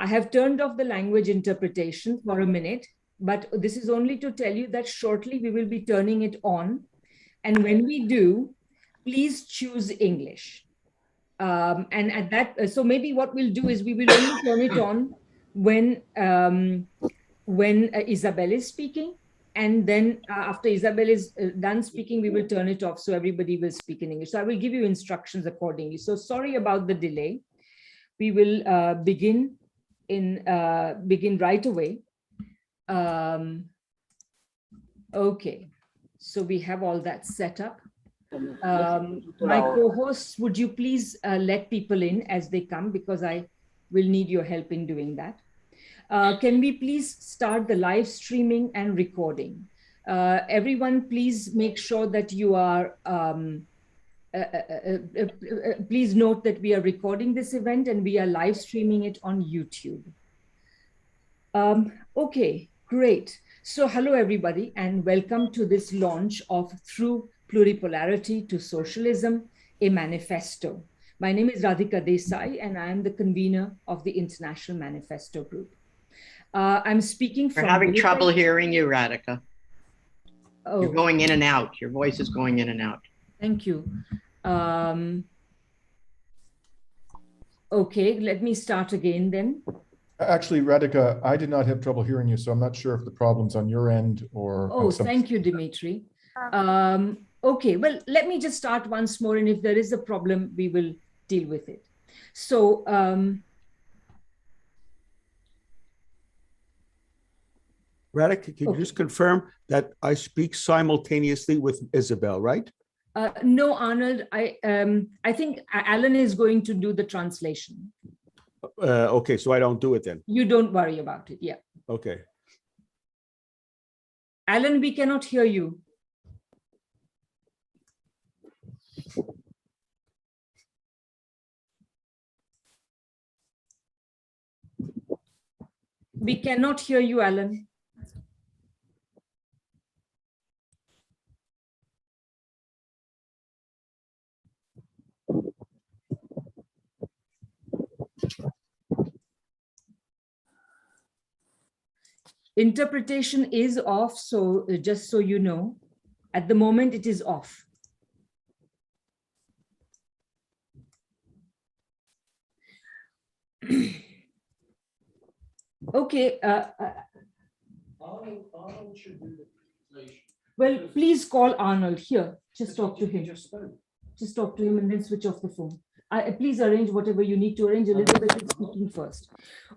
I have turned off the language interpretation for a minute, but this is only to tell you that shortly we will be turning it on. And when we do, please choose English. And at that, so maybe what we'll do is we will only turn it on when Isabel is speaking. And then after Isabel is done speaking, we will turn it off so everybody will speak in English. So I will give you instructions accordingly. So sorry about the delay. We will begin right away. Okay, so we have all that set up. My co-hosts, would you please let people in as they come, because I will need your help in doing that. Can we please start the live streaming and recording? Everyone, please make sure that you are, please note that we are recording this event and we are live streaming it on YouTube. Okay, great. So hello everybody and welcome to this launch of Through Pluripolarity to Socialism, a manifesto. My name is Radhika Desai and I am the convener of the International Manifesto Group. I'm speaking from— We're having trouble hearing you, Radhika. Oh. You're going in and out. Your voice is going in and out. Thank you. Okay, let me start again then. Actually, Radhika, I did not have trouble hearing you, so I'm not sure if the problem's on your end or— Oh, thank you, Dmitry. Okay, well, let me just start once more, and if there is a problem, we will deal with it. So, Radhika, can you just confirm that I speak simultaneously with Isabel, right? no, Arnold, I think Alan is going to do the translation. Okay, so I don't do it then. You don't worry about it, yeah. Okay. Alan, we cannot hear you. We cannot hear you, Alan. Interpretation is off, so just so you know, at the moment it is off. Okay. Arnold should do the translation. Well, please call Arnold here. Just talk to him. Just talk to him and then switch off the phone. Please arrange whatever you need to arrange. Elizabeth is speaking first.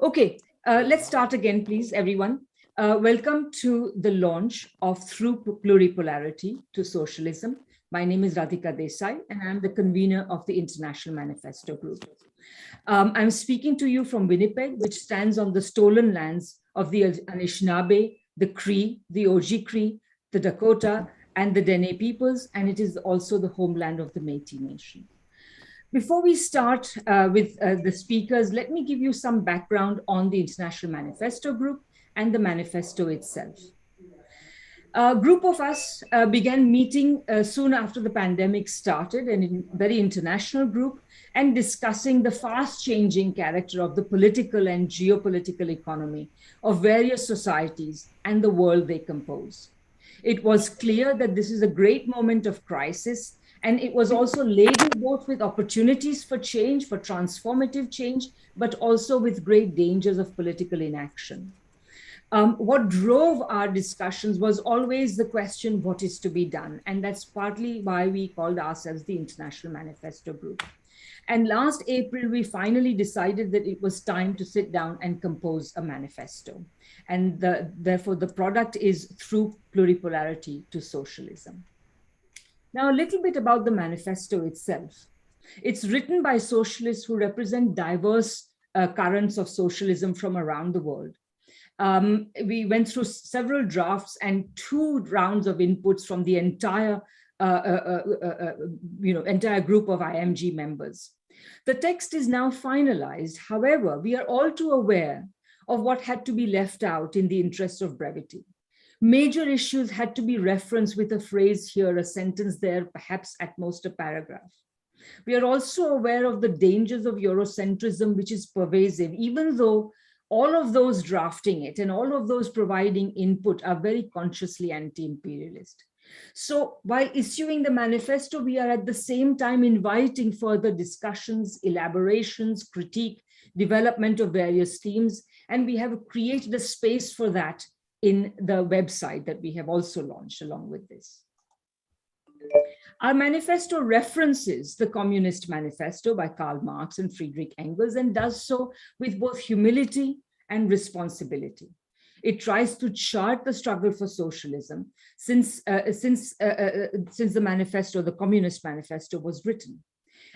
Okay, let's start again, please, everyone. Welcome to the launch of Through Pluripolarity to Socialism. My name is Radhika Desai, and I'm the convener of the International Manifesto Group. I'm speaking to you from Winnipeg, which stands on the stolen lands of the Anishinaabe, the Cree, the Ojibwe, the Dakota, and the Dene peoples, and it is also the homeland of the Métis Nation. Before we start with the speakers, let me give you some background on the International Manifesto Group and the manifesto itself. A group of us began meeting soon after the pandemic started, a very international group, and discussing the fast-changing character of the political and geopolitical economy of various societies and the world they compose. It was clear that this is a great moment of crisis, and it was also laden both with opportunities for change, for transformative change, but also with great dangers of political inaction. What drove our discussions was always the question, what is to be done? And that's partly why we called ourselves the International Manifesto Group. And last April, we finally decided that it was time to sit down and compose a manifesto. And therefore, the product is Through Pluripolarity to Socialism. Now, a little bit about the manifesto itself. It's written by socialists who represent diverse currents of socialism from around the world. We went through several drafts and 2 rounds of inputs from the entire group of IMG members. The text is now finalized. However, we are all too aware of what had to be left out in the interest of brevity. Major issues had to be referenced with a phrase here, a sentence there, perhaps at most a paragraph. We are also aware of the dangers of Eurocentrism, which is pervasive, even though all of those drafting it and all of those providing input are very consciously anti-imperialist. So while issuing the manifesto, we are at the same time inviting further discussions, elaborations, critique, development of various themes, and we have created a space for that in the website that we have also launched along with this. Our manifesto references the Communist Manifesto by Karl Marx and Friedrich Engels, and does so with both humility and responsibility. It tries to chart the struggle for socialism since the manifesto, the Communist Manifesto, was written.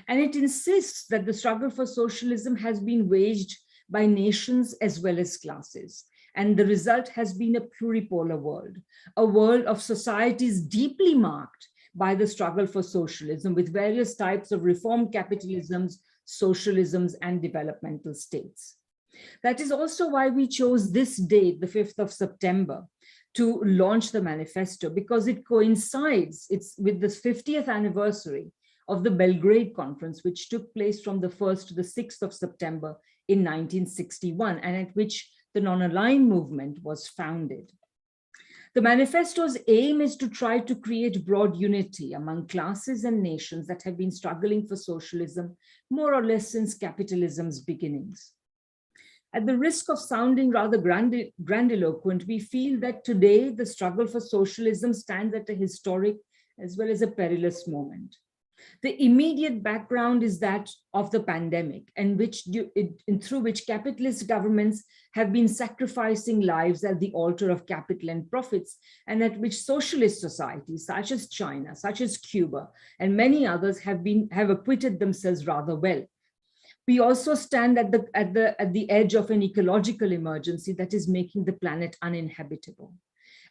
And it insists that the struggle for socialism has been waged by nations as well as classes. And the result has been a pluripolar world, a world of societies deeply marked by the struggle for socialism, with various types of reformed capitalisms, socialisms, and developmental states. That is also why we chose this date, the 5th of September, to launch the manifesto, because it coincides with the 50th anniversary of the Belgrade Conference, which took place from the 1st to the 6th of September in 1961, and at which the non-aligned movement was founded. The manifesto's aim is to try to create broad unity among classes and nations that have been struggling for socialism more or less since capitalism's beginnings. At the risk of sounding rather grandiloquent, we feel that today the struggle for socialism stands at a historic as well as a perilous moment. The immediate background is that of the pandemic, and through which capitalist governments have been sacrificing lives at the altar of capital and profits, and at which socialist societies such as China, such as Cuba, and many others have acquitted themselves rather well. We also stand at the edge of an ecological emergency that is making the planet uninhabitable.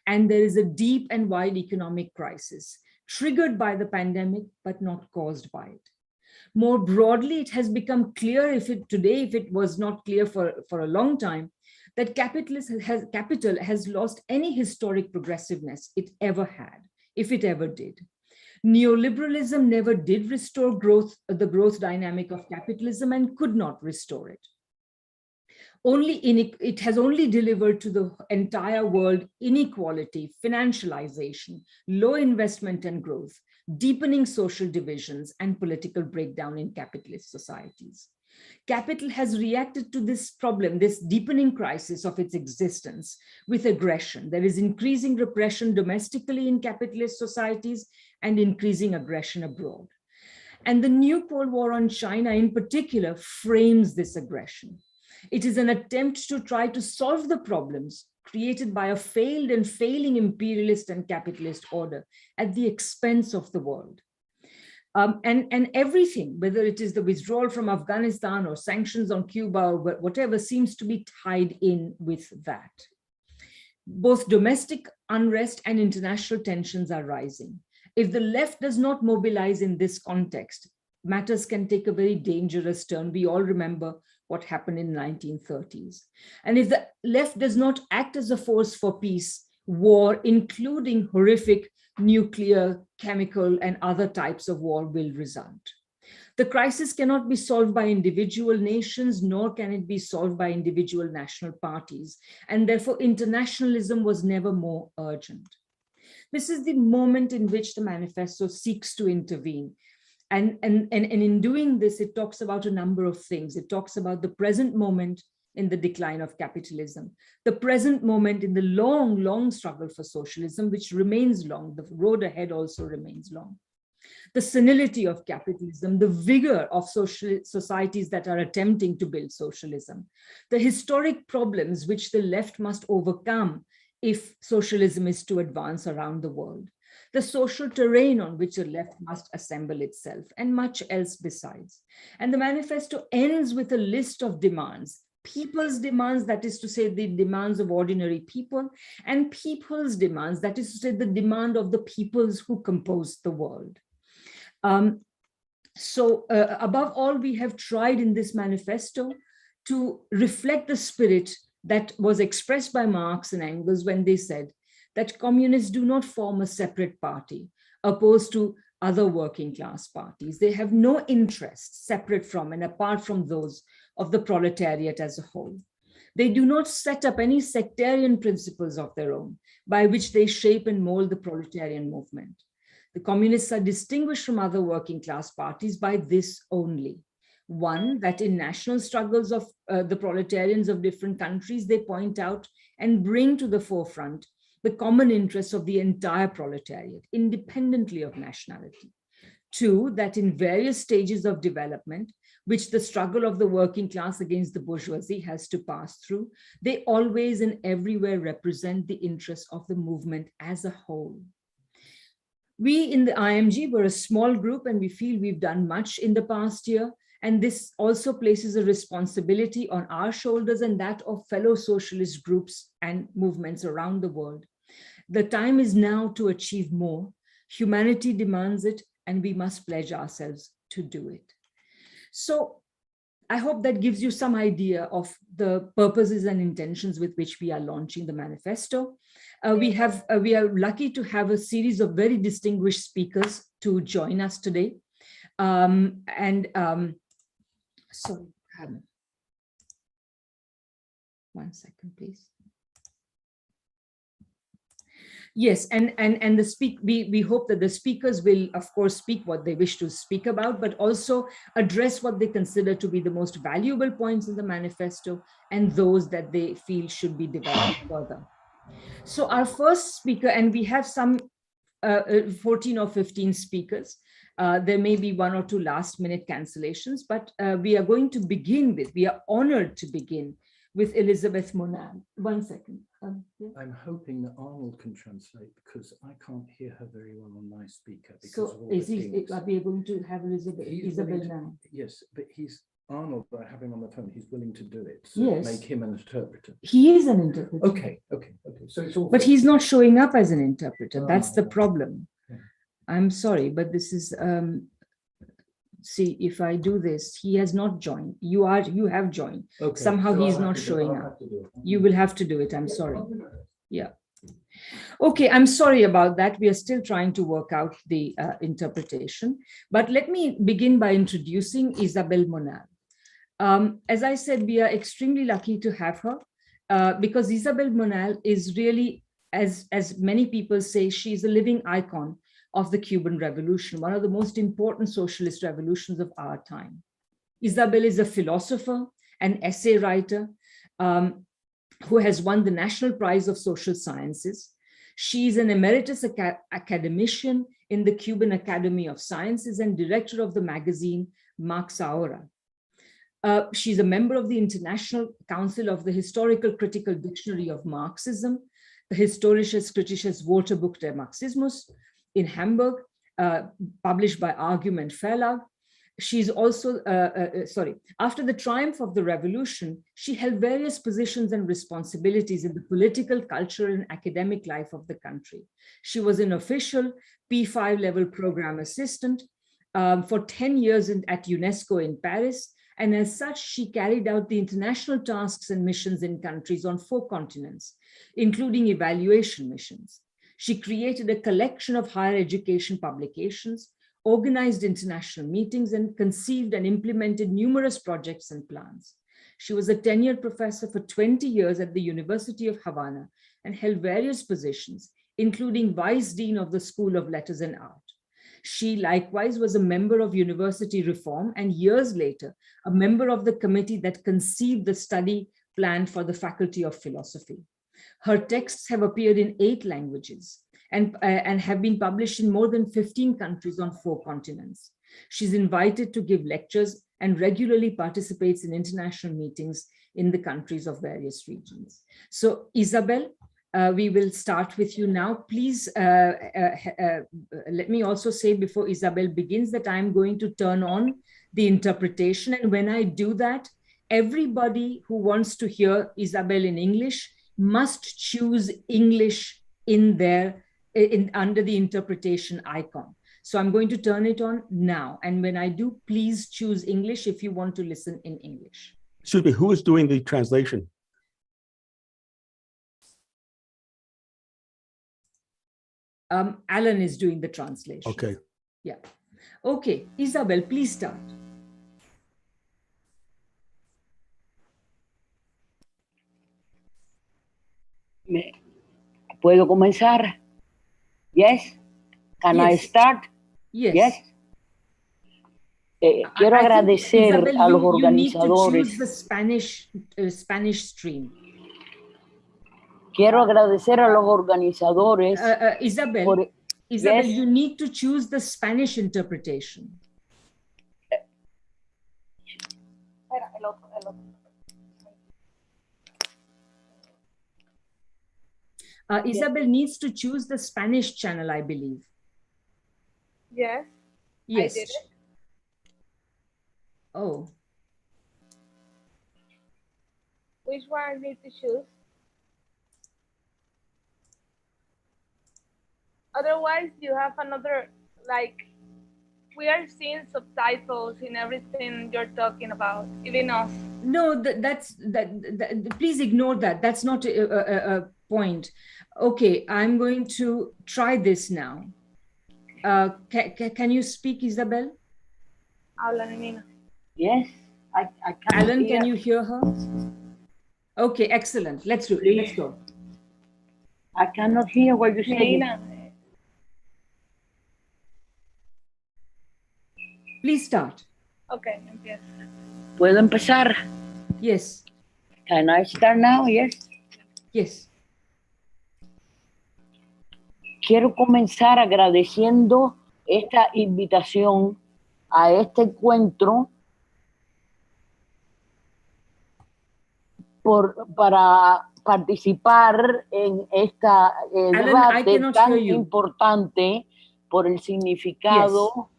And there is a deep and wide economic crisis, triggered by the pandemic, but not caused by it. More broadly, it has become clear, if it was not clear for a long time, that capital has lost any historic progressiveness it ever had, if it ever did. Neoliberalism never did restore the growth dynamic of capitalism, and could not restore it. It has only delivered to the entire world inequality, financialization, low investment and growth, deepening social divisions, and political breakdown in capitalist societies. Capital has reacted to this problem, this deepening crisis of its existence, with aggression. There is increasing repression domestically in capitalist societies and increasing aggression abroad. And the new Cold War on China in particular frames this aggression. It is an attempt to try to solve the problems created by a failed and failing imperialist and capitalist order at the expense of the world. And everything, whether it is the withdrawal from Afghanistan or sanctions on Cuba or whatever, seems to be tied in with that. Both domestic unrest and international tensions are rising. If the left does not mobilize in this context, matters can take a very dangerous turn. We all remember what happened in the 1930s. And if the left does not act as a force for peace, war, including horrific nuclear, chemical, and other types of war, will result. The crisis cannot be solved by individual nations, nor can it be solved by individual national parties. And therefore, internationalism was never more urgent. This is the moment in which the manifesto seeks to intervene. And in doing this, it talks about a number of things. It talks about the present moment in the decline of capitalism, the present moment in the long, long struggle for socialism, which remains long. The road ahead also remains long. The senility of capitalism, the vigor of societies that are attempting to build socialism, the historic problems which the left must overcome if socialism is to advance around the world, the social terrain on which the left must assemble itself, and much else besides. And the manifesto ends with a list of demands: people's demands, that is to say the demands of ordinary people, and people's demands, that is to say the demand of the peoples who compose the world. Above all, we have tried in this manifesto to reflect the spirit that was expressed by Marx and Engels when they said that communists do not form a separate party opposed to other working class parties. They have no interests separate from and apart from those of the proletariat as a whole. They do not set up any sectarian principles of their own by which they shape and mold the proletarian movement. The communists are distinguished from other working class parties by this only. One, that in national struggles of the proletarians of different countries, they point out and bring to the forefront the common interests of the entire proletariat, independently of nationality. Two, that in various stages of development, which the struggle of the working class against the bourgeoisie has to pass through, they always and everywhere represent the interests of the movement as a whole. We in the IMG were a small group, and we feel we've done much in the past year. And this also places a responsibility on our shoulders and that of fellow socialist groups and movements around the world. The time is now to achieve more. Humanity demands it, and we must pledge ourselves to do it. So I hope that gives you some idea of the purposes and intentions with which we are launching the manifesto. We are lucky to have a series of very distinguished speakers to join us today. Sorry, one second, please. Yes, and we hope that the speakers will, of course, speak what they wish to speak about, but also address what they consider to be the most valuable points in the manifesto and those that they feel should be developed further. So our first speaker, and we have some 14 or 15 speakers. There may be one or two last-minute cancellations, but we are going to begin with, we are honored to begin with Elizabeth Monal. 1 second. Yeah. I'm hoping that Arnold can translate because I can't hear her very well on my speaker. So are we going to have Isabel now? Yes, but Arnold, I have him on the phone, he's willing to do it. So yes. Make him an interpreter. He is an interpreter. Okay. So it's all. But he's not showing up as an interpreter. That's the problem. Yeah. I'm sorry, but this is, see, if I do this, he has not joined. You have joined. Okay. Somehow so he's not showing up. You will have to do it. I'm sorry. Yeah. Okay, I'm sorry about that. We are still trying to work out the interpretation. But let me begin by introducing Isabel Monal. As I said, we are extremely lucky to have her because Isabel Monal is really, as many people say, she's a living icon of the Cuban Revolution, one of the most important socialist revolutions of our time. Isabel is a philosopher, an essay writer who has won the National Prize of Social Sciences. She is an emeritus academician in the Cuban Academy of Sciences and director of the magazine Marx Ahora. She's a member of the International Council of the Historical Critical Dictionary of Marxism, the Historisches Kritisches Wörterbuch der Marxismus in Hamburg, published by Argument Verlag. She's also, after the triumph of the revolution, she held various positions and responsibilities in the political, cultural, and academic life of the country. She was an official P5 level program assistant for 10 years at UNESCO in Paris. And as such, she carried out the international tasks and missions in countries on 4 continents, including evaluation missions. She created a collection of higher education publications, organized international meetings, and conceived and implemented numerous projects and plans. She was a tenured professor for 20 years at the University of Havana and held various positions, including Vice Dean of the School of Letters and Art. She likewise was a member of University Reform and years later, a member of the committee that conceived the study plan for the Faculty of Philosophy. Her texts have appeared in 8 languages and have been published in more than 15 countries on 4 continents. She's invited to give lectures and regularly participates in international meetings in the countries of various regions. So Isabel, we will start with you now. Please let me also say before Isabel begins that I'm going to turn on the interpretation. And when I do that, everybody who wants to hear Isabel in English must choose English under the interpretation icon. So I'm going to turn it on now. And when I do, please choose English if you want to listen in English. Excuse me, who is doing the translation? Alan is doing the translation. Okay. Yeah. Okay, Isabel, please start. ¿Puedo comenzar? Yes. Can I Yes. start? Yes. Yes. Quiero I think, agradecer Isabel, a los you need to organizadores. choose the Spanish stream. Quiero agradecer a los organizadores. Isabel, por- Isabel, Yes. you need to choose the Spanish interpretation. Isabel needs to choose the Spanish channel, I believe. Yes, Yes. I did it. Oh, Which one I need to choose? Otherwise, you have another, like, we are seeing subtitles in everything you're talking about, even us. no, please ignore that. That's not a point. Okay, I'm going to try this now. Can you speak, Isabel? Habla, nena. Yes. I can Alan, hear. can you hear her? Okay, excellent. Let's do it. Let's go. I cannot hear what you're saying. Nena. Please start. Okay, empieza. ¿Puedo empezar? Yes. Can I start now? Yes. Yes. Quiero comenzar agradeciendo esta invitación a este encuentro para participar en esta Alan, I debate cannot tan hear you. importante por el significado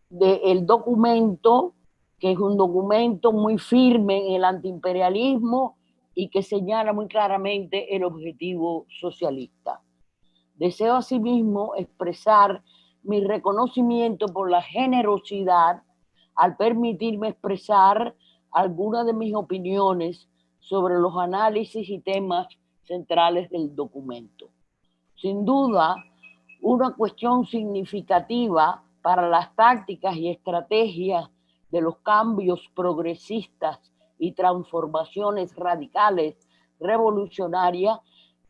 del documento, que es un documento muy firme en el antiimperialismo y que señala muy claramente el objetivo socialista. Deseo asimismo expresar mi reconocimiento por la generosidad al permitirme expresar algunas de mis opiniones sobre los análisis y temas centrales del documento. Sin duda, una cuestión significativa para las tácticas y estrategias de los cambios progresistas y transformaciones radicales revolucionarias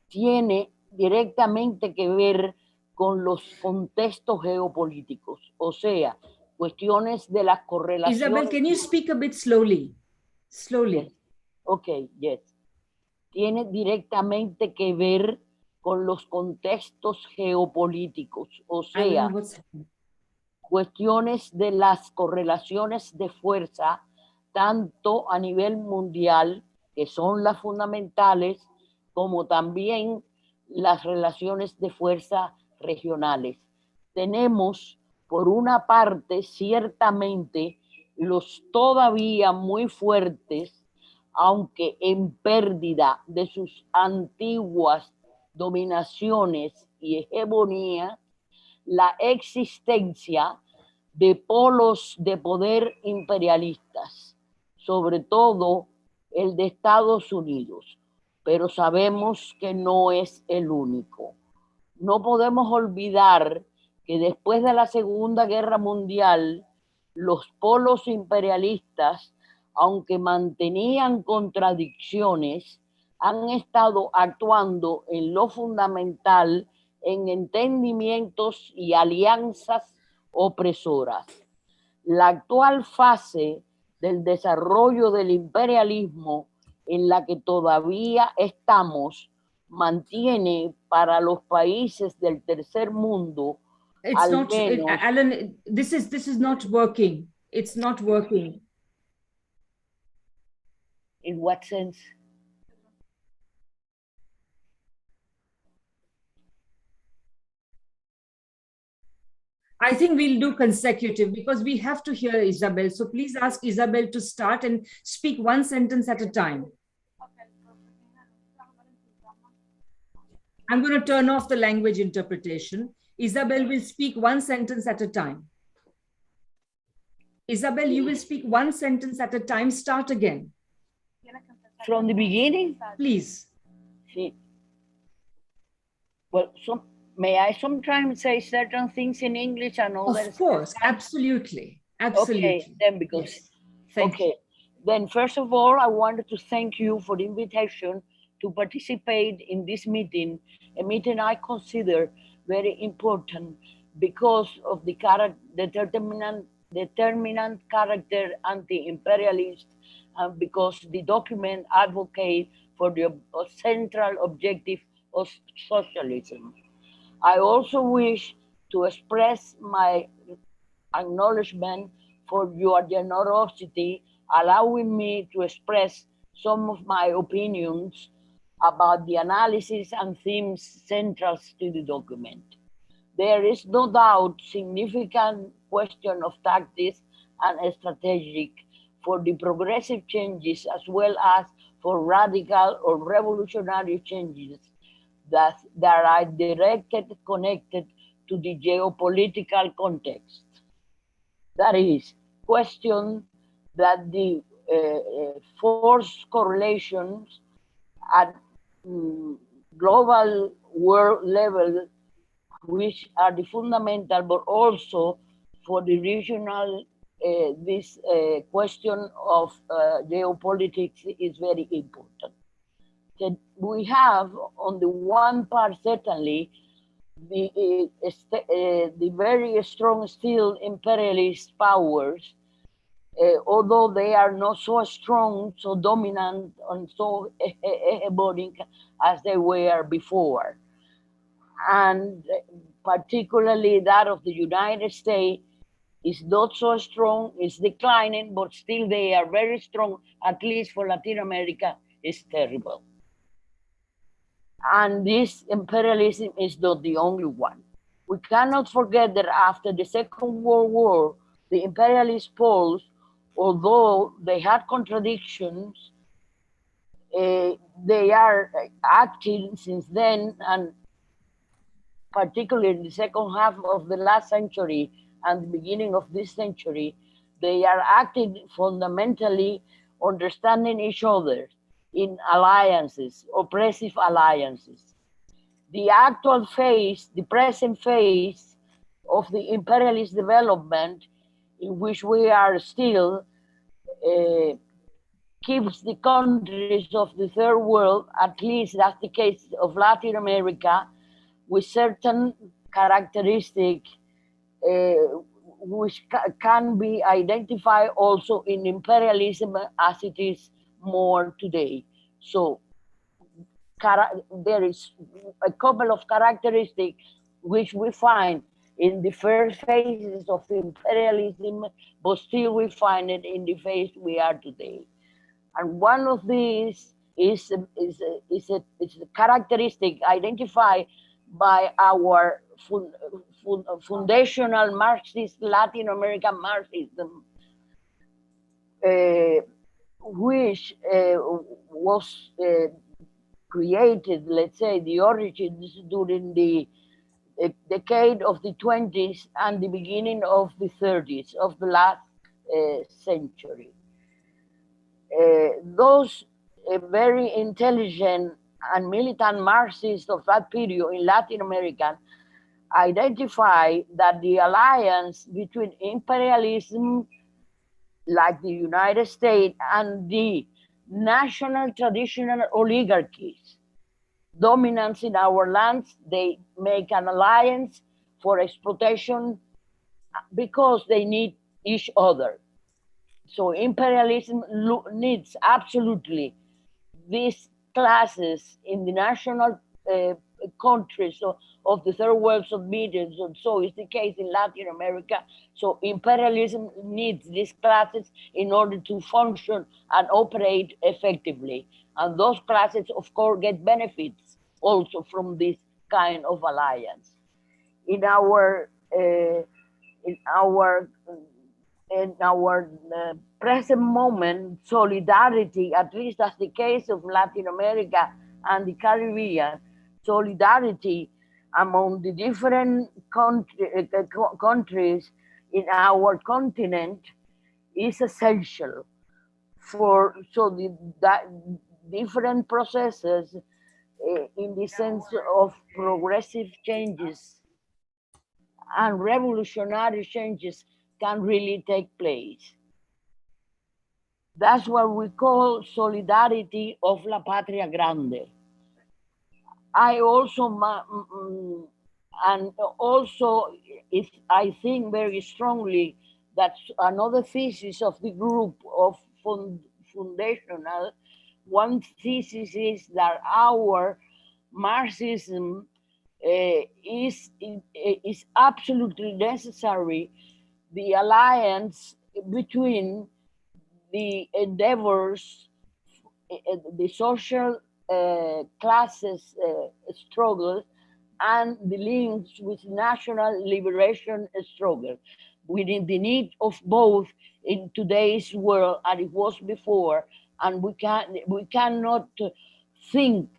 tiene directamente que ver con los contextos geopolíticos, o sea, cuestiones de las correlaciones. Isabel, can you speak a bit slowly? Slowly. Yes. Okay, yes. Tiene directamente que ver con los contextos geopolíticos, o sea, Alan, what's happening? cuestiones de las correlaciones de fuerza, tanto a nivel mundial, que son las fundamentales, como también las relaciones de fuerza regionales. Tenemos, por una parte, ciertamente, los todavía muy fuertes, aunque en pérdida de sus antiguas dominaciones y hegemonía, la existencia de polos de poder imperialistas, sobre todo el de Estados Unidos, pero sabemos que no es el único. No podemos olvidar que después de la Segunda Guerra Mundial, los polos imperialistas, aunque mantenían contradicciones, han estado actuando en lo fundamental en entendimientos y alianzas opresoras. La actual fase del desarrollo del imperialismo en la que todavía estamos mantiene para los países del tercer mundo It's al not, menos, Alan, this is not working. It's not working. in what sense? I think we'll do consecutive because we have to hear Isabel. So please ask Isabel to start and speak one sentence at a time. I'm going to turn off the language interpretation. Isabel will speak one sentence at a time. Isabel, you will speak one sentence at a time. Start again. From the beginning? Please. Sí. Well, may I sometimes say certain things in English and others? Of course, absolutely. Absolutely. Okay, then because, Yes. Thank you. Then first of all, I wanted to thank you for the invitation to participate in this meeting, a meeting I consider very important because of the determinant character anti-imperialist, and because the document advocates for the central objective of socialism. I also wish to express my acknowledgement for your generosity, allowing me to express some of my opinions about the analysis and themes central to the document. There is no doubt significant question of tactics and strategic for the progressive changes as well as for radical or revolutionary changes that are directly connected to the geopolitical context. That is, question that the force correlations at global world level, which are the fundamental, but also for the regional, this question of geopolitics is very important. That we have, on the one part, certainly, the very strong still imperialist powers, although they are not so strong, so dominant, and so hegemonic as they were before. And particularly that of the United States is not so strong, it's declining, but still they are very strong, at least for Latin America, is terrible. And this imperialism is not the only one. We cannot forget that after the Second World War, the imperialist poles, although they had contradictions, they are acting since then, and particularly in the second half of the last century and the beginning of this century, they are acting fundamentally understanding each other in alliances, oppressive alliances. The actual phase, the present phase of the imperialist development in which we are still, keeps the countries of the third world, at least that's the case of Latin America, with certain characteristics which can be identified also in imperialism as it is more today. So there is a couple of characteristics which we find in the first phases of imperialism, but still we find it in the phase we are today. And one of these is a characteristic identified by our foundational Marxist, Latin American Marxism, which was created, let's say, the origins during the decade of the 20s and the beginning of the 30s of the last century. Those very intelligent and militant Marxists of that period in Latin America identify that the alliance between imperialism, like the United States, and the national traditional oligarchies, dominance in our lands, they make an alliance for exploitation because they need each other. So imperialism needs absolutely these classes in the national countries of the third world submittance, and so is the case in Latin America. So imperialism needs these classes in order to function and operate effectively. And those classes, of course, get benefits also from this kind of alliance. In our present moment, solidarity, at least that's the case of Latin America and the Caribbean, solidarity among the different countries in our continent is essential for that different processes in the sense of progressive changes and revolutionary changes can really take place. That's what we call solidarity of la patria grande. I also, and also, I think very strongly that another thesis of the group of foundational, one thesis is that our Marxism is absolutely necessary, the alliance between the endeavors, the social classes struggle, and the links with national liberation struggle. Within the need of both in today's world, and it was before, and we cannot think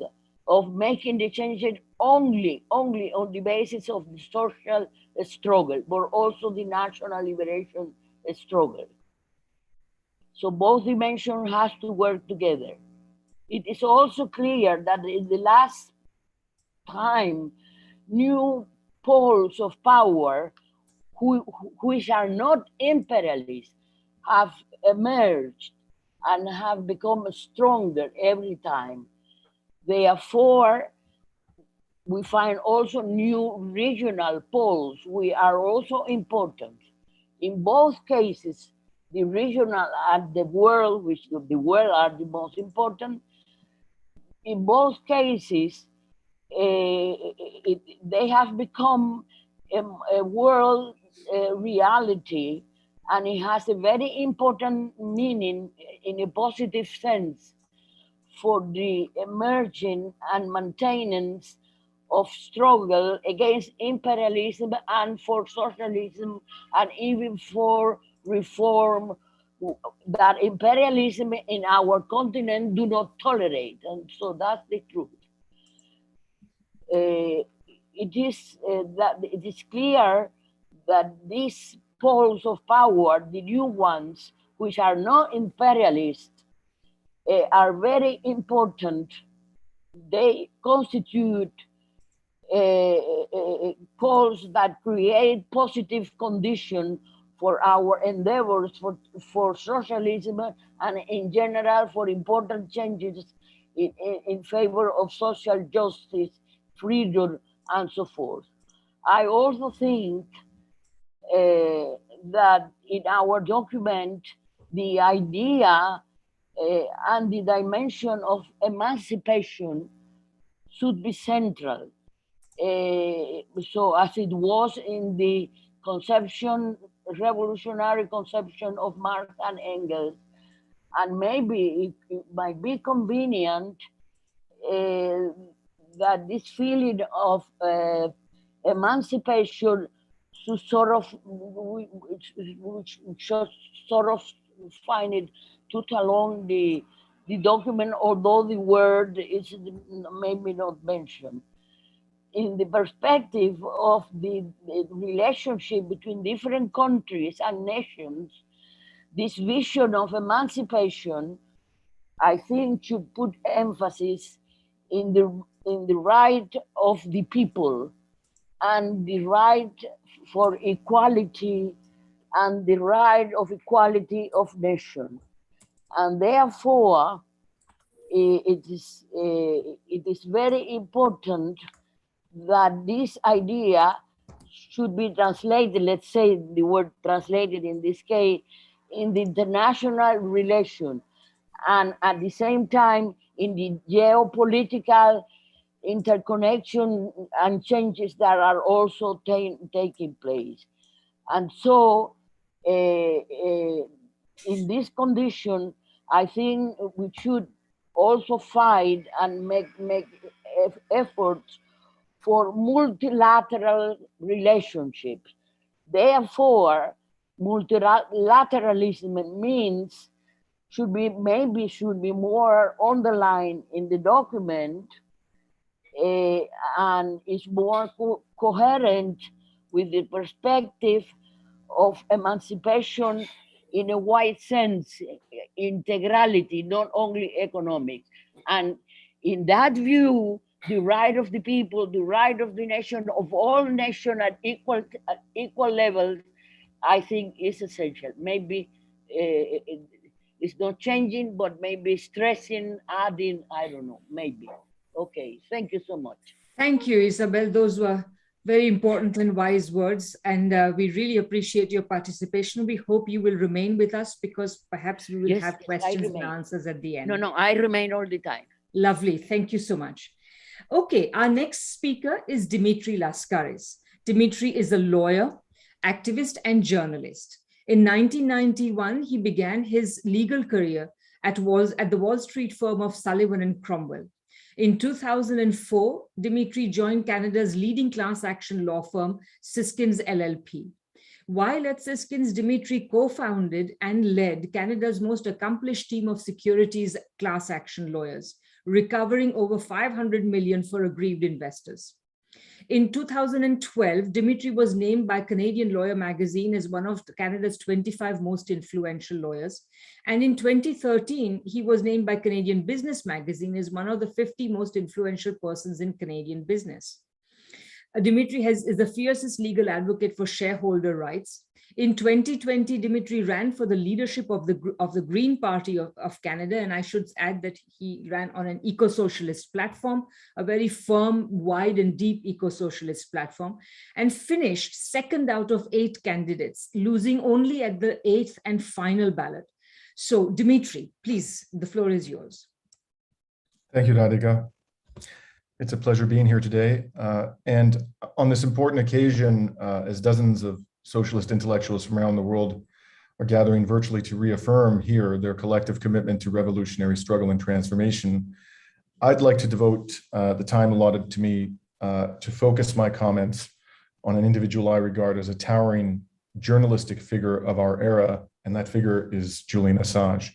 of making the changes only on the basis of the social struggle, but also the national liberation struggle. So both dimensions has to work together. It is also clear that in the last time, new poles of power, which are not imperialist, have emerged and have become stronger every time. Therefore, we find also new regional poles, which are also important. In both cases, the regional and the world, which the world are the most important. In both cases, they have become a world reality, and it has a very important meaning in a positive sense for the emerging and maintenance of struggle against imperialism and for socialism, and even for reform that imperialism in our continent do not tolerate. And so that's the truth. It is clear that these poles of power, the new ones, which are not imperialist, are very important. They constitute poles that create positive conditions for our endeavors for socialism and in general for important changes in favor of social justice, freedom, and so forth. I also think that in our document, the idea and the dimension of emancipation should be central. So as it was in the conception, revolutionary conception of Marx and Engels, and maybe it might be convenient that this feeling of emancipation should sort of, which should sort of find it tout along the document, although the word is maybe not mentioned. In the perspective of the relationship between different countries and nations, this vision of emancipation, I think, should put emphasis in the right of the people and the right for equality and the right of equality of nation. And therefore, it is very important that this idea should be translated, let's say the word translated in this case, in the international relation, and at the same time in the geopolitical interconnection and changes that are also taking place. And so in this condition, I think we should also fight and make efforts for multilateral relationships. Therefore, multilateralism means should be more underlined in the document, and is more coherent with the perspective of emancipation in a wide sense, integrality, not only economic. And in that view, the right of the people, the right of the nation, of all nations at equal levels, I think is essential. Maybe It's not changing, but maybe stressing, adding, I don't know, maybe. Okay, thank you so much. Thank you, Isabel. Those were very important and wise words. And we really appreciate your participation. We hope you will remain with us because perhaps we will Yes, have yes, I questions and remain. answers at the end. No, I remain all the time. Lovely. Thank you so much. Okay, our next speaker is Dmitry Laskaris. Dmitry is a lawyer, activist, and journalist. In 1991, he began his legal career at the Wall Street firm of Sullivan and Cromwell. In 2004, Dmitry joined Canada's leading class action law firm, Siskins LLP. While at Siskins, Dmitry co-founded and led Canada's most accomplished team of securities class action lawyers, recovering over $500 million for aggrieved investors. In 2012, Dmitry was named by Canadian Lawyer magazine as one of Canada's 25 most influential lawyers. And in 2013, he was named by Canadian Business magazine as one of the 50 most influential persons in Canadian business. Dmitry is the fiercest legal advocate for shareholder rights. In 2020, Dmitry ran for the leadership of the Green Party of Canada, and I should add that he ran on an eco-socialist platform, a very firm, wide, and deep eco-socialist platform, and finished second out of 8 candidates, losing only at the 8th and final ballot. So, Dmitry, please, the floor is yours. Thank you, Radhika. It's a pleasure being here today. And on this important occasion, as dozens of socialist intellectuals from around the world are gathering virtually to reaffirm here their collective commitment to revolutionary struggle and transformation, I'd like to devote the time allotted to me to focus my comments on an individual I regard as a towering journalistic figure of our era, and that figure is Julian Assange.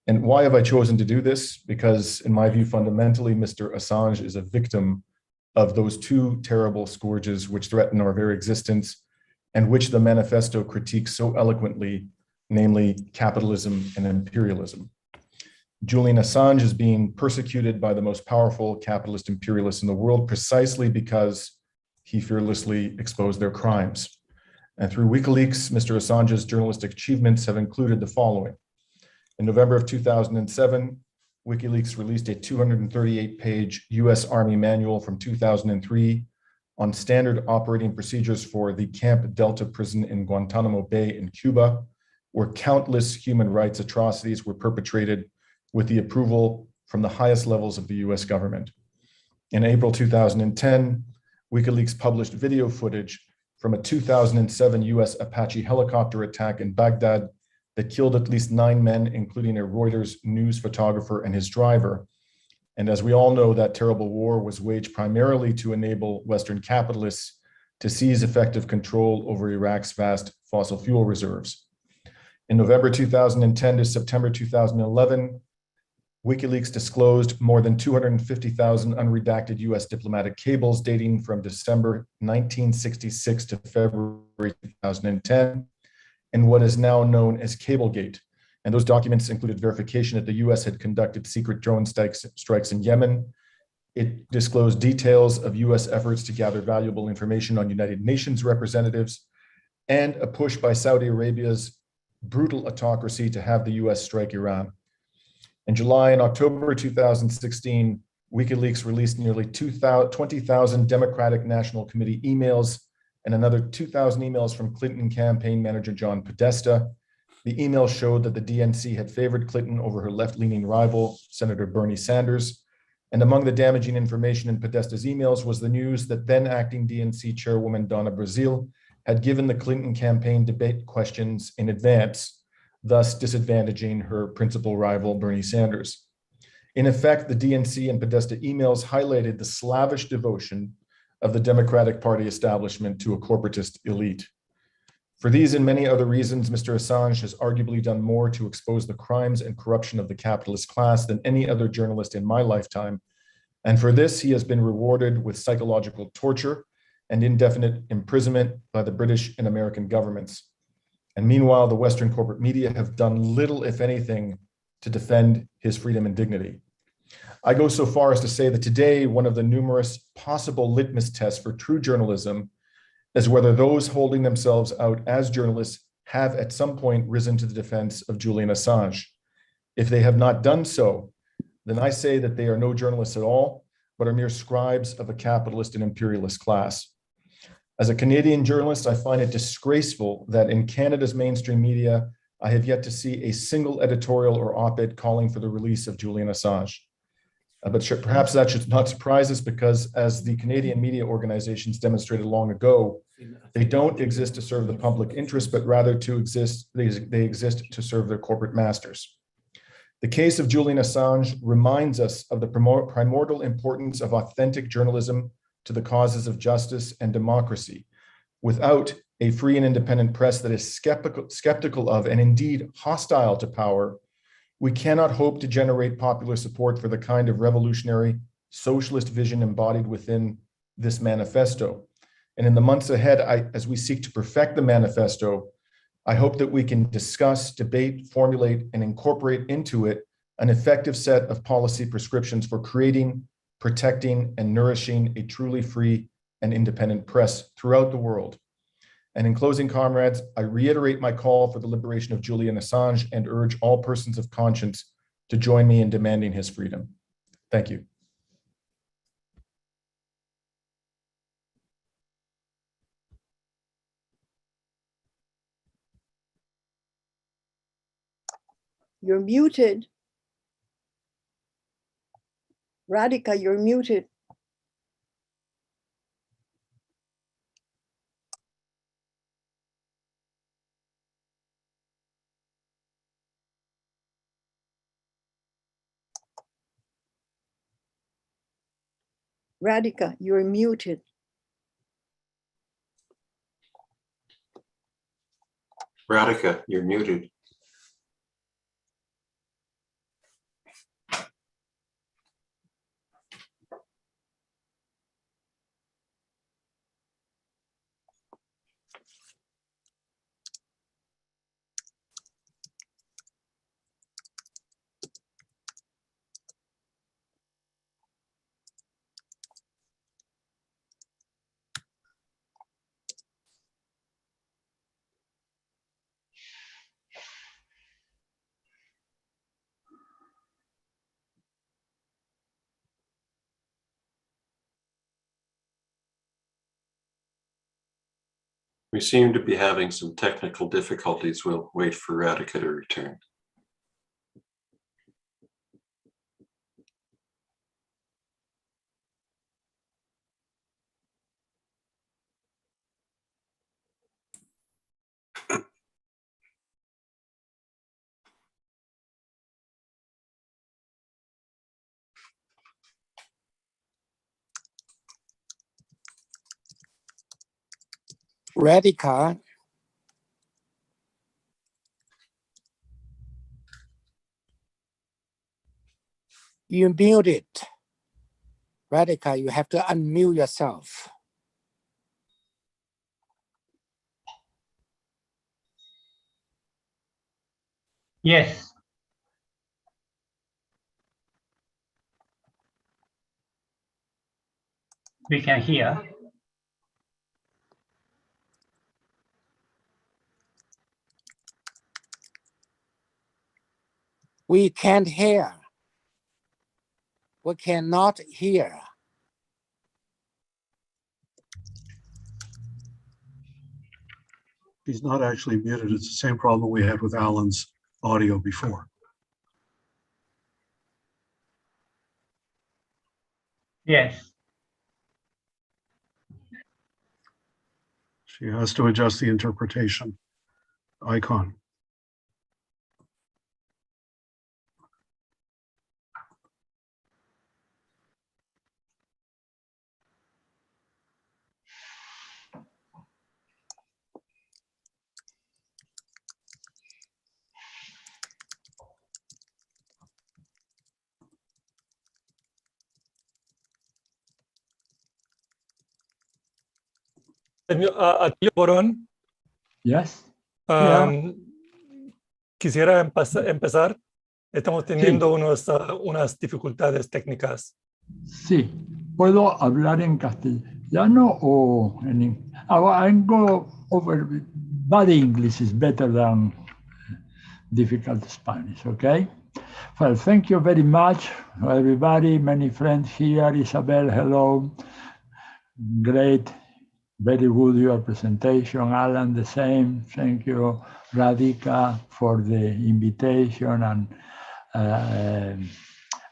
And why have I chosen to do this? Because in my view, fundamentally, Mr. Assange is a victim of those 2 terrible scourges which threaten our very existence and which the manifesto critiques so eloquently, namely capitalism and imperialism. Julian Assange is being persecuted by the most powerful capitalist imperialists in the world precisely because he fearlessly exposed their crimes. And through WikiLeaks, Mr. Assange's journalistic achievements have included the following. In November of 2007, WikiLeaks released a 238-page US Army manual from 2003 on standard operating procedures for the Camp Delta prison in Guantanamo Bay in Cuba, where countless human rights atrocities were perpetrated with the approval from the highest levels of the US government. In April 2010, WikiLeaks published video footage from a 2007 US Apache helicopter attack in Baghdad that killed at least 9 men, including a Reuters news photographer and his driver. And as we all know, that terrible war was waged primarily to enable Western capitalists to seize effective control over Iraq's vast fossil fuel reserves. In November 2010 to September 2011, WikiLeaks disclosed more than 250,000 unredacted US diplomatic cables dating from December 1966 to February 2010, in what is now known as Cablegate. And those documents included verification that the US had conducted secret drone strikes in Yemen. It disclosed details of US efforts to gather valuable information on United Nations representatives and a push by Saudi Arabia's brutal autocracy to have the US strike Iran. In July and October 2016, WikiLeaks released nearly 20,000 Democratic National Committee emails and another 2,000 emails from Clinton campaign manager John Podesta. The email showed that the DNC had favored Clinton over her left-leaning rival, Senator Bernie Sanders. And among the damaging information in Podesta's emails was the news that then acting DNC chairwoman Donna Brazile had given the Clinton campaign debate questions in advance, thus disadvantaging her principal rival, Bernie Sanders. In effect, the DNC and Podesta emails highlighted the slavish devotion of the Democratic Party establishment to a corporatist elite. For these and many other reasons, Mr. Assange has arguably done more to expose the crimes and corruption of the capitalist class than any other journalist in my lifetime. And for this, he has been rewarded with psychological torture and indefinite imprisonment by the British and American governments. And meanwhile, the Western corporate media have done little, if anything, to defend his freedom and dignity. I go so far as to say that today, one of the numerous possible litmus tests for true journalism is whether those holding themselves out as journalists have at some point risen to the defense of Julian Assange. If they have not done so, then I say that they are no journalists at all, but are mere scribes of a capitalist and imperialist class. As a Canadian journalist, I find it disgraceful that in Canada's mainstream media, I have yet to see a single editorial or op-ed calling for the release of Julian Assange. But perhaps that should not surprise us, because as the Canadian media organizations demonstrated long ago, they don't exist to serve the public interest, but rather they exist to serve their corporate masters. The case of Julian Assange reminds us of the primordial importance of authentic journalism to the causes of justice and democracy. Without a free and independent press that is skeptical of and indeed hostile to power, we cannot hope to generate popular support for the kind of revolutionary socialist vision embodied within this manifesto. And in the months ahead, as we seek to perfect the manifesto, I hope that we can discuss, debate, formulate, and incorporate into it an effective set of policy prescriptions for creating, protecting, and nourishing a truly free and independent press throughout the world. And in closing, comrades, I reiterate my call for the liberation of Julian Assange and urge all persons of conscience to join me in demanding his freedom. Thank you. You're muted. Radhika, you're muted. Radhika, you're muted. Radhika, you're muted. We seem to be having some technical difficulties. We'll wait for Radhika to return. Radhika, you muted. Radhika, you have to unmute yourself. Yes. We can hear. We can't hear. We cannot hear. He's not actually muted. It's the same problem we had with Alan's audio before. Yes. She has to adjust the interpretation icon. Borón, Yes. quisiera empezar. Estamos teniendo unas dificultades técnicas. Sí. ¿Puedo hablar en castellano o en inglés? I go over bad English is better than difficult Spanish, okay? Well, thank you very much, everybody. Many friends here. Isabel, hello. Great. Very good, your presentation. Alan, the same. Thank you, Radhika, for the invitation, and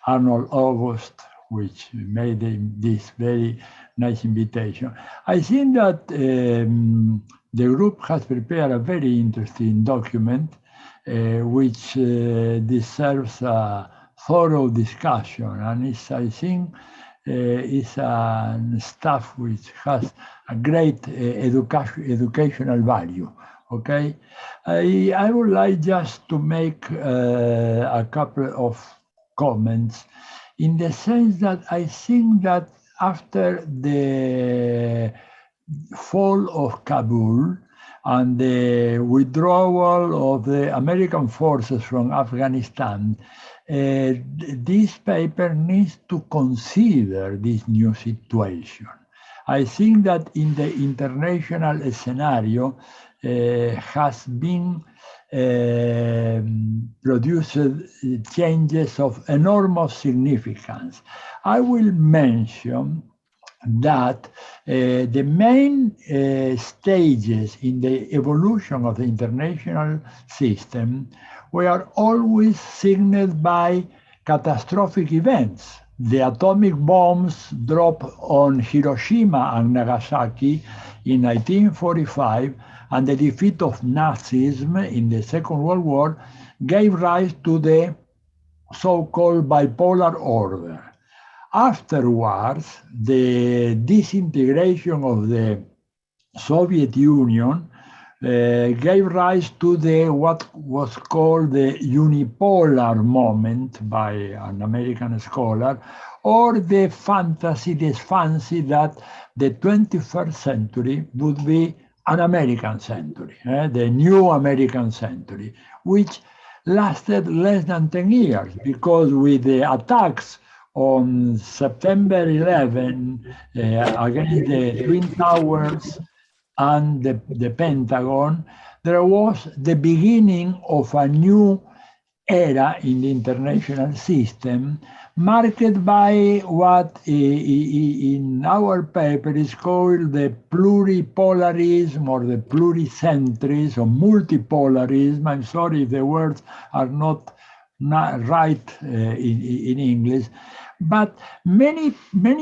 Arnold August, which made this very nice invitation. I think that the group has prepared a very interesting document, which deserves a thorough discussion, and I think it's stuff which has a great educational value. Okay, I would like just to make a couple of comments, in the sense that I think that after the fall of Kabul and the withdrawal of the American forces from Afghanistan, this paper needs to consider this new situation. I think that in the international scenario has been produced changes of enormous significance. I will mention that the main stages in the evolution of the international system were always signaled by catastrophic events. The atomic bombs dropped on Hiroshima and Nagasaki in 1945 and the defeat of Nazism in the Second World War gave rise to the so-called bipolar order. Afterwards, the disintegration of the Soviet Union gave rise to what was called the Unipolar Moment by an American scholar, or the fancy that the 21st century would be an American century, the new American century, which lasted less than 10 years, because with the attacks on September 11 against the Twin Towers and the Pentagon, there was the beginning of a new era in the international system, marked by what in our paper is called the pluripolarism or the pluricentrism or multipolarism. I'm sorry if the words are not right in English, but many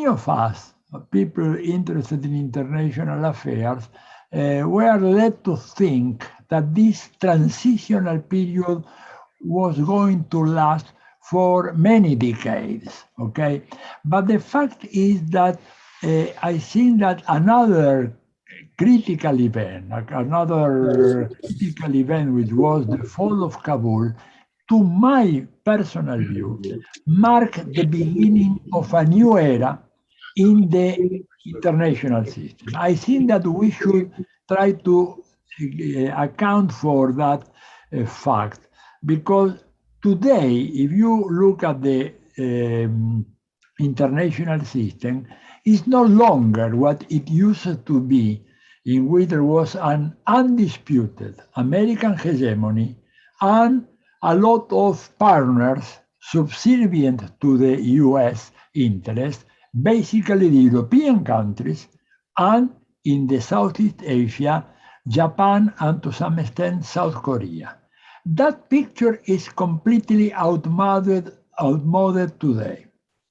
of us, people interested in international affairs, were led to think that this transitional period was going to last for many decades, okay? But the fact is that I think that another critical event, which was the fall of Kabul, to my personal view, marked the beginning of a new era in the international system. I think that we should try to account for that fact, because today, if you look at the international system, it's no longer what it used to be, in which there was an undisputed American hegemony and a lot of partners subservient to the US interest, basically the European countries, and in the Southeast Asia, Japan, and to some extent, South Korea. That picture is completely outmoded today.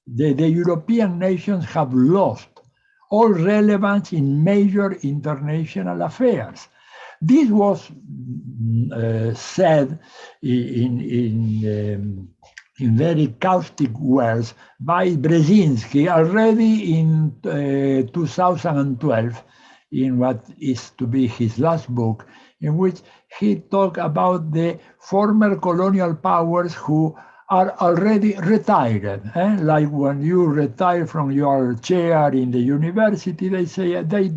The European nations have lost all relevance in major international affairs. This was said in very caustic words by Brzezinski already in 2012, in what is to be his last book, in which he talked about the former colonial powers who are already retired. Like when you retire from your chair in the university, they say they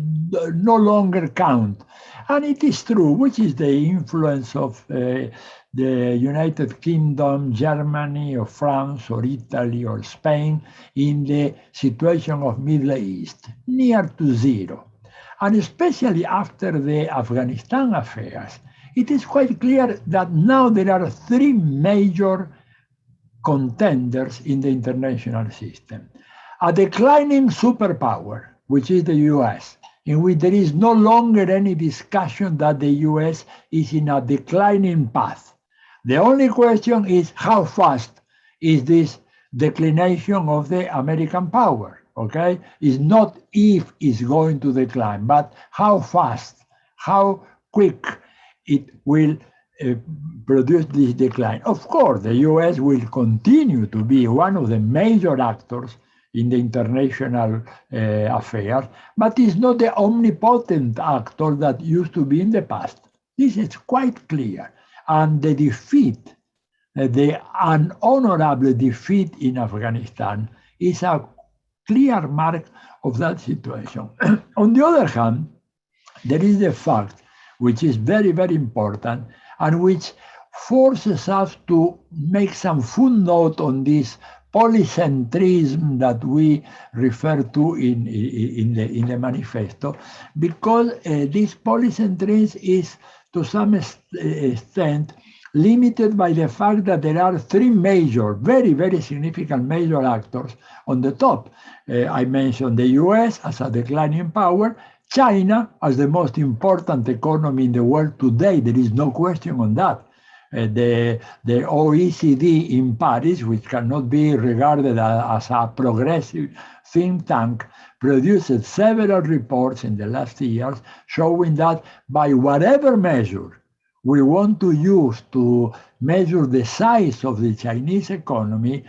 no longer count. And it is true, which is the influence of the United Kingdom, Germany, or France, or Italy, or Spain in the situation of Middle East, near to zero. And especially after the Afghanistan affairs, it is quite clear that now there are three major contenders in the international system. A declining superpower, which is the US, in which there is no longer any discussion that the US is in a declining path. The only question is how fast is this declination of the American power, okay? It's not if it's going to decline, but how fast, how quick it will produce this decline. Of course, the US will continue to be one of the major actors in the international affairs, but it's not the omnipotent actor that used to be in the past. This is quite clear. And the defeat, the unhonorable defeat in Afghanistan is a clear mark of that situation. On the other hand, there is the fact, which is very, very important, and which forces us to make some footnote on this polycentrism that we refer to in the manifesto, because this polycentrism is to some extent limited by the fact that there are three major, very, very significant major actors on the top. I mentioned the US as a declining power, China as the most important economy in the world today, there is no question on that. The OECD in Paris, which cannot be regarded as a progressive think tank, produced several reports in the last years showing that by whatever measure we want to use to measure the size of the Chinese economy,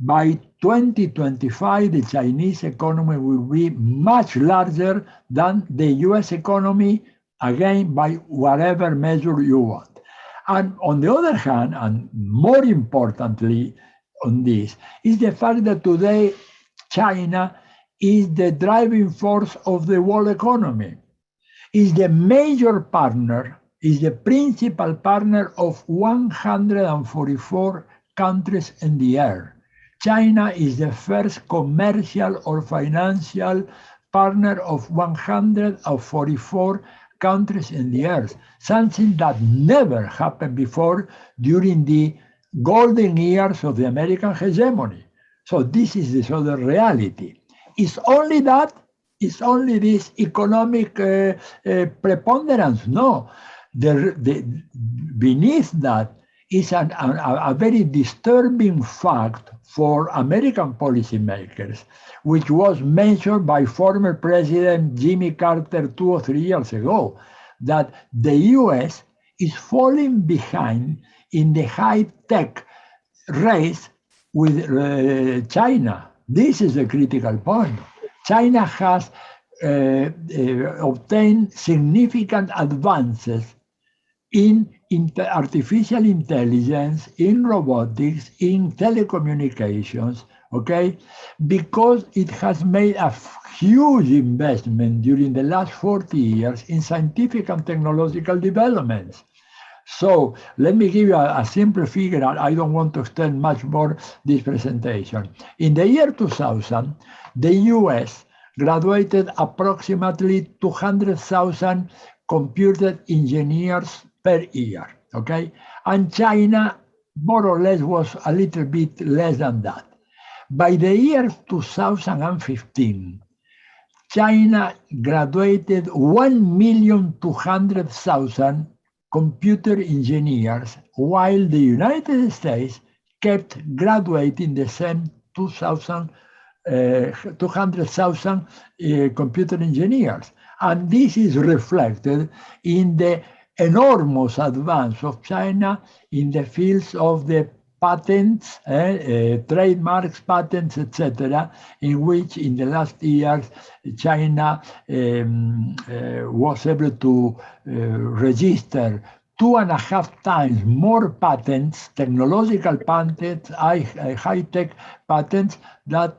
by 2025, the Chinese economy will be much larger than the US economy, again, by whatever measure you want. And on the other hand, and more importantly on this, is the fact that today China is the driving force of the world economy, is the major partner, is the principal partner of 144 countries in the earth. China is the first commercial or financial partner of 144 countries in the earth, something that never happened before during the golden years of the American hegemony. So this is the other reality. It's only that, it's only this economic preponderance. No, beneath that is a very disturbing fact for American policymakers, which was mentioned by former President Jimmy Carter 2 or 3 years ago, that the US is falling behind in the high-tech race with China. This is the critical point. China has obtained significant advances in artificial intelligence, in robotics, in telecommunications, okay? Because it has made a huge investment during the last 40 years in scientific and technological developments. So let me give you a simple figure. I don't want to extend much more this presentation. In the year 2000, the US graduated approximately 200,000 computer engineers per year, okay? And China, more or less, was a little bit less than that. By the year 2015, China graduated 1,200,000 computer engineers, while the United States kept graduating the same 200,000 computer engineers. And this is reflected in the enormous advance of China in the fields of the patents, trademarks, patents, etc., in which in the last years China was able to register 2.5 times more patents, technological patents, high-tech patents than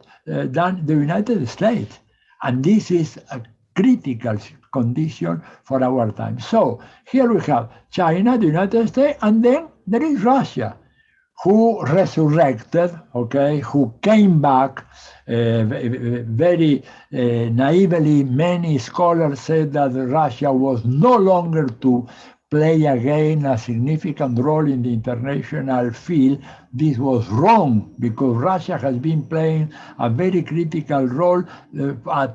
the United States. And this is a critical condition for our time. So here we have China, the United States, and then there is Russia, who resurrected, okay, who came back very naively. Many scholars said that Russia was no longer to play again a significant role in the international field. This was wrong because Russia has been playing a very critical role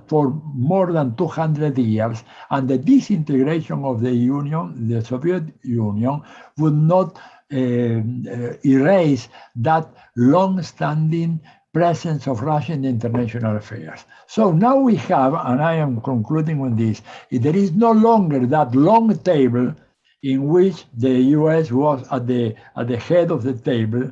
for more than 200 years, and the disintegration of the Union, the Soviet Union, would not erase that long-standing presence of Russia in international affairs. So now we have, and I am concluding on this, there is no longer that long table in which the US was at the head of the table,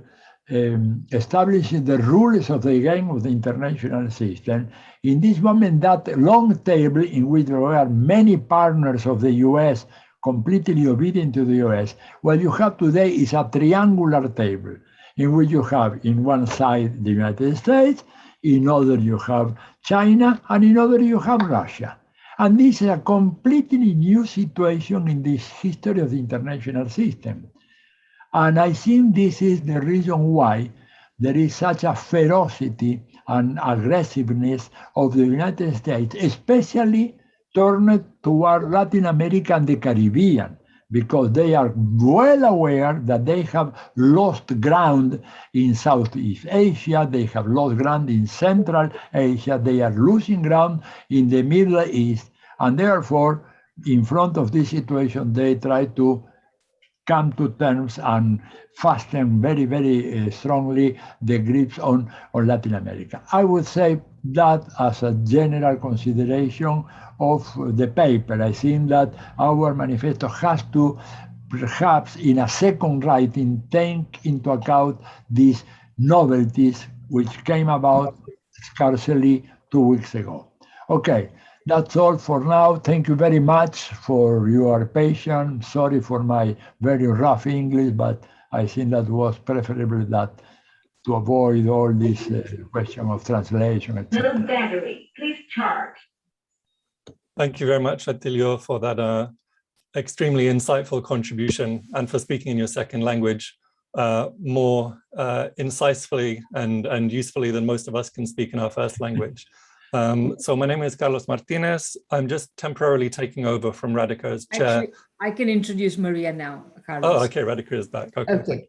establishing the rules of the game of the international system. In this moment, that long table in which there were many partners of the US completely obedient to the US, what you have today is a triangular table in which you have in one side the United States, in other you have China, and in other you have Russia. And this is a completely new situation in the history of the international system. And I think this is the reason why there is such a ferocity and aggressiveness of the United States, especially turned toward Latin America and the Caribbean, because they are well aware that they have lost ground in Southeast Asia, they have lost ground in Central Asia, they are losing ground in the Middle East, and therefore, in front of this situation, they try to come to terms and fasten very, very strongly the grips on Latin America. I would say that as a general consideration of the paper. I think that our manifesto has to, perhaps in a second writing, take into account these novelties which came about scarcely 2 weeks ago. Okay, that's all for now. Thank you very much for your patience. Sorry for my very rough English, but I think that was preferable that to avoid all this question of translation, etc. Low battery, please charge. Thank you very much, Attilio, for that extremely insightful contribution and for speaking in your second language more incisively and usefully than most of us can speak in our first language. So my name is Carlos Martinez. I'm just temporarily taking over from Radica's chair. Actually, I can introduce Maria now, Carlos. Oh, okay, Radica is back. Okay.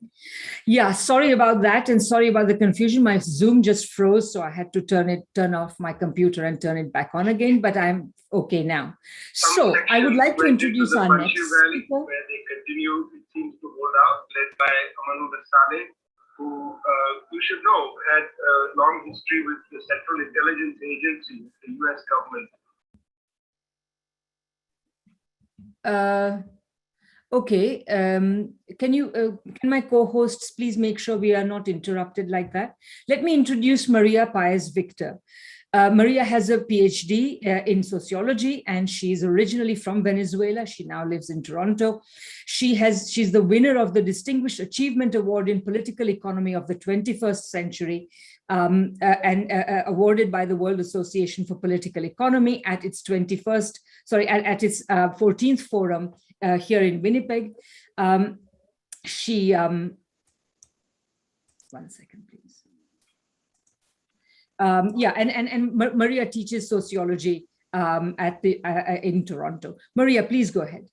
Yeah, sorry about that, and sorry about the confusion. My Zoom just froze, so I had to turn off my computer and turn it back on again, but I'm okay now. So I would like to introduce our next speaker. Where they continue, it seems, to hold out, led by Amanu Versale, who you should know had a long history with the Central Intelligence Agency, the US government. Okay, can my co-hosts please make sure we are not interrupted like that? Let me introduce Maria Paez Victor. Maria has a PhD in sociology, and she's originally from Venezuela. She now lives in Toronto. She's the winner of the Distinguished Achievement Award in Political Economy of the 21st Century, and awarded by the World Association for Political Economy at its 14th forum here in Winnipeg. One second, please. And Maria teaches sociology in Toronto. Maria, please go ahead.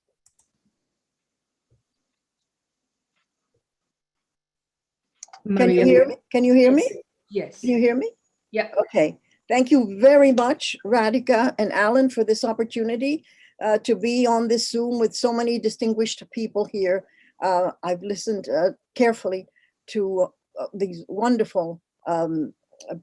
Can you hear me? Can you hear me? Yes. Can you hear me? Yeah. Okay. Thank you very much, Radica and Alan, for this opportunity to be on this Zoom with so many distinguished people here. I've listened carefully to these wonderful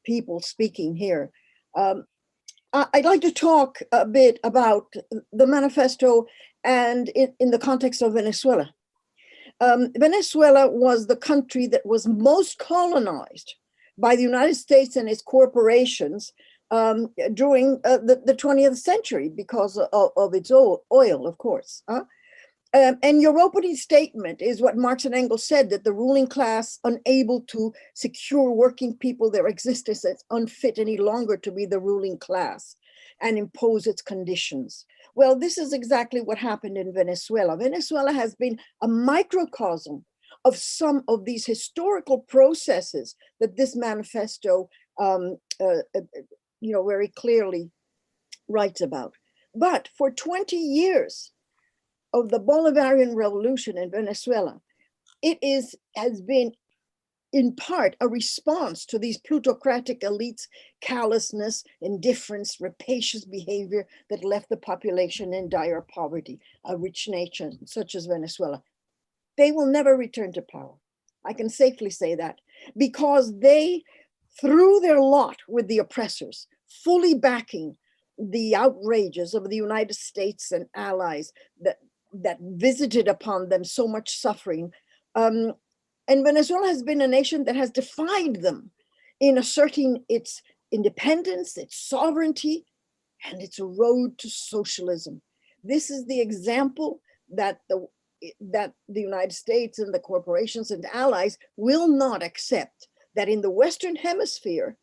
people speaking here. I'd like to talk a bit about the manifesto and in the context of Venezuela. Venezuela was the country that was most colonized by the United States and its corporations during the 20th century because of its oil, of course. And your opening statement is what Marx and Engels said, that the ruling class, unable to secure working people their existence, is unfit any longer to be the ruling class and impose its conditions. Well, this is exactly what happened in Venezuela. Venezuela has been a microcosm of some of these historical processes that this manifesto very clearly writes about. But for 20 years, of the Bolivarian Revolution in Venezuela, has been in part a response to these plutocratic elites' callousness, indifference, rapacious behavior that left the population in dire poverty, a rich nation such as Venezuela. They will never return to power. I can safely say that, because they threw their lot with the oppressors, fully backing the outrages of the United States and allies that visited upon them so much suffering. And Venezuela has been a nation that has defied them in asserting its independence, its sovereignty, and its road to socialism. This is the example that the United States and the corporations and allies will not accept, that in the Western Hemisphere,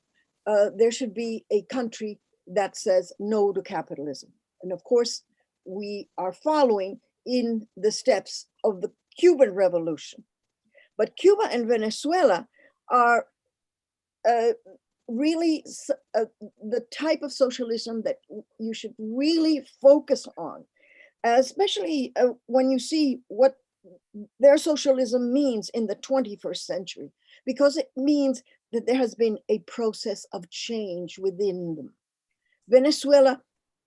there should be a country that says no to capitalism. And of course, we are following in the steps of the Cuban Revolution. But Cuba and Venezuela are really the type of socialism that you should really focus on, especially when you see what their socialism means in the 21st century, because it means that there has been a process of change within them. Venezuela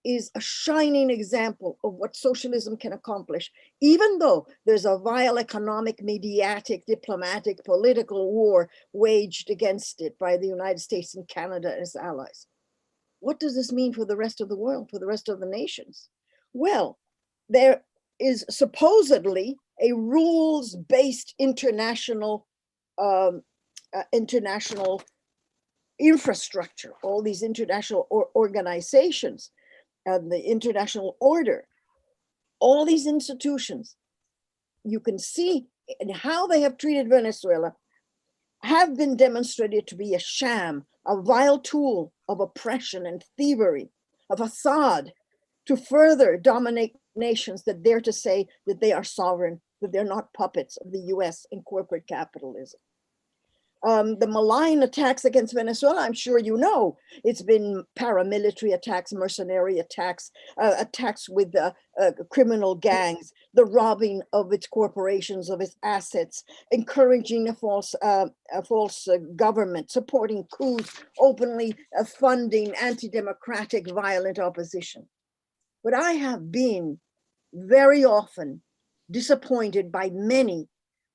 is a shining example of what socialism can accomplish, even though there's a vile economic, mediatic, diplomatic, political war waged against it by the United States and Canada and its allies. What does this mean for the rest of the world, for the rest of the nations? Well, there is supposedly a rules-based international infrastructure, all these international organizations, and the international order, all these institutions, you can see in how they have treated Venezuela, have been demonstrated to be a sham, a vile tool of oppression and thievery, a facade to further dominate nations that dare to say that they are sovereign, that they're not puppets of the US and corporate capitalism. The malign attacks against Venezuela, I'm sure you know, it's been paramilitary attacks, mercenary attacks, attacks with criminal gangs, the robbing of its corporations, of its assets, encouraging a false government, supporting coups, openly funding anti-democratic, violent opposition. But I have been very often disappointed by many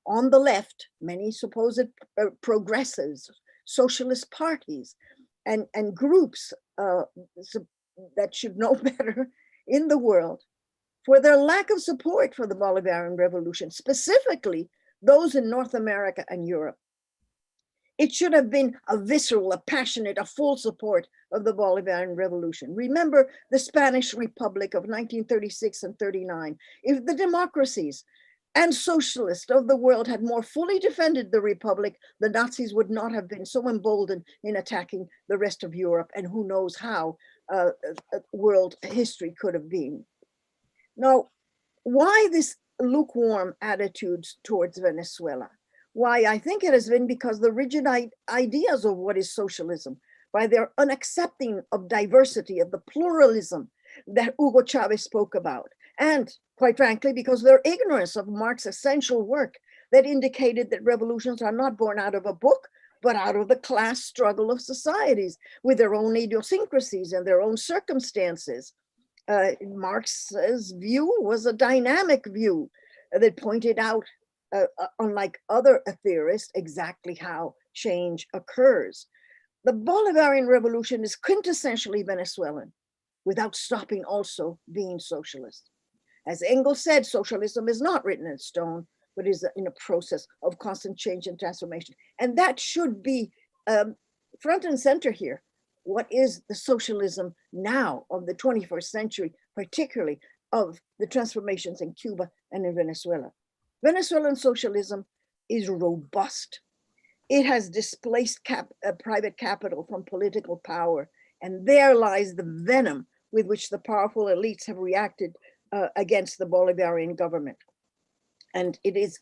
on the left, many supposed progressives, socialist parties, and groups that should know better in the world, for their lack of support for the Bolivarian Revolution, specifically those in North America and Europe. It should have been a visceral, a passionate, a full support of the Bolivarian Revolution. Remember the Spanish Republic of 1936 and 39. If the democracies and socialists of the world had more fully defended the Republic, the Nazis would not have been so emboldened in attacking the rest of Europe, and who knows how world history could have been. Now, why this lukewarm attitudes towards Venezuela? Why? I think it has been because the rigid ideas of what is socialism, by their unaccepting of diversity, of the pluralism that Hugo Chavez spoke about, and quite frankly, because of their ignorance of Marx's essential work that indicated that revolutions are not born out of a book, but out of the class struggle of societies with their own idiosyncrasies and their own circumstances. Marx's view was a dynamic view that pointed out, unlike other theorists, exactly how change occurs. The Bolivarian Revolution is quintessentially Venezuelan, without stopping also being socialist. As Engels said, socialism is not written in stone, but is in a process of constant change and transformation. And that should be front and center here. What is the socialism now of the 21st century, particularly of the transformations in Cuba and in Venezuela? Venezuelan socialism is robust. It has displaced private capital from political power, and there lies the venom with which the powerful elites have reacted against the Bolivarian government. And it is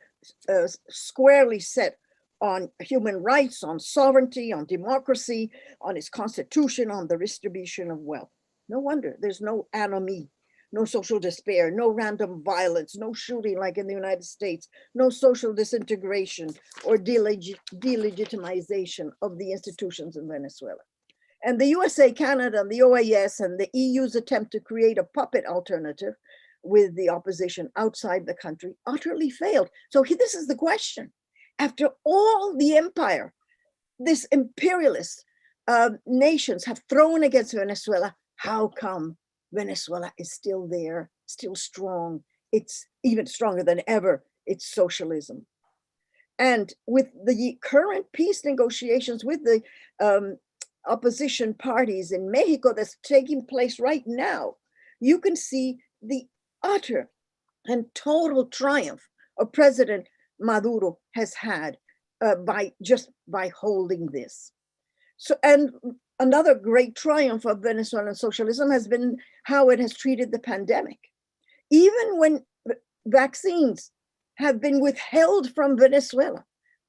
squarely set on human rights, on sovereignty, on democracy, on its constitution, on the distribution of wealth. No wonder there's no anomie no social despair, no random violence, no shooting like in the United States, no social disintegration or delegitimization of the institutions in Venezuela. And the USA, Canada, and the OAS and the EU's attempt to create a puppet alternative with the opposition outside the country utterly failed. So this is the question. After all the empire, this imperialist nations have thrown against Venezuela, how come Venezuela is still there, still strong? It's even stronger than ever. It's socialism. And with the current peace negotiations with the opposition parties in Mexico that's taking place right now, you can see the utter and total triumph of President Maduro has had by holding this. So, and another great triumph of Venezuelan socialism has been how it has treated the pandemic. Even when vaccines have been withheld from Venezuela,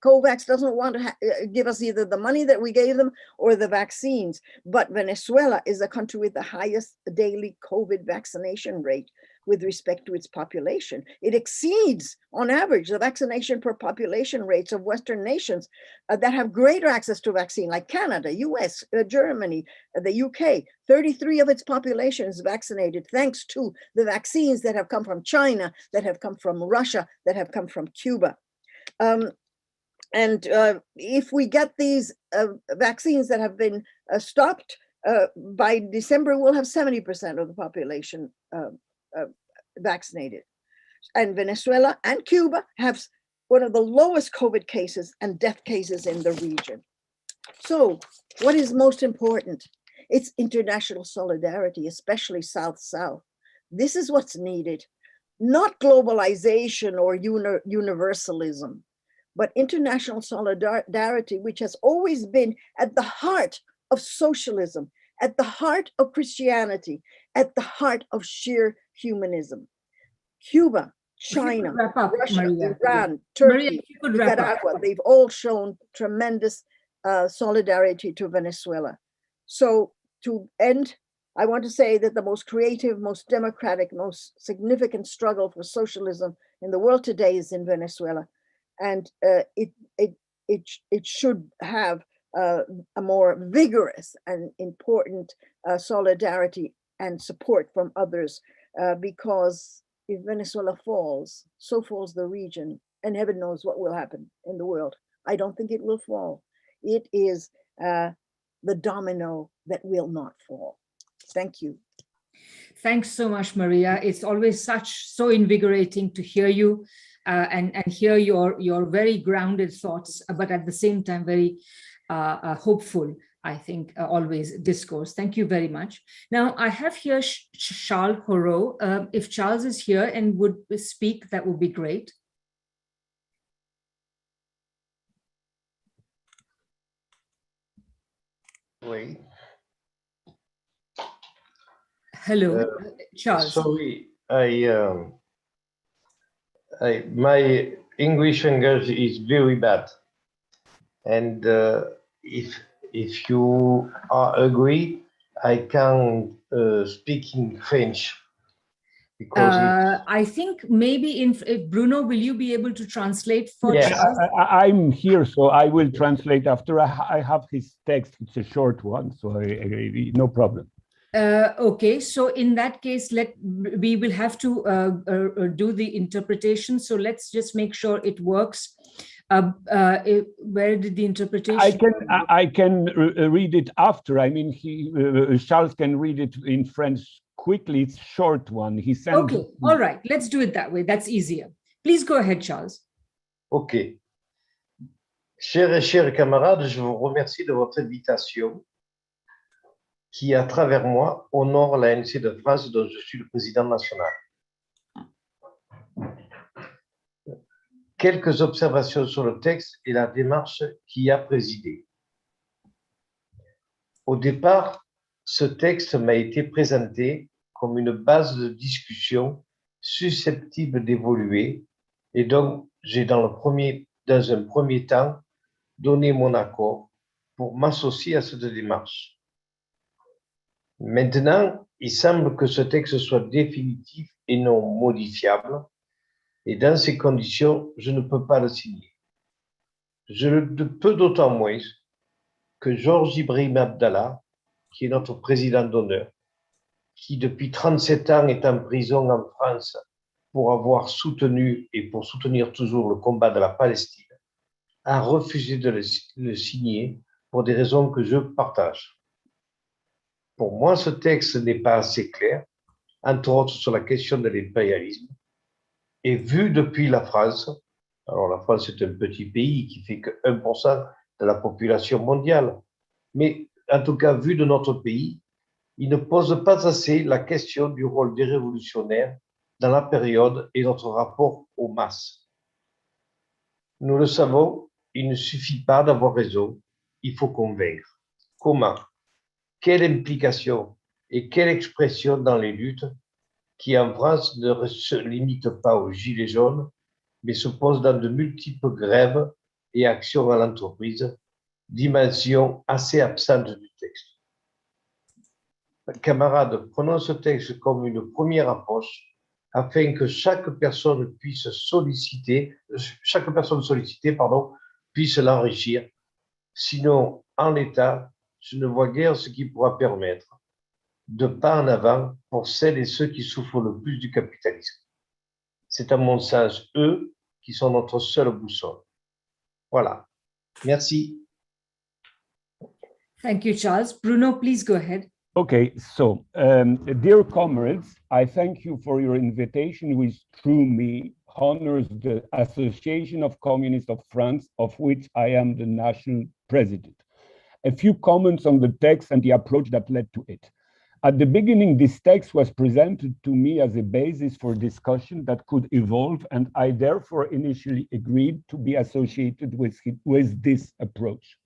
COVAX doesn't want to give us either the money that we gave them or the vaccines, but Venezuela is a country with the highest daily COVID vaccination rate with respect to its population. It exceeds, on average, the vaccination per population rates of Western nations that have greater access to vaccine, like Canada, US, Germany, the UK. 33% of its population is vaccinated thanks to the vaccines that have come from China, that have come from Russia, that have come from Cuba. If we get these vaccines that have been stopped, by December, we'll have 70% of the population vaccinated. And Venezuela and Cuba have one of the lowest COVID cases and death cases in the region. So what is most important? It's international solidarity, especially South-South. This is what's needed, not globalization or universalism, but international solidarity, which has always been at the heart of socialism, at the heart of Christianity, at the heart of sheer humanism. Cuba, China, Russia, Maria. Iran, Turkey, Maria, Nicaragua, they've all shown tremendous solidarity to Venezuela. So to end, I want to say that the most creative, most democratic, most significant struggle for socialism in the world today is in Venezuela. And it should have a more vigorous and important solidarity and support from others, because if Venezuela falls, so falls the region, and heaven knows what will happen in the world. I don't think it will fall. It is the domino that will not fall. Thank you. Thanks so much, Maria. It's always so invigorating to hear you and hear your very grounded thoughts, but at the same time, very hopeful, I think, always discourse. Thank you very much. Now, I have here Charles Horo. If Charles is here and would speak, that would be great. Wait. Hello, Charles. Sorry, my English is very bad, and if you agree, I can speak in French. Because I think maybe if Bruno, will you be able to translate for Charles? I'm here, so I will translate after I have his text. It's a short one, so no problem. Okay, so in that case, we will have to do the interpretation. So let's just make sure it works. Where did the interpretation? I can read it after. I mean, Charles can read it in French quickly. It's short one. He sent. Okay, all right. Let's do it that way. That's easier. Please go ahead, Charles. Ok. Chers et chers camarades, je vous remercie de votre invitation qui, à travers moi, honore l'ANC de France dont je suis le président national. Quelques observations sur le texte et la démarche qui y a présidé. Au départ, ce texte m'a été présenté comme une base de discussion susceptible d'évoluer et donc j'ai dans un premier temps donné mon accord pour m'associer à cette démarche. Maintenant, Il semble que ce texte soit définitif et non modifiable, et dans ces conditions, je ne peux pas le signer. Je le peux d'autant moins que Georges Ibrahim Abdallah, qui est notre président d'honneur, qui depuis 37 ans est en prison en France pour avoir soutenu et pour soutenir toujours le combat de la Palestine, a refusé de le signer pour des raisons que je partage. Pour moi, ce texte n'est pas assez clair, entre autres sur la question de l'impérialisme, et vu depuis la France, alors la France est un petit pays qui fait que 1% de la population mondiale, mais en tout cas, vu de notre pays, il ne pose pas assez la question du rôle des révolutionnaires dans la période et notre rapport aux masses. Nous le savons, il ne suffit pas d'avoir raison, il faut convaincre. Comment? Quelle implication et quelle expression dans les luttes qui en France ne se limitent pas aux gilets jaunes, mais se posent dans de multiples grèves et actions à l'entreprise, dimension assez absente du texte. Camarades, prenons ce texte comme une première approche afin que chaque personne sollicitée, puisse l'enrichir. Sinon, en l'état, je ne vois guère ce qui pourra permettre de pas en avant pour celles et ceux qui souffrent le plus du capitalisme. C'est à mon sens eux qui sont notre seule boussole. Voilà. Merci. Thank you, Charles. Bruno, please go ahead. Okay, so dear comrades, I thank you for your invitation, which through me honors the Association of Communists of France, of which I am the national president. A few comments on the text and the approach that led to it. At the beginning, this text was presented to me as a basis for discussion that could evolve, and I therefore initially agreed to be associated with this approach.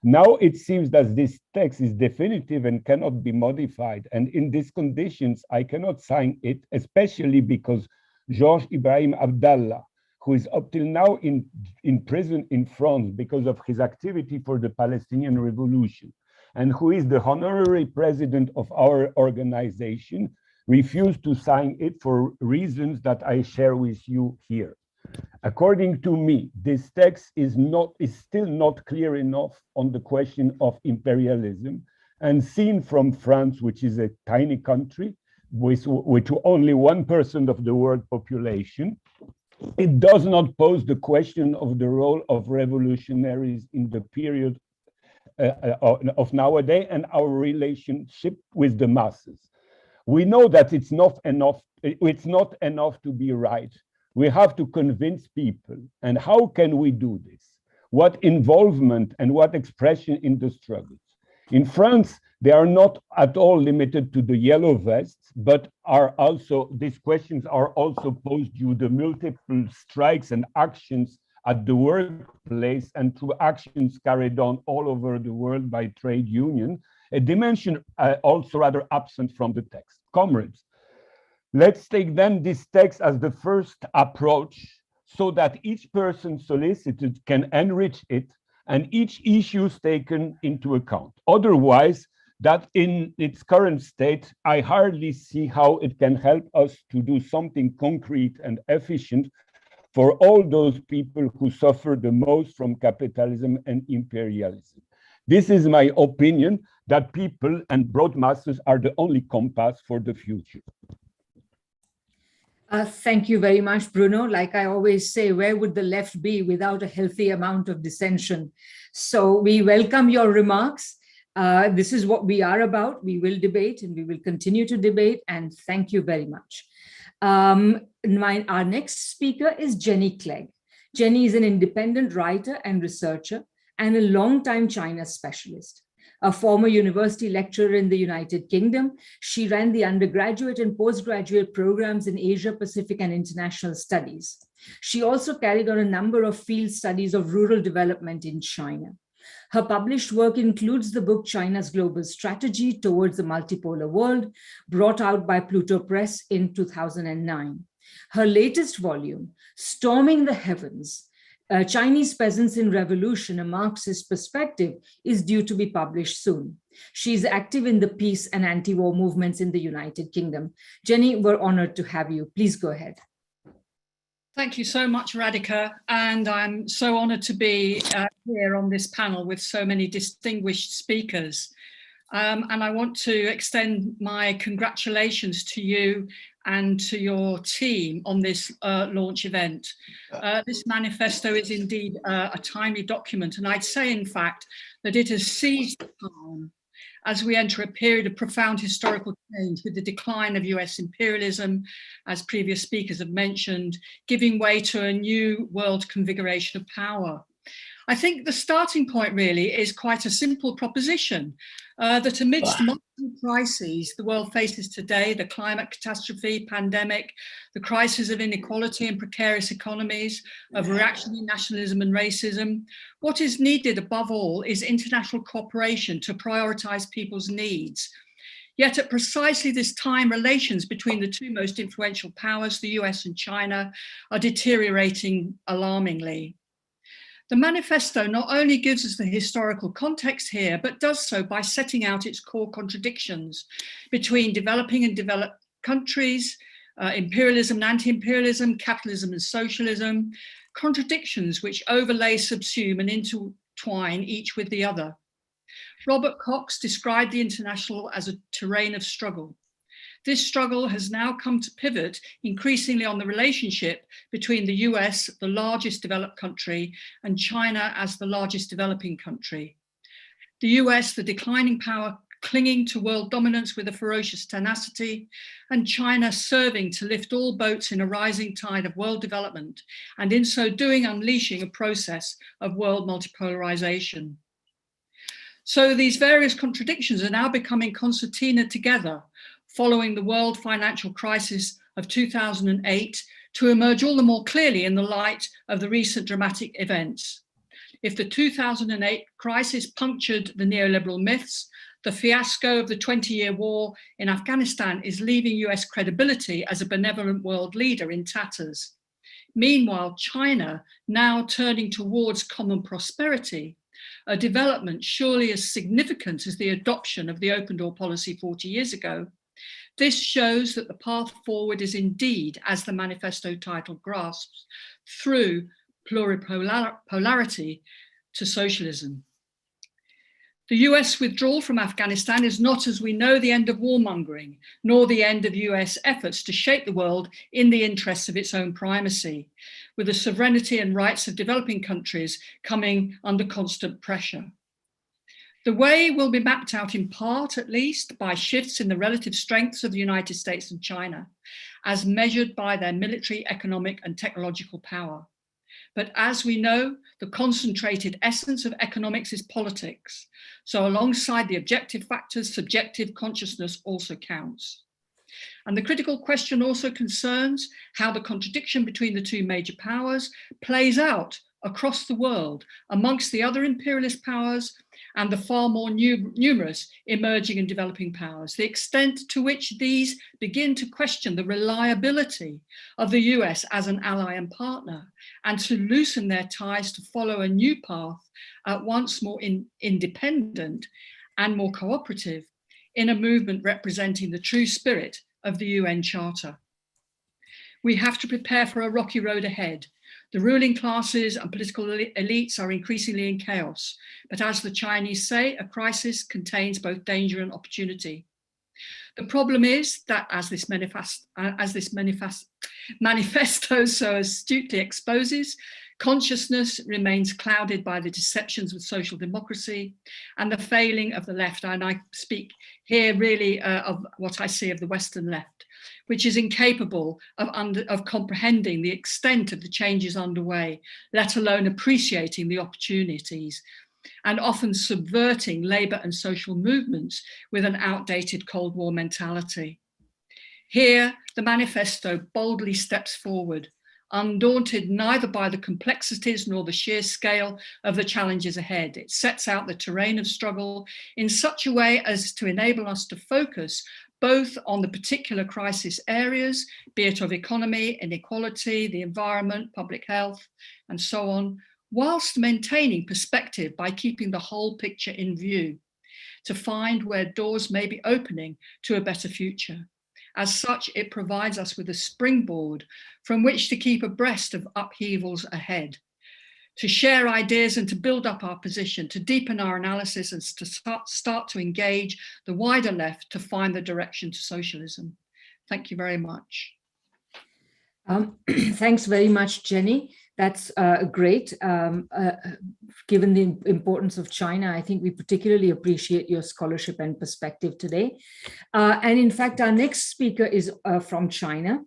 Now it seems that this text is definitive and cannot be modified, and in these conditions, I cannot sign it, especially because Georges Ibrahim Abdallah, who is up till now in prison in France because of his activity for the Palestinian Revolution, and who is the honorary president of our organization, refused to sign it for reasons that I share with you here. According to me, this text is still not clear enough on the question of imperialism, and seen from France, which is a tiny country with only 1% of the world population, it does not pose the question of the role of revolutionaries in the period of nowadays and our relationship with the masses. We know that it's not enough to be right. We have to convince people. And how can we do this? What involvement and what expression in the struggles? In France, they are not at all limited to the yellow vests, but these questions are also posed due to multiple strikes and actions at the workplace and through actions carried on all over the world by trade unions, a dimension also rather absent from the text. Comrades, let's take then this text as the first approach so that each person solicited can enrich it and each issue is taken into account. Otherwise, that in its current state, I hardly see how it can help us to do something concrete and efficient for all those people who suffer the most from capitalism and imperialism. This is my opinion, that people and broad masses are the only compass for the future. Thank you very much, Bruno. Like I always say, where would the left be without a healthy amount of dissension? So we welcome your remarks. This is what we are about. We will debate and we will continue to debate. And thank you very much. Our next speaker is Jenny Clegg. Jenny is an independent writer and researcher and a longtime China specialist. A former university lecturer in the United Kingdom, she ran the undergraduate and postgraduate programs in Asia, Pacific, and international studies. She also carried on a number of field studies of rural development in China. Her published work includes the book China's Global Strategy Towards the Multipolar World, brought out by Pluto Press in 2009. Her latest volume, Storming the Heavens, Chinese Peasants in Revolution, a Marxist perspective, is due to be published soon. She is active in the peace and anti-war movements in the United Kingdom. Jenny, we're honored to have you. Please go ahead. Thank you so much, Radhika. And I'm so honored to be here on this panel with so many distinguished speakers. And I want to extend my congratulations to you and to your team on this launch event. This manifesto is indeed a timely document, and I'd say, in fact, that it has seized the time as we enter a period of profound historical change with the decline of US imperialism, as previous speakers have mentioned, giving way to a new world configuration of power. I think the starting point really is quite a simple proposition, that amidst multiple crises the world faces today, the climate catastrophe, pandemic, the crisis of inequality and precarious economies, of reactionary nationalism and racism, what is needed above all is international cooperation to prioritize people's needs. Yet at precisely this time, relations between the two most influential powers, the US and China, are deteriorating alarmingly. The manifesto not only gives us the historical context here, but does so by setting out its core contradictions between developing and developed countries, imperialism and anti-imperialism, capitalism and socialism, contradictions which overlay, subsume and intertwine each with the other. Robert Cox described the international as a terrain of struggle. This struggle has now come to pivot increasingly on the relationship between the US, the largest developed country, and China as the largest developing country. The US, the declining power, clinging to world dominance with a ferocious tenacity, and China serving to lift all boats in a rising tide of world development, and in so doing unleashing a process of world multipolarization. So these various contradictions are now becoming concertina together, following the world financial crisis of 2008, to emerge all the more clearly in the light of the recent dramatic events. If the 2008 crisis punctured the neoliberal myths, the fiasco of the 20-year war in Afghanistan is leaving US credibility as a benevolent world leader in tatters. Meanwhile, China, now turning towards common prosperity, a development surely as significant as the adoption of the open door policy 40 years ago, this shows that the path forward is indeed, as the manifesto title grasps, through pluripolarity to socialism. The US withdrawal from Afghanistan is not, as we know, the end of warmongering, nor the end of US efforts to shape the world in the interests of its own primacy, with the sovereignty and rights of developing countries coming under constant pressure. The way will be mapped out in part, at least, by shifts in the relative strengths of the United States and China, as measured by their military, economic, and technological power. But as we know, the concentrated essence of economics is politics. So alongside the objective factors, subjective consciousness also counts. And the critical question also concerns how the contradiction between the two major powers plays out across the world amongst the other imperialist powers and the far more numerous emerging and developing powers, the extent to which these begin to question the reliability of the US as an ally and partner, and to loosen their ties to follow a new path, at once more independent and more cooperative, in a movement representing the true spirit of the UN Charter. We have to prepare for a rocky road ahead. The ruling classes and political elites are increasingly in chaos, but as the Chinese say, a crisis contains both danger and opportunity. The problem is that, as this manifesto so astutely exposes, consciousness remains clouded by the deceptions of social democracy and the failing of the left. And I speak here really of what I see of the Western left, which is incapable of comprehending the extent of the changes underway, let alone appreciating the opportunities, and often subverting labour and social movements with an outdated Cold War mentality. Here, the manifesto boldly steps forward, undaunted neither by the complexities nor the sheer scale of the challenges ahead. It sets out the terrain of struggle in such a way as to enable us to focus both on the particular crisis areas, be it of economy, inequality, the environment, public health, and so on, whilst maintaining perspective by keeping the whole picture in view, to find where doors may be opening to a better future. As such, it provides us with a springboard from which to keep abreast of upheavals ahead, to share ideas and to build up our position, to deepen our analysis and to start to engage the wider left to find the direction to socialism. Thank you very much. Thanks very much, Jenny. That's great. Given the importance of China, I think we particularly appreciate your scholarship and perspective today. And in fact, our next speaker is from China.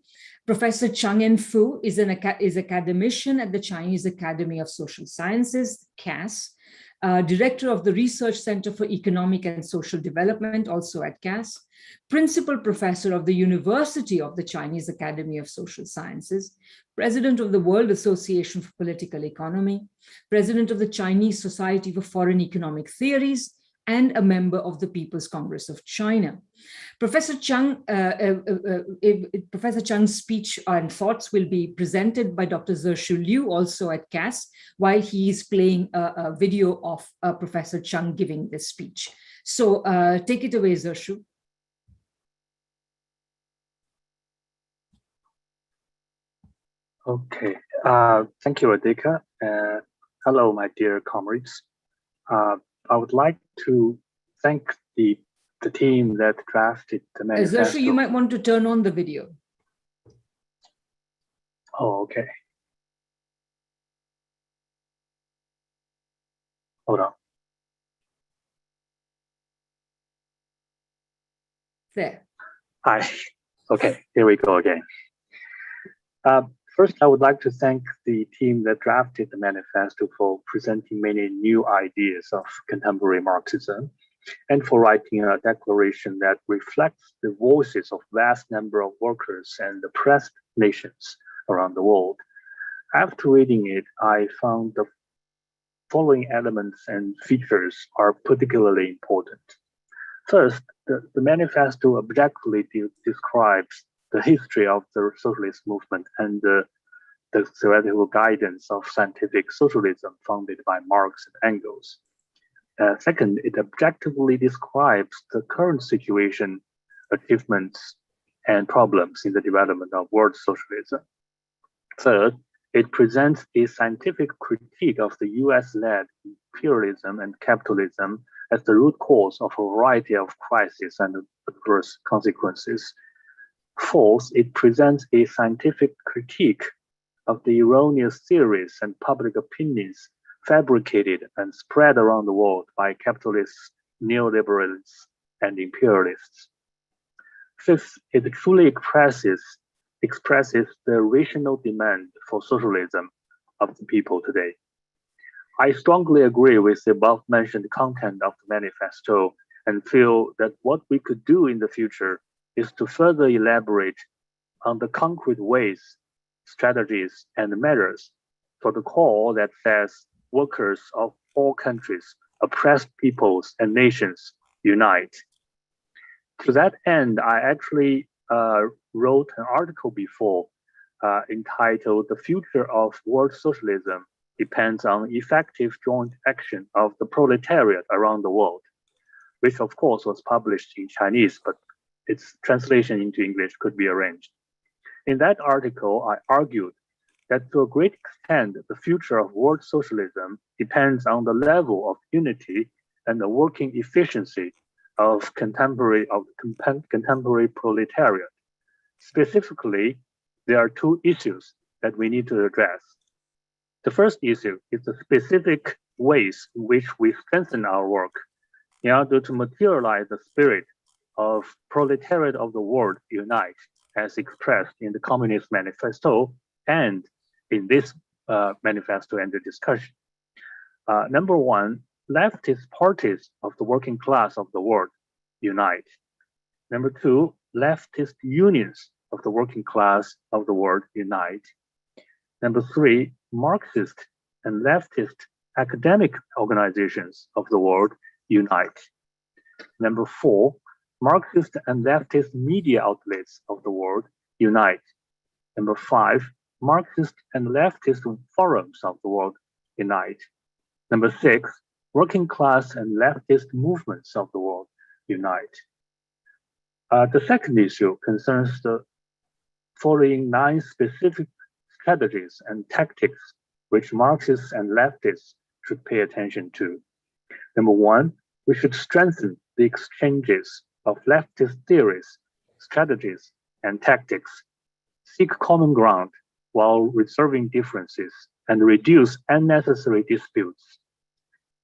Professor Chang'en Fu is academician at the Chinese Academy of Social Sciences, CAS, director of the Research Center for Economic and Social Development, also at CAS, principal professor of the University of the Chinese Academy of Social Sciences, president of the World Association for Political Economy, president of the Chinese Society for Foreign Economic Theories, and a member of the People's Congress of China. Professor Chang's speech and thoughts will be presented by Dr. Zhirshu Liu, also at CAS, while he is playing a video of Professor Chang giving this speech. So take it away, Zhirshu. Okay, thank you, Radhika. Hello, my dear comrades. I would like to thank the team that drafted the manifesto. Zhirshu, you might want to turn on the video. Oh, okay. Hold on. There. Hi. Okay, here we go again. First, I would like to thank the team that drafted the manifesto for presenting many new ideas of contemporary Marxism and for writing a declaration that reflects the voices of vast number of workers and oppressed nations around the world. After reading it, I found the following elements and features are particularly important. First, the manifesto objectively describes the history of the socialist movement and the theoretical guidance of scientific socialism founded by Marx and Engels. Second, it objectively describes the current situation, achievements, and problems in the development of world socialism. Third, it presents a scientific critique of the US-led imperialism and capitalism as the root cause of a variety of crises and adverse consequences. Fourth, it presents a scientific critique of the erroneous theories and public opinions fabricated and spread around the world by capitalists, neoliberals, and imperialists. Fifth, it truly expresses the rational demand for socialism of the people today. I strongly agree with the above-mentioned content of the manifesto and feel that what we could do in the future is to further elaborate on the concrete ways, strategies, and measures for the call that says workers of all countries, oppressed peoples and nations unite. To that end, I actually wrote an article before entitled "The Future of World Socialism Depends on Effective Joint Action of the Proletariat Around the World," which of course was published in Chinese, but its translation into English could be arranged. In that article, I argued that to a great extent, the future of world socialism depends on the level of unity and the working efficiency of contemporary proletariat. Specifically, there are two issues that we need to address. The first issue is the specific ways in which we strengthen our work in order to materialize the spirit of proletariat of the world unite, as expressed in the Communist Manifesto and in this manifesto and the discussion. Number one, leftist parties of the working class of the world unite. Number two, leftist unions of the working class of the world unite. Number 3, Marxist and leftist academic organizations of the world unite. Number 4, Marxist and leftist media outlets of the world unite. Number 5, Marxist and leftist forums of the world unite. Number 6, working class and leftist movements of the world unite. The second issue concerns the following 9 specific strategies and tactics which Marxists and leftists should pay attention to. Number 1, we should strengthen the exchanges of leftist theories, strategies, and tactics, seek common ground while resolving differences, and reduce unnecessary disputes.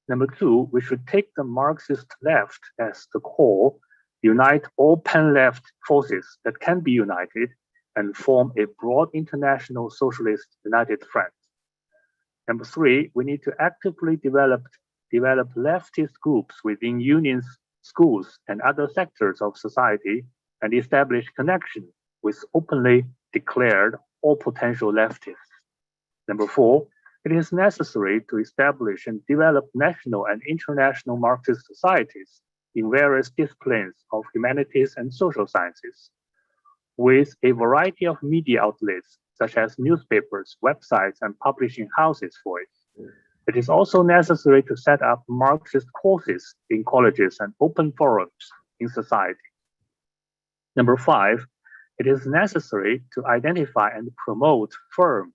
Number 2, we should take the Marxist left as the core, unite all pan-left forces that can be united, and form a broad international socialist united front. Number 3, we need to actively develop leftist groups within unions, schools, and other sectors of society, and establish connection with openly declared or potential leftists. Number 4, it is necessary to establish and develop national and international Marxist societies in various disciplines of humanities and social sciences, with a variety of media outlets such as newspapers, websites, and publishing houses for it. It is also necessary to set up Marxist courses in colleges and open forums in society. Number 5, it is necessary to identify and promote firm,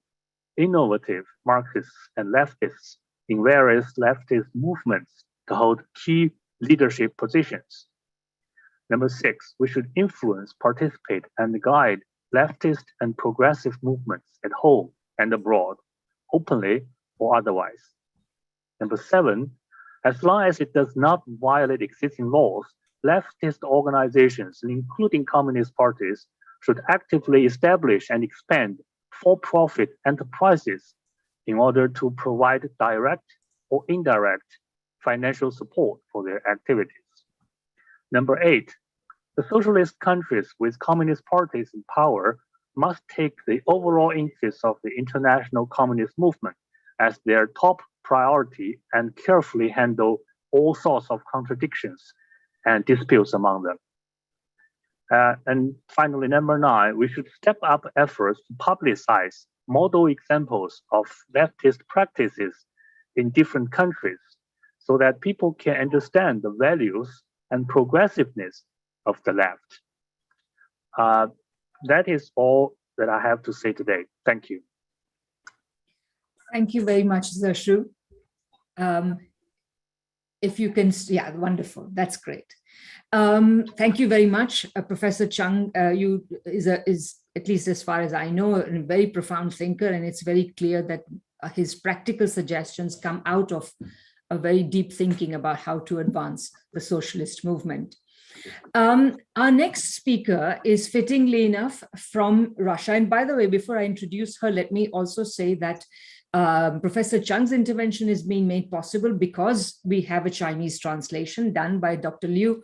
innovative Marxists and leftists in various leftist movements to hold key leadership positions. Number 6, we should influence, participate, and guide leftist and progressive movements at home and abroad, openly or otherwise. Number 7, as long as it does not violate existing laws, leftist organizations, including communist parties, should actively establish and expand for-profit enterprises in order to provide direct or indirect financial support for their activities. Number 8, the socialist countries with communist parties in power must take the overall interests of the international communist movement as their top priority and carefully handle all sorts of contradictions and disputes among them. And finally, number 9, we should step up efforts to publicize model examples of leftist practices in different countries so that people can understand the values and progressiveness of the left. That is all that I have to say today. Thank you. Thank you very much, Zeshu. If you can, yeah, wonderful. That's great. Thank you very much, Professor Chung. You is at least as far as I know, a very profound thinker, and it's very clear that his practical suggestions come out of a very deep thinking about how to advance the socialist movement. Our next speaker is fittingly enough from Russia. And by the way, before I introduce her, let me also say that Professor Chung's intervention is being made possible because we have a Chinese translation done by Dr. Liu.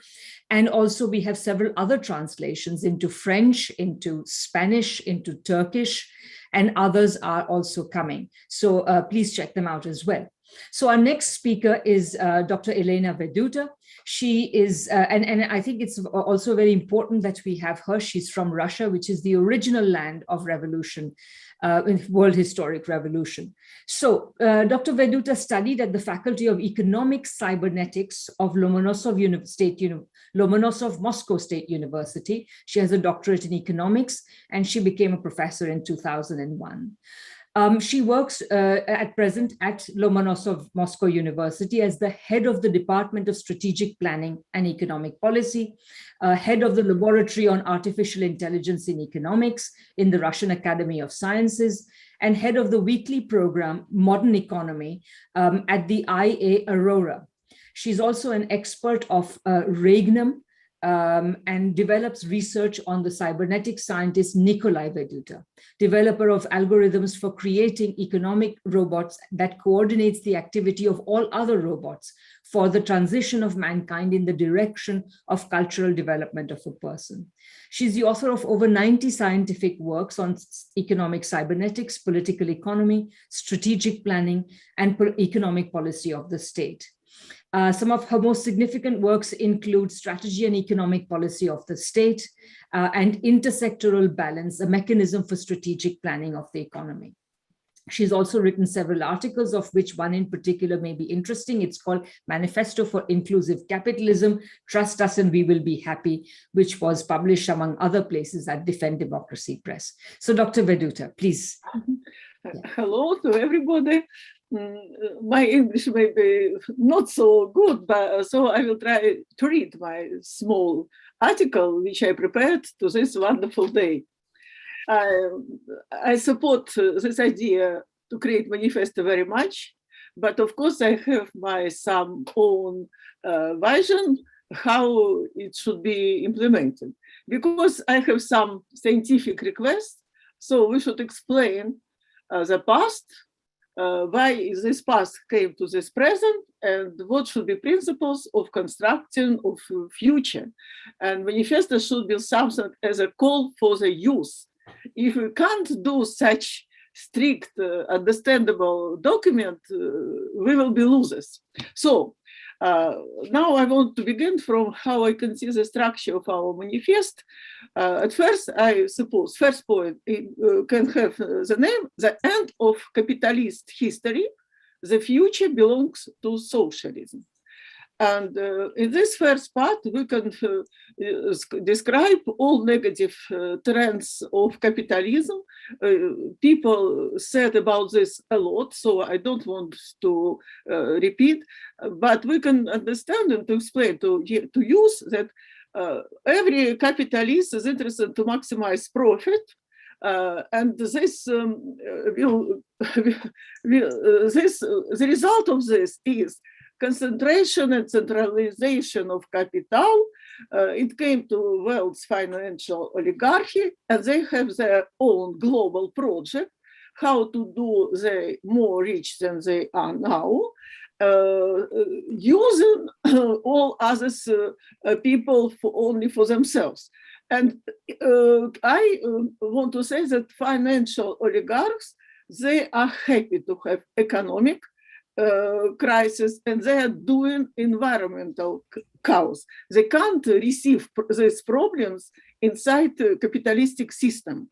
And also we have several other translations into French, into Spanish, into Turkish, and others are also coming. So please check them out as well. So our next speaker is Dr. Elena Veduta. She is, and I think it's also very important that we have her. She's from Russia, which is the original land of revolution, world historic revolution. So Dr. Veduta studied at the Faculty of Economics Cybernetics of Lomonosov Moscow State University. She has a doctorate in economics, and she became a professor in 2001. She works at present at Lomonosov Moscow University as the head of the Department of Strategic Planning and Economic Policy, head of the Laboratory on Artificial Intelligence in Economics in the Russian Academy of Sciences, and head of the weekly program Modern Economy at the IA Aurora. She's also an expert of Regnum, and develops research on the cybernetic scientist Nikolai Veduta, developer of algorithms for creating economic robots that coordinates the activity of all other robots for the transition of mankind in the direction of cultural development of a person. She's the author of over 90 scientific works on economic cybernetics, political economy, strategic planning, and economic policy of the state. Some of her most significant works include Strategy and Economic Policy of the State and Intersectoral Balance, a mechanism for strategic planning of the economy. She's also written several articles, of which one in particular may be interesting. It's called Manifesto for Inclusive Capitalism, Trust Us and We Will Be Happy, which was published among other places at Defend Democracy Press. So Dr. Veduta, please. Hello to everybody. My English may be not so good, but so I will try to read my small article, which I prepared to this wonderful day. I support this idea to create manifesto very much, but of course I have my some own vision how it should be implemented, because I have some scientific requests. So we should explain the past, why this past came to this present, and what should be principles of constructing of future. And manifesto should be something as a call for the youth. If we can't do such strict, understandable document, we will be losers. So now I want to begin from how I can see the structure of our manifest. At first, I suppose, first point can have the name, the end of capitalist history, the future belongs to socialism. And in this first part, we can describe all negative trends of capitalism. People said about this a lot, so I don't want to repeat, but we can understand and to explain to youth that every capitalist is interested to maximize profit, and this the result of this is concentration and centralization of capital. It came to world's financial oligarchy, and they have their own global project, how to do they more rich than they are now, using all others people only for themselves. And I want to say that financial oligarchs, they are happy to have economic crisis, and they are doing environmental chaos. They can't receive these problems inside the capitalistic system.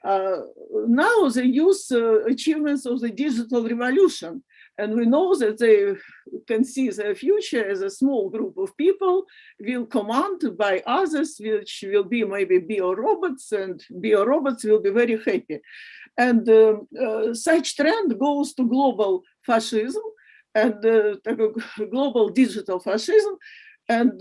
Now they use achievements of the digital revolution, and we know that they can see their future as a small group of people will command by others, which will be maybe bio-robots, and bio-robots will be very happy. And such trend goes to global fascism and global digital fascism. And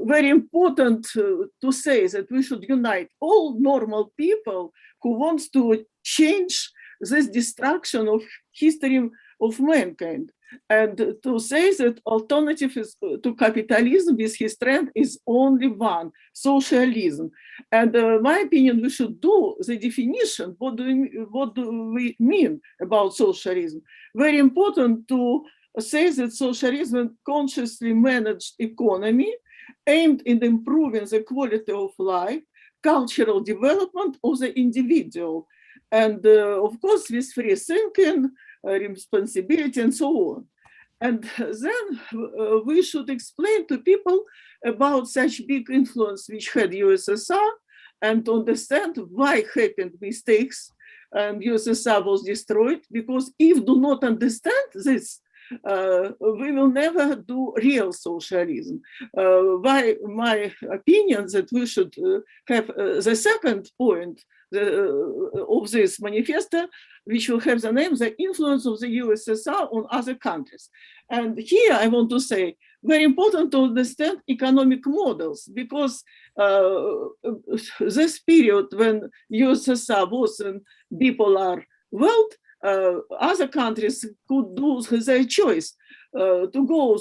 very important to say that we should unite all normal people who wants to change this destruction of history of mankind, and to say that alternative is, to capitalism with his trend is only one, socialism. And my opinion, we should do the definition. What do we mean about socialism? Very important to say that socialism is a consciously managed economy aimed at improving the quality of life, cultural development of the individual, and of course with free thinking, responsibility, and so on. And then we should explain to people about such big influence which had USSR, and to understand why happened mistakes and USSR was destroyed, because if do not understand this, we will never do real socialism. By my opinion that we should have the second point of this manifesto, which will have the name, the influence of the USSR on other countries. And here I want to say, very important to understand economic models, because this period when USSR was in bipolar world, other countries could do their choice. to go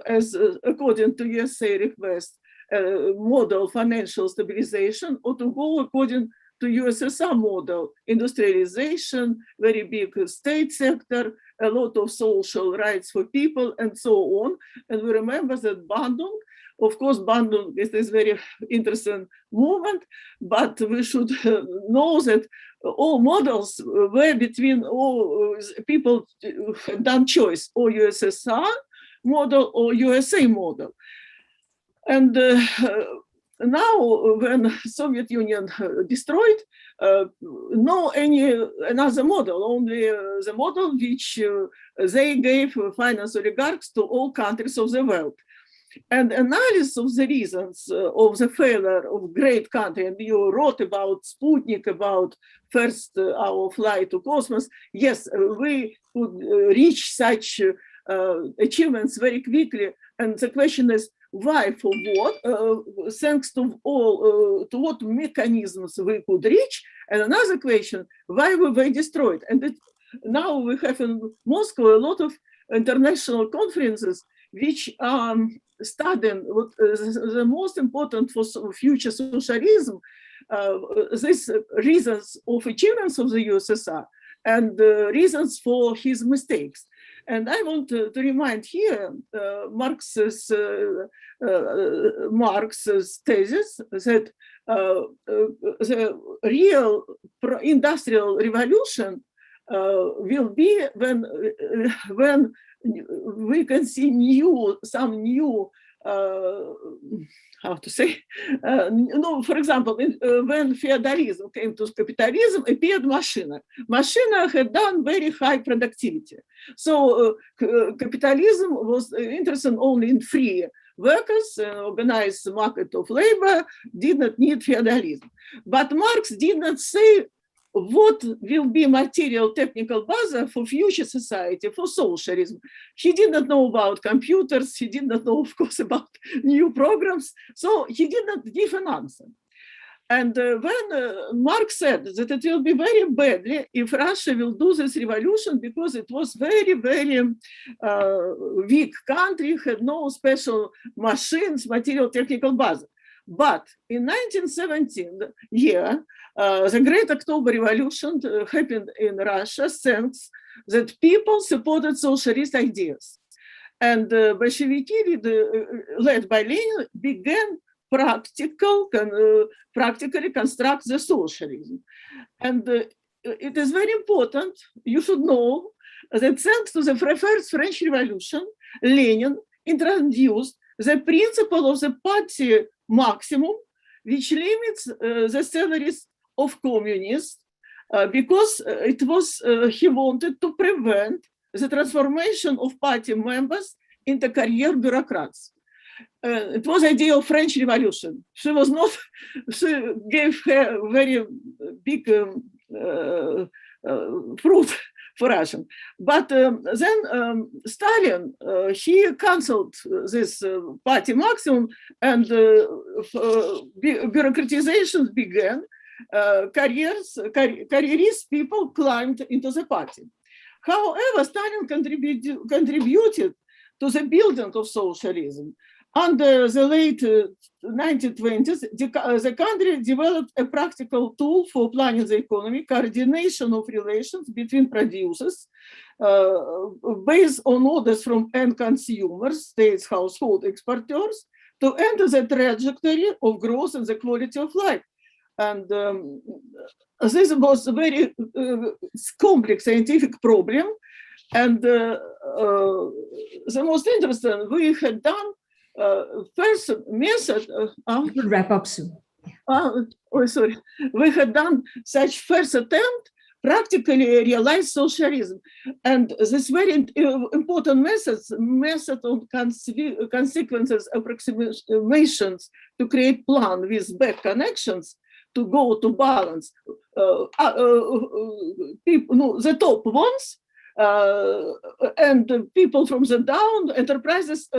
as according to USA request, model financial stabilization, or to go according to USSR model, industrialization, very big state sector, a lot of social rights for people, and so on. And we remember that Bandung, of course, Bandung is this very interesting movement, but we should know that all models were between all people had done choice, or USSR model or USA model. And now, when Soviet Union destroyed, no any another model, only the model which they gave finance oligarchs to all countries of the world. And analysis of the reasons of the failure of great country, and you wrote about Sputnik, about first our flight to cosmos. Yes, we could reach such achievements very quickly. And the question is, why, for what, thanks to all, to what mechanisms we could reach? And another question, why we were destroyed? And now we have in Moscow a lot of international conferences which are studying what the most important for future socialism, these reasons of achievements of the USSR and reasons for his mistakes. And I want to remind here Marx's thesis that the real industrial revolution will be when we can see some new how to say, no, for example, when feudalism came to capitalism, appeared machine. Machine had done very high productivity. So capitalism was interested only in free workers, organized market of labor, did not need feudalism. But Marx did not say what will be material technical base for future society, for socialism. He did not know about computers. He did not know, of course, about new programs. So he did not give an answer. And when Marx said that it will be very badly if Russia will do this revolution because it was very, very weak country, had no special machines, material technical base. But in 1917 year, the Great October Revolution happened in Russia, thanks that people supported socialist ideas. And Bolsheviki, led by Lenin, began practically construct the socialism. And it is very important, you should know, that thanks to the first French Revolution, Lenin introduced the principle of the party maximum, which limits the salaries of communists, because it was he wanted to prevent the transformation of party members into career bureaucrats. It was the idea of French Revolution. She was not. She gave her very big fruit for Russia. But then Stalin, he cancelled this party maximum, and bureaucratization began. Careerist people climbed into the party. However, Stalin contributed to the building of socialism. Under the late 1920s, the country developed a practical tool for planning the economy, coordination of relations between producers, based on orders from end consumers, states, household exporters, to enter the trajectory of growth and the quality of life. And this was a very complex scientific problem. And the most interesting, we had done first method. We'll wrap up soon. Sorry. We had done such first attempt, practically realized socialism. And this very important method of consequences approximations to create plan with back connections to go to balance. People, no, the top ones and people from the down enterprises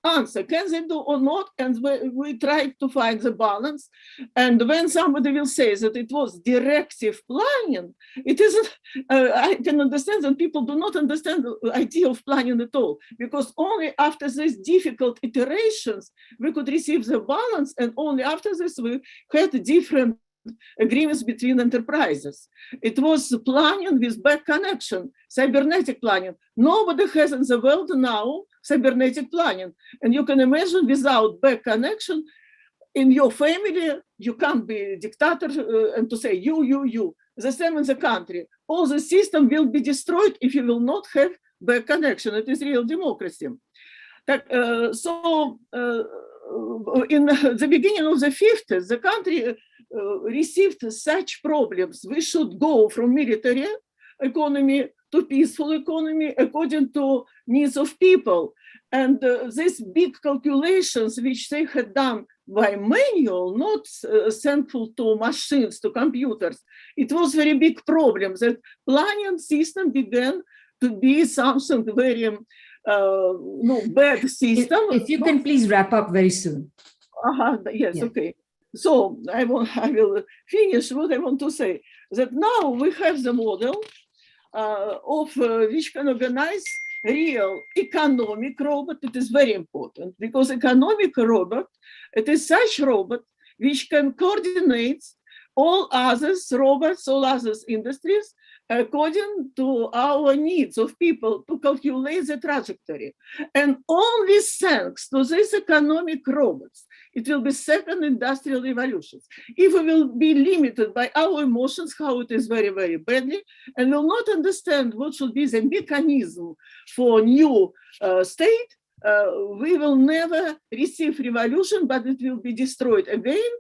answer, can they do or not? And we tried to find the balance. And when somebody will say that it was directive planning, it isn't, I can understand that people do not understand the idea of planning at all, because only after these difficult iterations, we could receive the balance, and only after this we had different agreements between enterprises. It was planning with back connection, cybernetic planning. Nobody has in the world now cybernetic planning. And you can imagine without back connection in your family, you can't be a dictator and to say you. The same in the country. All the system will be destroyed if you will not have back connection. It is real democracy. So in the beginning of the 50s, the country received such problems. We should go from military economy to peaceful economy according to needs of people. And these big calculations, which they had done by manual, not thankful to machines, to computers, it was very big problem. That planning system began to be something very bad system. If you can please wrap up very soon. Yes, yeah. Okay. So I will finish what I want to say. That now we have the model of which can organize real economic robot. It is very important because economic robot, it is such robot which can coordinate all others robots, all others industries according to our needs of people to calculate the trajectory. And only thanks to these economic robots, it will be second industrial revolution. If we will be limited by our emotions, how it is very, very badly, and will not understand what should be the mechanism for new state, we will never receive revolution, but it will be destroyed again.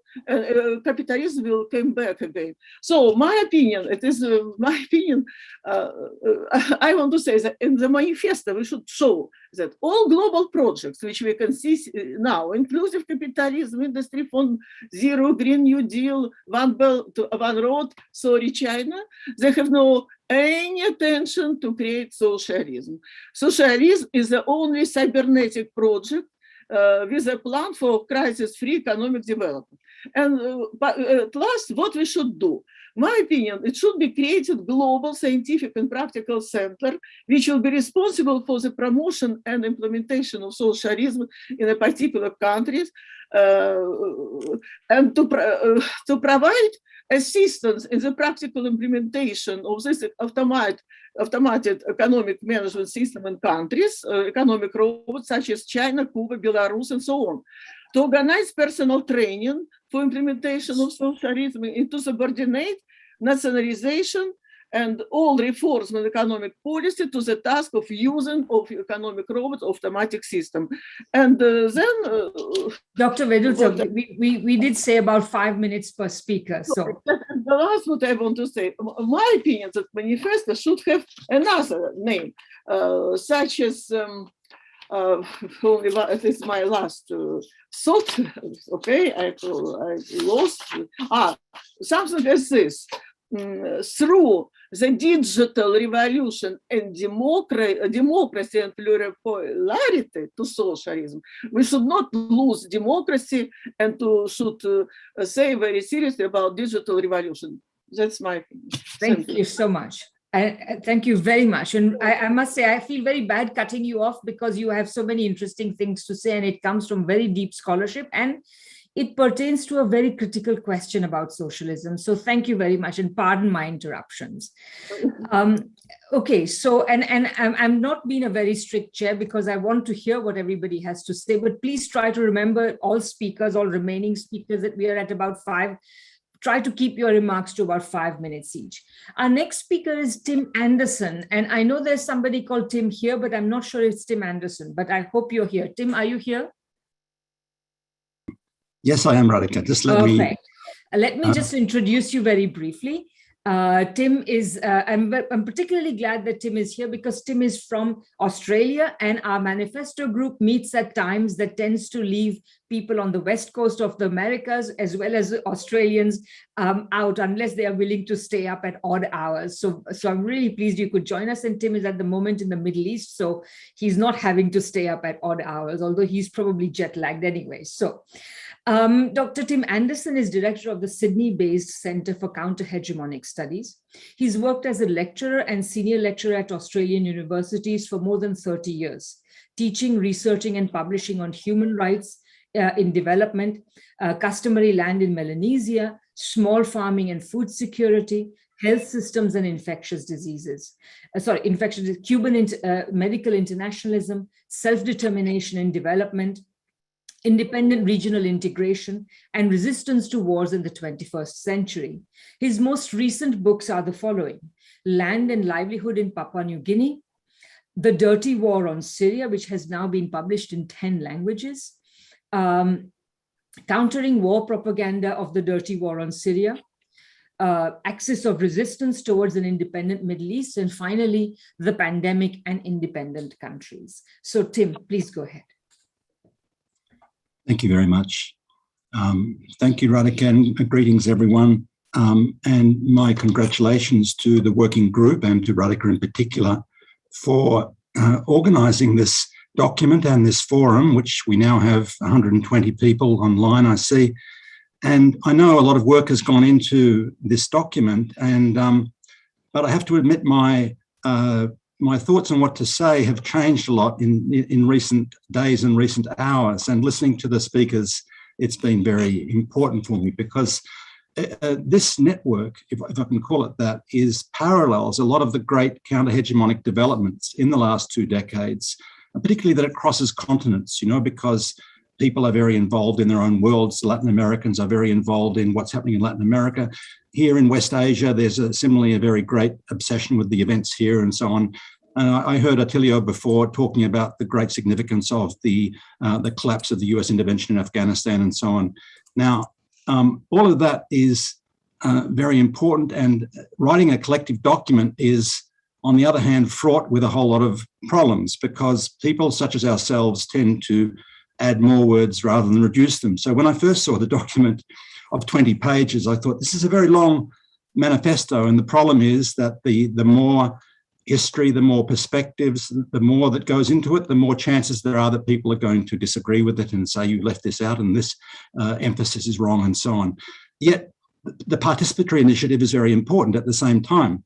Capitalism will come back again. So my opinion, it is my opinion, I want to say that in the manifesto, we should show that all global projects, which we can see now, inclusive capitalism, industry fund, zero, Green New Deal, one belt, one road, sorry, China, they have no any attention to create socialism. Socialism is the only cybernetic project with a plan for crisis-free economic development. And at last, what we should do? My opinion, it should be created global scientific and practical center, which will be responsible for the promotion and implementation of socialism in a particular countries, and to provide assistance in the practical implementation of this automated economic management system in countries, economic robots such as China, Cuba, Belarus, and so on. To organize personal training for implementation of socialism and to subordinate nationalization and all reforms in economic policy to the task of using of economic robots automatic system. And then Dr. Veduta, we did say about 5 minutes per speaker. So the last what I want to say, my opinion that manifesto should have another name, such as it is my last thought. Okay, I lost something as this. Through the digital revolution and democracy and pluripolarity to socialism, we should not lose democracy and should say very seriously about digital revolution. That's my opinion. Thank you so much. Thank you very much. And I must say, I feel very bad cutting you off because you have so many interesting things to say and it comes from very deep scholarship and it pertains to a very critical question about socialism. So thank you very much and pardon my interruptions. Okay, so, and I'm not being a very strict chair because I want to hear what everybody has to say, but please try to remember all speakers, all remaining speakers that we are at about 5. Try to keep your remarks to about 5 minutes each. Our next speaker is Tim Anderson. And I know there's somebody called Tim here, but I'm not sure it's Tim Anderson, but I hope you're here. Tim, are you here? Yes, I am, Radhika. Just let me... Let me just introduce you very briefly. Tim is, I'm particularly glad that Tim is here because Tim is from Australia, and our manifesto group meets at times that tends to leave people on the west coast of the Americas as well as Australians out unless they are willing to stay up at odd hours. So I'm really pleased you could join us. And Tim is at the moment in the Middle East, so he's not having to stay up at odd hours, although he's probably jet lagged anyway. So Dr. Tim Anderson is director of the Sydney-based Centre for Counter-Hegemonic Studies. He's worked as a lecturer and senior lecturer at Australian universities for more than 30 years, teaching, researching, and publishing on human rights in development, customary land in Melanesia, small farming and food security, health systems and infectious diseases. Cuban medical internationalism, self-determination in development, independent regional integration, and resistance to wars in the 21st century. His most recent books are the following: Land and Livelihood in Papua New Guinea, The Dirty War on Syria, which has now been published in 10 languages, Countering War Propaganda of the Dirty War on Syria, Axis of Resistance Towards an Independent Middle East, and finally, The Pandemic and Independent Countries. So Tim, please go ahead. Thank you very much. Thank you, Radhika, and greetings, everyone. And my congratulations to the working group and to Radhika in particular for organising this document and this forum, which we now have 120 people online, I see. And I know a lot of work has gone into this document, and but I have to admit my thoughts on what to say have changed a lot in recent days and recent hours. And listening to the speakers, it's been very important for me because this network, if I can call it that, parallels a lot of the great counter-hegemonic developments in the last 2 decades, and particularly that it crosses continents, because people are very involved in their own worlds. Latin Americans are very involved in what's happening in Latin America. Here in West Asia, there's similarly a very great obsession with the events here and so on. And I heard Attilio before talking about the great significance of the collapse of the US intervention in Afghanistan and so on. Now, all of that is very important, and writing a collective document is, on the other hand, fraught with a whole lot of problems because people such as ourselves tend to add more words rather than reduce them. So when I first saw the document of 20 pages, I thought this is a very long manifesto. And the problem is that the more history, the more perspectives, the more that goes into it, the more chances there are that people are going to disagree with it and say you left this out and this emphasis is wrong and so on. Yet the participatory initiative is very important at the same time.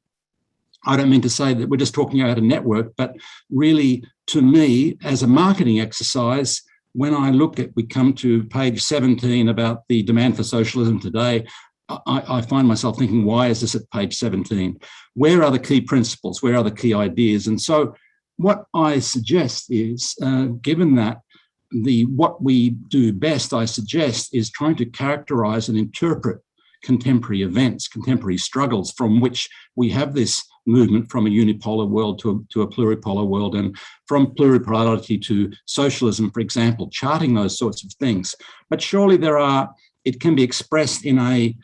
I don't mean to say that we're just talking about a network, but really, to me, as a marketing exercise, when I look at, we come to page 17 about the demand for socialism today, I find myself thinking, why is this at page 17? Where are the key principles? Where are the key ideas? And so what I suggest is, given that what we do best, I suggest, is trying to characterize and interpret contemporary events, contemporary struggles from which we have this movement from a unipolar world to a pluripolar world, and from pluripolarity to socialism, for example, charting those sorts of things. But surely it can be expressed in a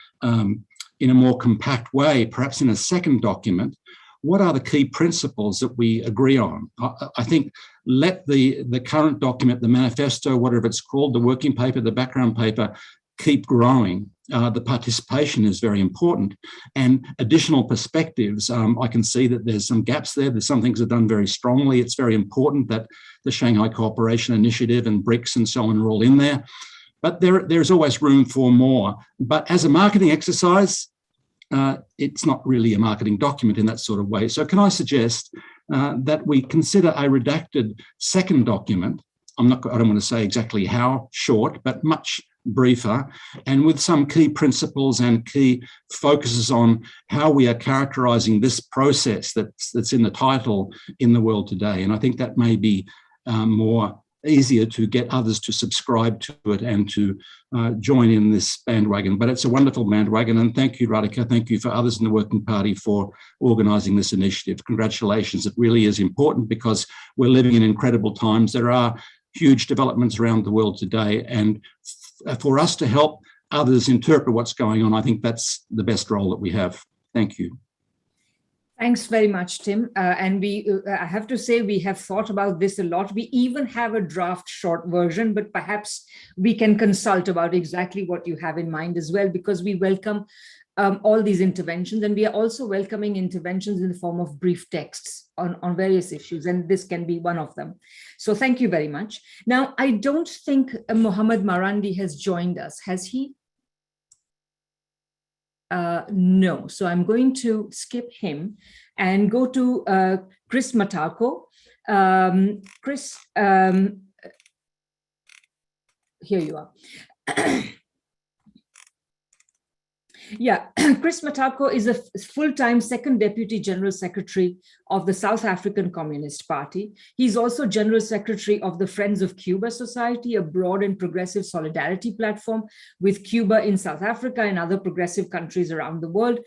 more compact way, perhaps in a second document. What are the key principles that we agree on? I think let the current document, the manifesto, whatever it's called, the working paper, the background paper, keep growing. The participation is very important, and additional perspectives. I can see that there's some gaps there. There's some things that are done very strongly. It's very important that the Shanghai Cooperation Initiative and BRICS and so on are all in there. But there's always room for more. But as a marketing exercise, it's not really a marketing document in that sort of way. So can I suggest that we consider a redacted second document? I don't want to say exactly how short, but much briefer, and with some key principles and key focuses on how we are characterizing this process that's in the title, in the world today. And I think that may be more easier to get others to subscribe to it and to join in this bandwagon. But it's a wonderful bandwagon, and thank you, Radhika. Thank you for others in the Working Party for organising this initiative. Congratulations. It really is important because we're living in incredible times. There are huge developments around the world today, and for us to help others interpret what's going on, I think that's the best role that we have. Thank you. Thanks very much, Tim. And I have to say, we have thought about this a lot. We even have a draft short version, but perhaps we can consult about exactly what you have in mind as well, because we welcome all these interventions, and we are also welcoming interventions in the form of brief texts on various issues, and this can be one of them. So thank you very much. Now, I don't think Mohammed Marandi has joined us, has he? No, so I'm going to skip him and go to Chris Matako. Chris, here you are. Yeah, Chris Matako is a full-time second Deputy General Secretary of the South African Communist Party. He's also General Secretary of the Friends of Cuba Society, a broad and progressive solidarity platform with Cuba in South Africa and other progressive countries around the world,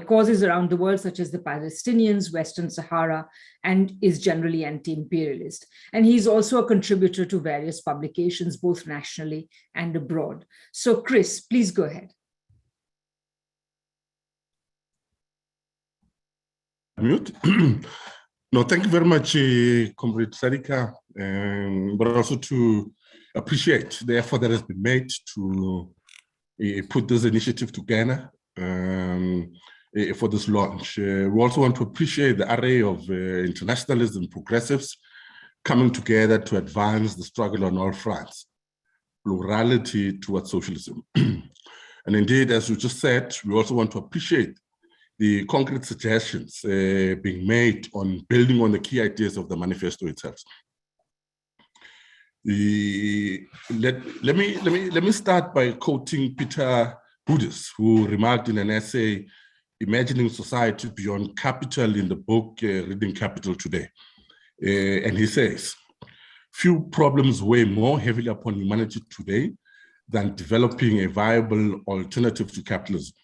causes around the world, such as the Palestinians, Western Sahara, and is generally anti-imperialist. And he's also a contributor to various publications, both nationally and abroad. So Chris, please go ahead. Mute. No, thank you very much, Comrade Sarika, but also to appreciate the effort that has been made to put this initiative together for this launch. We also want to appreciate the array of internationalists and progressives coming together to advance the struggle on all fronts, plurality towards socialism. And indeed, as you just said, we also want to appreciate the concrete suggestions being made on building on the key ideas of the manifesto itself. Let me start by quoting Peter Boudis, who remarked in an essay, Imagining Society Beyond Capital, in the book Reading Capital Today. And he says, few problems weigh more heavily upon humanity today than developing a viable alternative to capitalism.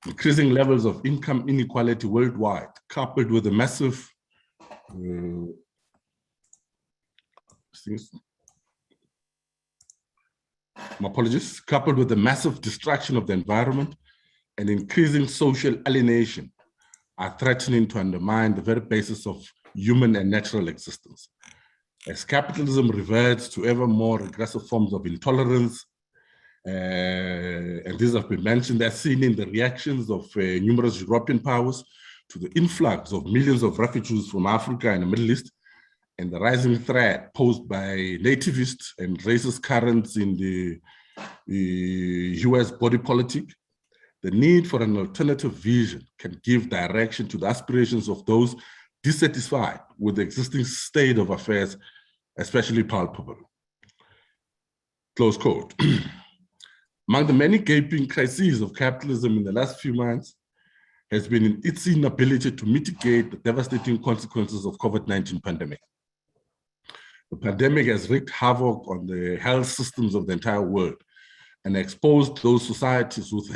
Increasing levels of income inequality worldwide, coupled with a massive coupled with the massive destruction of the environment and increasing social alienation, are threatening to undermine the very basis of human and natural existence. As capitalism reverts to ever more regressive forms of intolerance, and these have been mentioned, as seen in the reactions of numerous European powers to the influx of millions of refugees from Africa and the Middle East, and the rising threat posed by nativist and racist currents in the US body politic. The need for an alternative vision can give direction to the aspirations of those dissatisfied with the existing state of affairs, especially palpable. Close quote. Among the many gaping crises of capitalism in the last few months has been its inability to mitigate the devastating consequences of COVID-19 pandemic. The pandemic has wreaked havoc on the health systems of the entire world and exposed those societies whose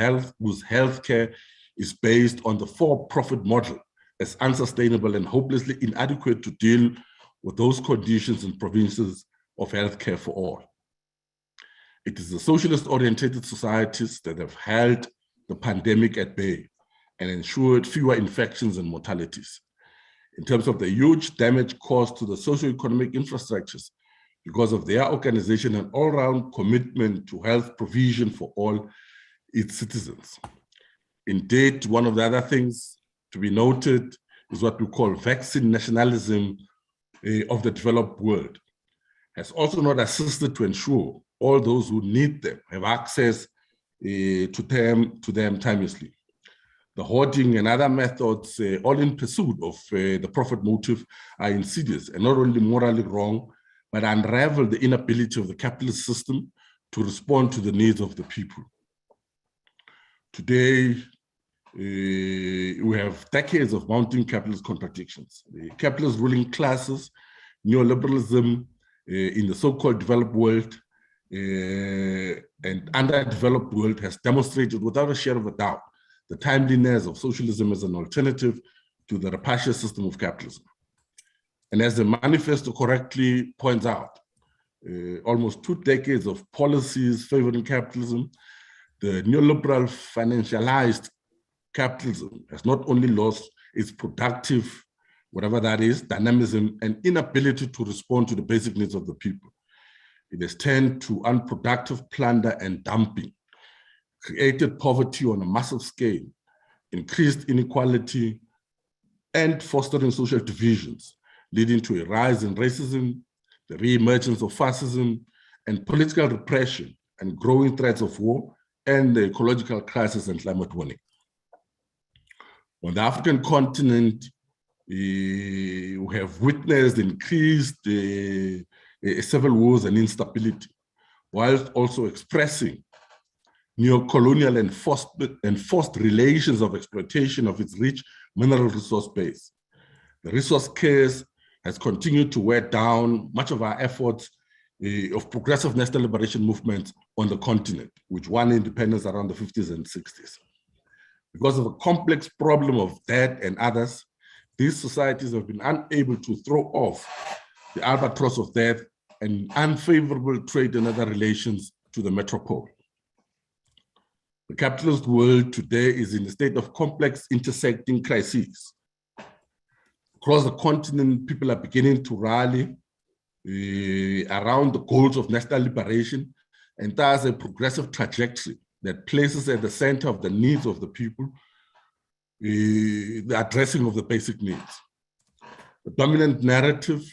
healthcare is based on the for-profit model as unsustainable and hopelessly inadequate to deal with those conditions and provinces of healthcare for all. It is the socialist-oriented societies that have held the pandemic at bay and ensured fewer infections and mortalities. In terms of the huge damage caused to the socio-economic infrastructures because of their organization and all-round commitment to health provision for all its citizens. Indeed, one of the other things to be noted is what we call vaccine nationalism of the developed world, has also not assisted to ensure all those who need them have access to them timelessly. The hoarding and other methods, all in pursuit of the profit motive, are insidious and not only morally wrong, but unravel the inability of the capitalist system to respond to the needs of the people. Today, we have decades of mounting capitalist contradictions. The capitalist ruling classes, neoliberalism in the so-called developed world, and underdeveloped world has demonstrated without a share of a doubt the timeliness of socialism as an alternative to the rapacious system of capitalism. And as the manifesto correctly points out, almost 2 decades of policies favoring capitalism, the neoliberal financialized capitalism has not only lost its productive, whatever that is, dynamism and inability to respond to the basic needs of the people. It has turned to unproductive plunder and dumping, created poverty on a massive scale, increased inequality, and fostering social divisions, leading to a rise in racism, the re-emergence of fascism, and political repression, and growing threats of war, and the ecological crisis and climate warning. On the African continent, we have witnessed increased civil wars and instability, whilst also expressing neo-colonial and forced relations of exploitation of its rich mineral resource base. The resource curse has continued to wear down much of our efforts of progressive national liberation movements on the continent, which won independence around the 50s and 60s. Because of a complex problem of debt and others, these societies have been unable to throw off the albatross of debt and unfavorable trade and other relations to the metropole. The capitalist world today is in a state of complex intersecting crises. Across the continent, people are beginning to rally around the goals of national liberation, and thus a progressive trajectory that places at the center of the needs of the people the addressing of the basic needs. The dominant narrative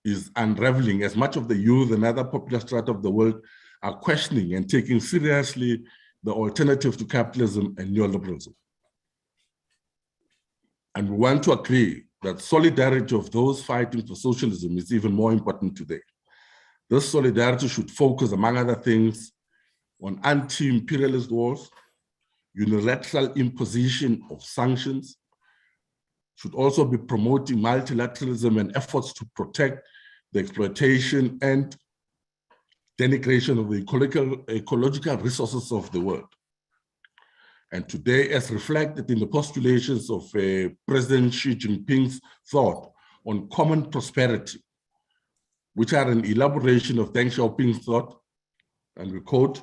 is unraveling as much of the youth and other popular strata of the world are questioning and taking seriously the alternative to capitalism and neoliberalism. And we want to agree that solidarity of those fighting for socialism is even more important today. This solidarity should focus, among other things, on anti-imperialist wars, unilateral imposition of sanctions, should also be promoting multilateralism and efforts to protect the exploitation and denigration of the ecological resources of the world. And today, as reflected in the postulations of President Xi Jinping's thought on common prosperity, which are an elaboration of Deng Xiaoping's thought, and we quote,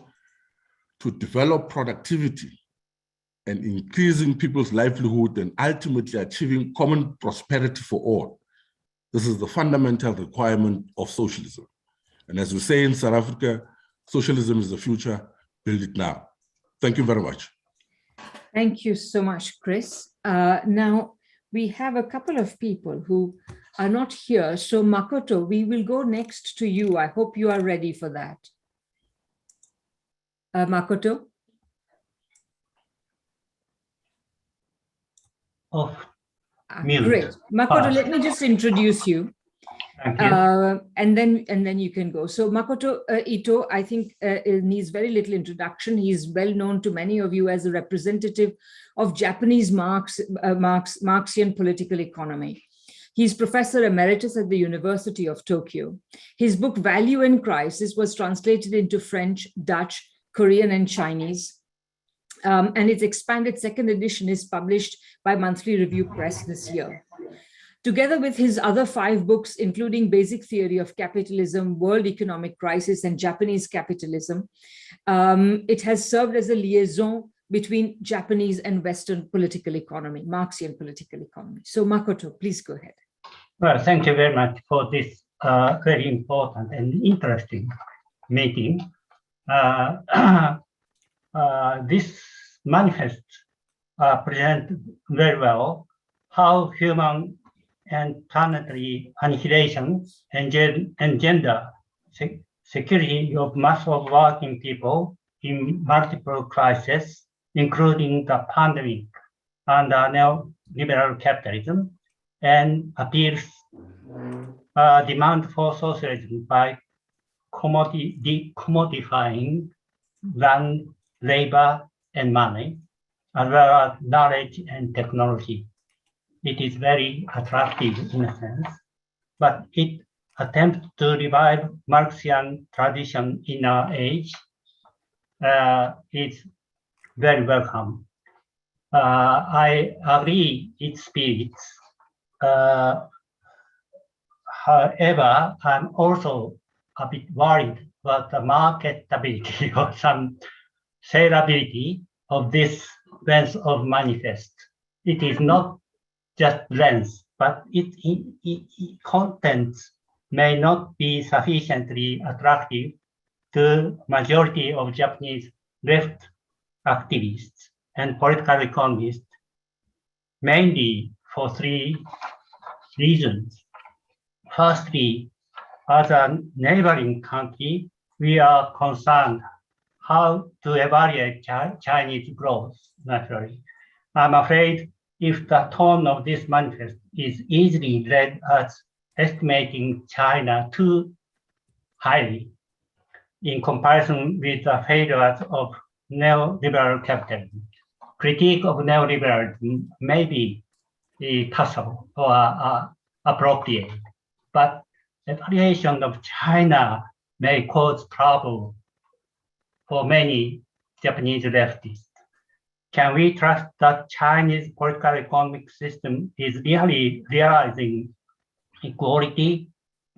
to develop productivity and increasing people's livelihood and ultimately achieving common prosperity for all. This is the fundamental requirement of socialism. And as we say in South Africa, socialism is the future, build it now. Thank you very much. Thank you so much, Chris. Now, we have a couple of people who are not here. So Makoto, we will go next to you. I hope you are ready for that. Makoto? Great. Makoto, let me just introduce you. Thank you. And then you can go. So Makoto Ito, I think needs very little introduction. He's well known to many of you as a representative of Japanese Marxian political economy. He's Professor Emeritus at the University of Tokyo. His book Value and Crisis was translated into French, Dutch, Korean, and Chinese. And its expanded second edition is published by Monthly Review Press this year. Together with his other 5 books, including Basic Theory of Capitalism, World Economic Crisis, and Japanese Capitalism, it has served as a liaison between Japanese and Western political economy, Marxian political economy. So Makoto, please go ahead. Well, thank you very much for this very important and interesting meeting. This manifest presents very well how human and planetary annihilation and gender security of mass of working people in multiple crises, including the pandemic and neoliberal capitalism, and appeals demand for socialism by commodifying land, labor, and money, as well as knowledge and technology. It is very attractive in a sense, but it attempts to revive Marxian tradition in our age. It's very welcome. I agree its spirits. However, I'm also a bit worried about the marketability or some saleability of this length of manifest. It is not just length, but its contents may not be sufficiently attractive to majority of Japanese left activists and political economists, mainly for three reasons. Firstly, as a neighboring country, we are concerned how to evaluate Chinese growth, naturally. I'm afraid if the tone of this manifest is easily read as estimating China too highly in comparison with the failures of neoliberal capitalism. Critique of neoliberalism may be possible or appropriate, but evaluation of China may cause trouble for many Japanese leftists. Can we trust that Chinese political economic system is really realizing equality,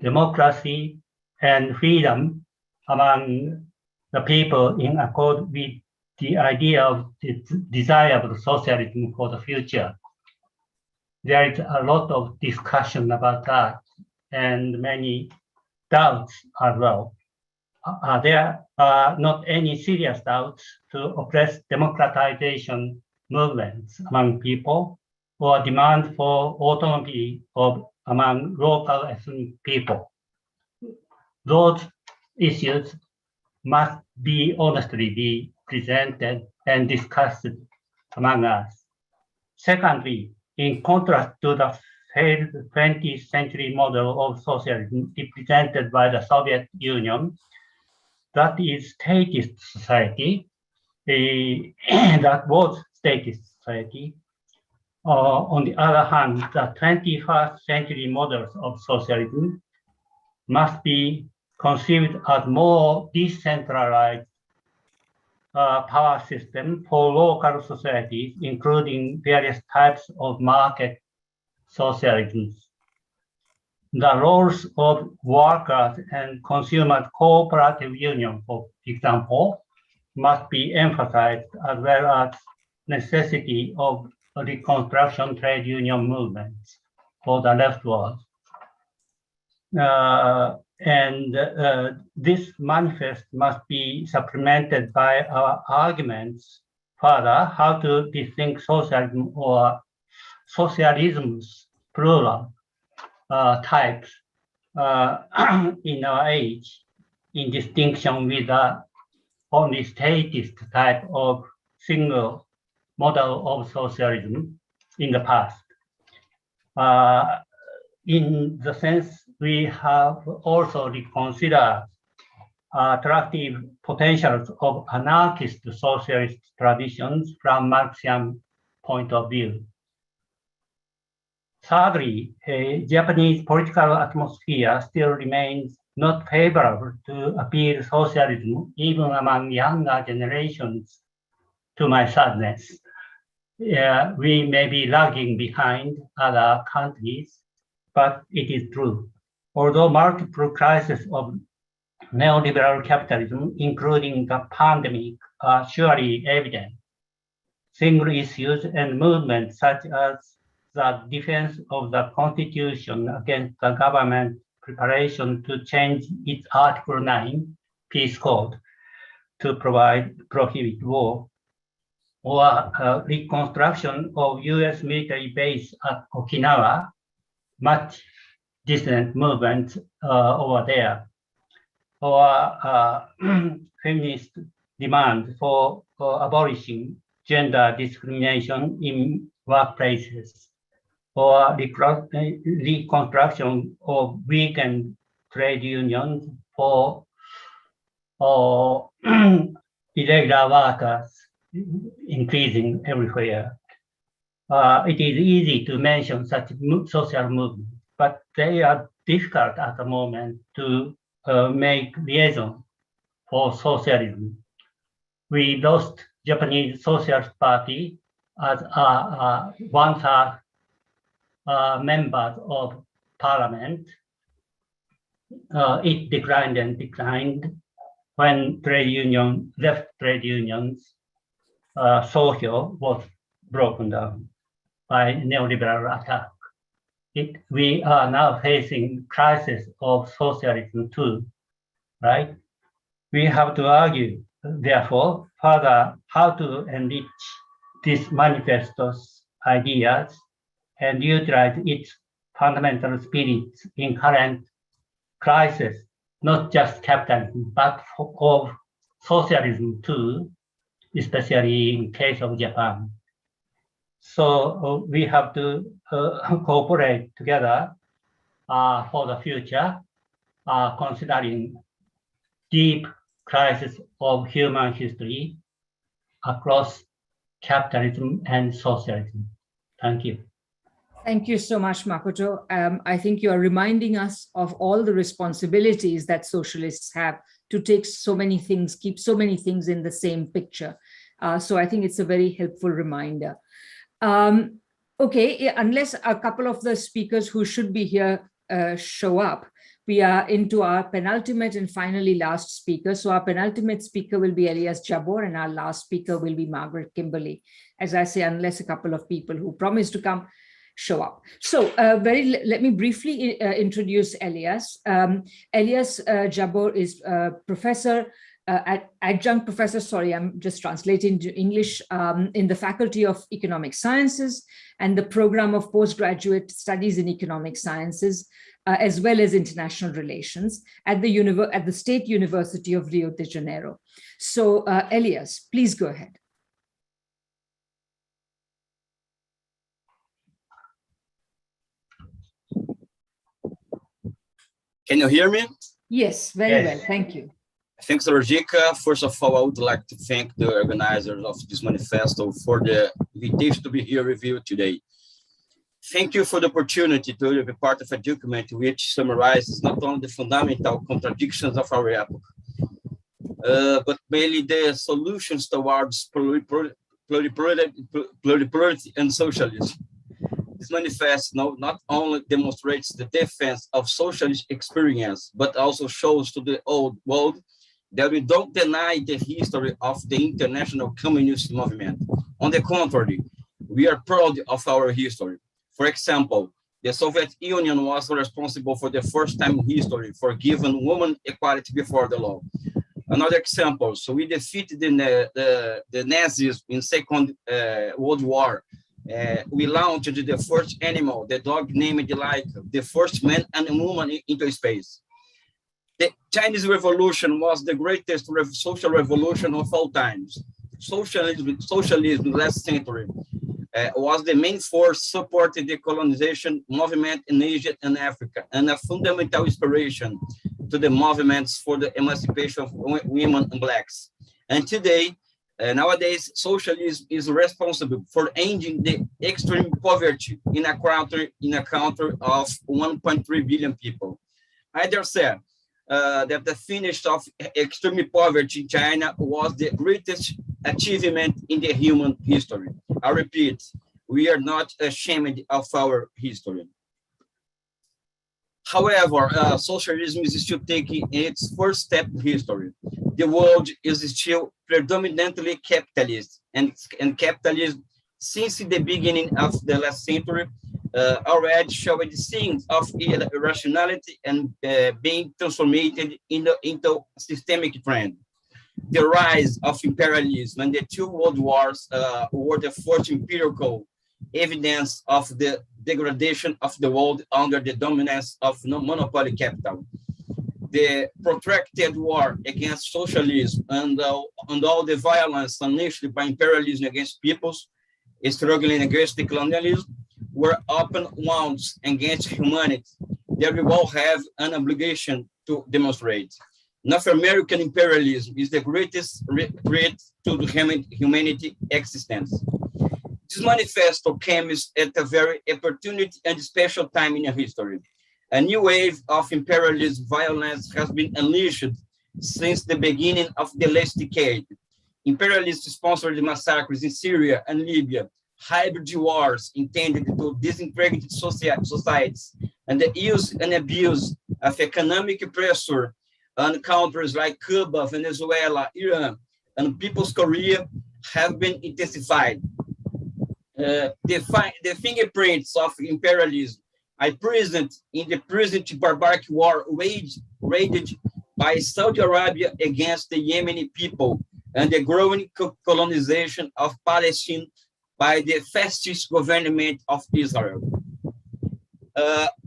democracy, and freedom among the people in accord with the idea of the desirable socialism for the future? There is a lot of discussion about that and many doubts as well. There are not any serious doubts to oppress democratization movements among people or demand for autonomy among local ethnic people. Those issues must be honestly be presented and discussed among us. Secondly, in contrast to the failed 20th century model of socialism represented by the Soviet Union, that is statist society, that was statist society. On the other hand, the 21st century models of socialism must be conceived as more decentralized power system for local societies, including various types of market socialisms. The roles of workers and consumers cooperative union, for example, must be emphasized, as well as necessity of reconstruction trade union movements for the left world. This manifest must be supplemented by our arguments further how to distinct socialism or socialism's plural types in our age, in distinction with the only statist type of single model of socialism in the past. In the sense, we have also reconsidered attractive potentials of anarchist socialist traditions from Marxian point of view. Thirdly, Japanese political atmosphere still remains not favorable to appeal socialism, even among younger generations, to my sadness. We may be lagging behind other countries, but it is true. Although multiple crises of neoliberal capitalism, including the pandemic, are surely evident, single issues and movements such as the defense of the Constitution against the government preparation to change its Article 9 peace code to prohibit war, or reconstruction of US military base at Okinawa, much dissident movements over there, or feminist demand for abolishing gender discrimination in workplaces, or reconstruction of weakened trade unions for irregular workers increasing everywhere. It is easy to mention such social movements, but they are difficult at the moment to make liaison for socialism. We lost Japanese Socialist Party as one-third members of parliament. It declined when left trade unions social was broken down by neoliberal attack. We are now facing crisis of socialism too, right? We have to argue, therefore, further how to enrich this manifesto's ideas and utilize its fundamental spirits in current crisis, not just capitalism, but of socialism too, especially in case of Japan. So we have to cooperate together for the future, considering deep crisis of human history across capitalism and socialism. Thank you. Thank you so much, Makoto. I think you are reminding us of all the responsibilities that socialists have to take so many things, keep so many things in the same picture. So I think it's a very helpful reminder. Okay, unless a couple of the speakers who should be here show up, we are into our penultimate and finally last speaker. So our penultimate speaker will be Elias Jabor and our last speaker will be Margaret Kimberley. As I say, unless a couple of people who promised to come show up. So let me briefly introduce Elias. Elias Jabor is professor, adjunct professor, sorry, I'm just translating to English, in the Faculty of Economic Sciences and the program of postgraduate studies in economic sciences, as well as international relations at the State University of Rio de Janeiro. So Elias, please go ahead. Can you hear me? Yes, very well, thank you. Thanks, Rojika. First of all, I would like to thank the organizers of this manifesto for the invitation to be here with you today. Thank you for the opportunity to be part of a document which summarizes not only the fundamental contradictions of our epoch, but mainly the solutions towards pluripolarity and socialism. This manifesto not only demonstrates the defense of socialist experience, but also shows to the old world that we don't deny the history of the international communist movement. On the contrary, we are proud of our history. For example, the Soviet Union was responsible for the first time in history for giving women equality before the law. Another example, so we defeated the Nazis in Second World War. We launched the first animal, the dog named Laika, the first man and woman into space. The Chinese Revolution was the greatest social revolution of all times. Socialism last century was the main force supporting the colonization movement in Asia and Africa, and a fundamental inspiration to the movements for the emancipation of women and blacks. And today, nowadays, socialism is responsible for ending the extreme poverty in a country of 1.3 billion people. I dare say that the finish of extreme poverty in China was the greatest achievement in the human history. I repeat, we are not ashamed of our history. However, socialism is still taking its first step in history. The world is still predominantly capitalist, and capitalism, since the beginning of the last century, already showed signs of irrationality and being transformed into a systemic trend. The rise of imperialism and the two world wars were the first empirical evidence of the degradation of the world under the dominance of monopoly capital. The protracted war against socialism and all the violence unleashed by imperialism against peoples struggling against the colonialism were open wounds against humanity that we all have an obligation to demonstrate. North American imperialism is the greatest threat to the humanity existence. This manifesto came at a very opportunity and special time in history. A new wave of imperialist violence has been unleashed since the beginning of the last decade. Imperialists sponsored massacres in Syria and Libya, hybrid wars intended to disintegrate societies, and the use and abuse of economic pressure on countries like Cuba, Venezuela, Iran, and People's Korea have been intensified. The fingerprints of imperialism are present in the present barbaric war waged by Saudi Arabia against the Yemeni people and the growing colonization of Palestine by the fascist government of Israel.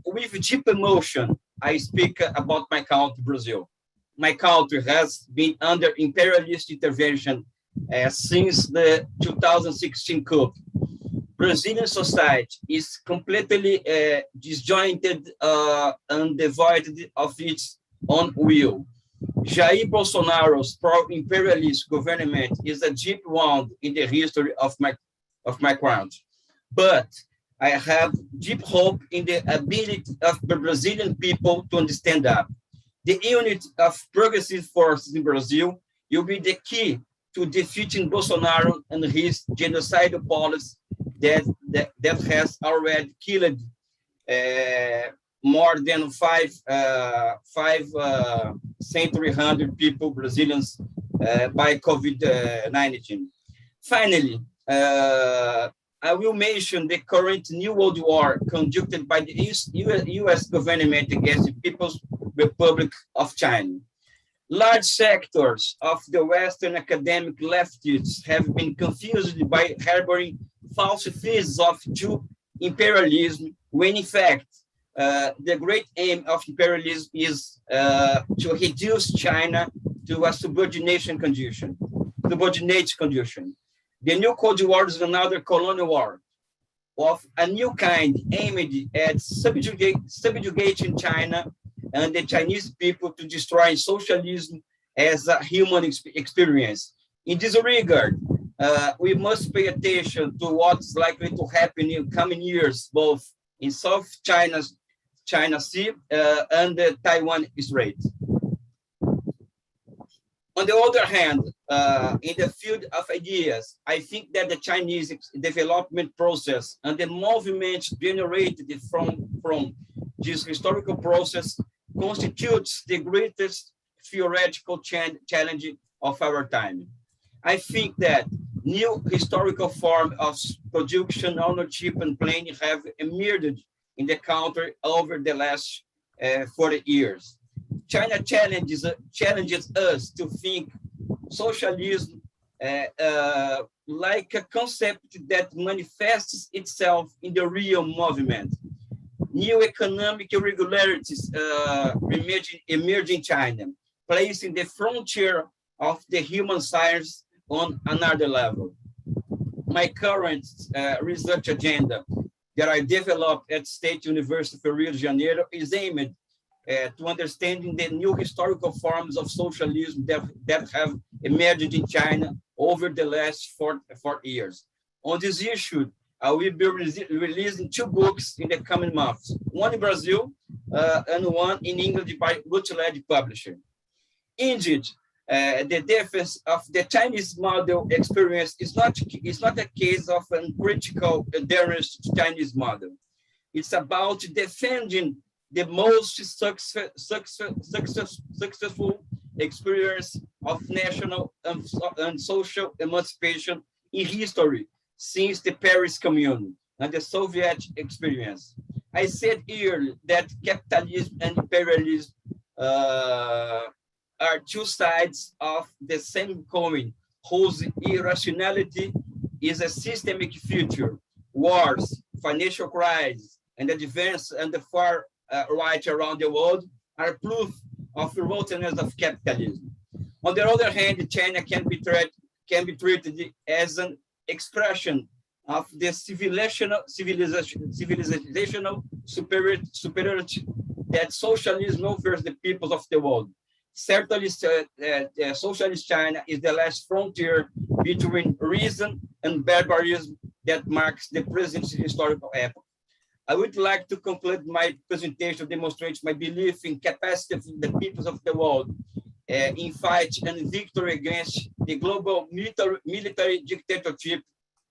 With deep emotion, I speak about my country, Brazil. My country has been under imperialist intervention since the 2016 coup. Brazilian society is completely disjointed and devoid of its own will. Jair Bolsonaro's pro-imperialist government is a deep wound in the history of my country. But I have deep hope in the ability of the Brazilian people to understand that. The unity of progressive forces in Brazil will be the key to defeating Bolsonaro and his genocidal policy that has already killed more than 500 people, Brazilians, by COVID-19. Finally, I will mention the current New World War conducted by the US government against the People's Republic of China. Large sectors of the Western academic leftists have been confused by harboring false theses of true imperialism, when in fact, the great aim of imperialism is to reduce China to a subordinate condition. The new Cold War is another colonial war of a new kind aimed at subjugating China and the Chinese people to destroy socialism as a human experience. In this regard, we must pay attention to what's likely to happen in coming years, both in South China Sea and the Taiwan Strait. On the other hand, in the field of ideas, I think that the Chinese development process and the movement generated from this historical process constitutes the greatest theoretical challenge of our time. I think that new historical forms of production, ownership, and planning have emerged in the country over the last 40 years. China challenges us to think socialism like a concept that manifests itself in the real movement. New economic irregularities emerge in China, placing the frontier of the human science on another level. My current research agenda that I developed at State University of Rio de Janeiro is aimed to understanding the new historical forms of socialism that have emerged in China over the last 4 years. On this issue, I will be releasing 2 books in the coming months, one in Brazil and one in English by Clegg publisher. Indeed, the defense of the Chinese model experience is not a case of uncritical adherence to the Chinese model. It's about defending the most successful experience of national and social emancipation in history since the Paris Commune and the Soviet experience. I said earlier that capitalism and imperialism are 2 sides of the same coin, whose irrationality is a systemic feature. Wars, financial crises, and the advance and the far right around the world are proof of the rottenness of capitalism. On the other hand, China can be treated as an expression of the civilizational superiority that socialism offers the peoples of the world. Certainly, socialist China is the last frontier between reason and barbarism that marks the present historical epoch. I would like to conclude my presentation demonstrating my belief in capacity of the peoples of the world in fight and victory against the global military dictatorship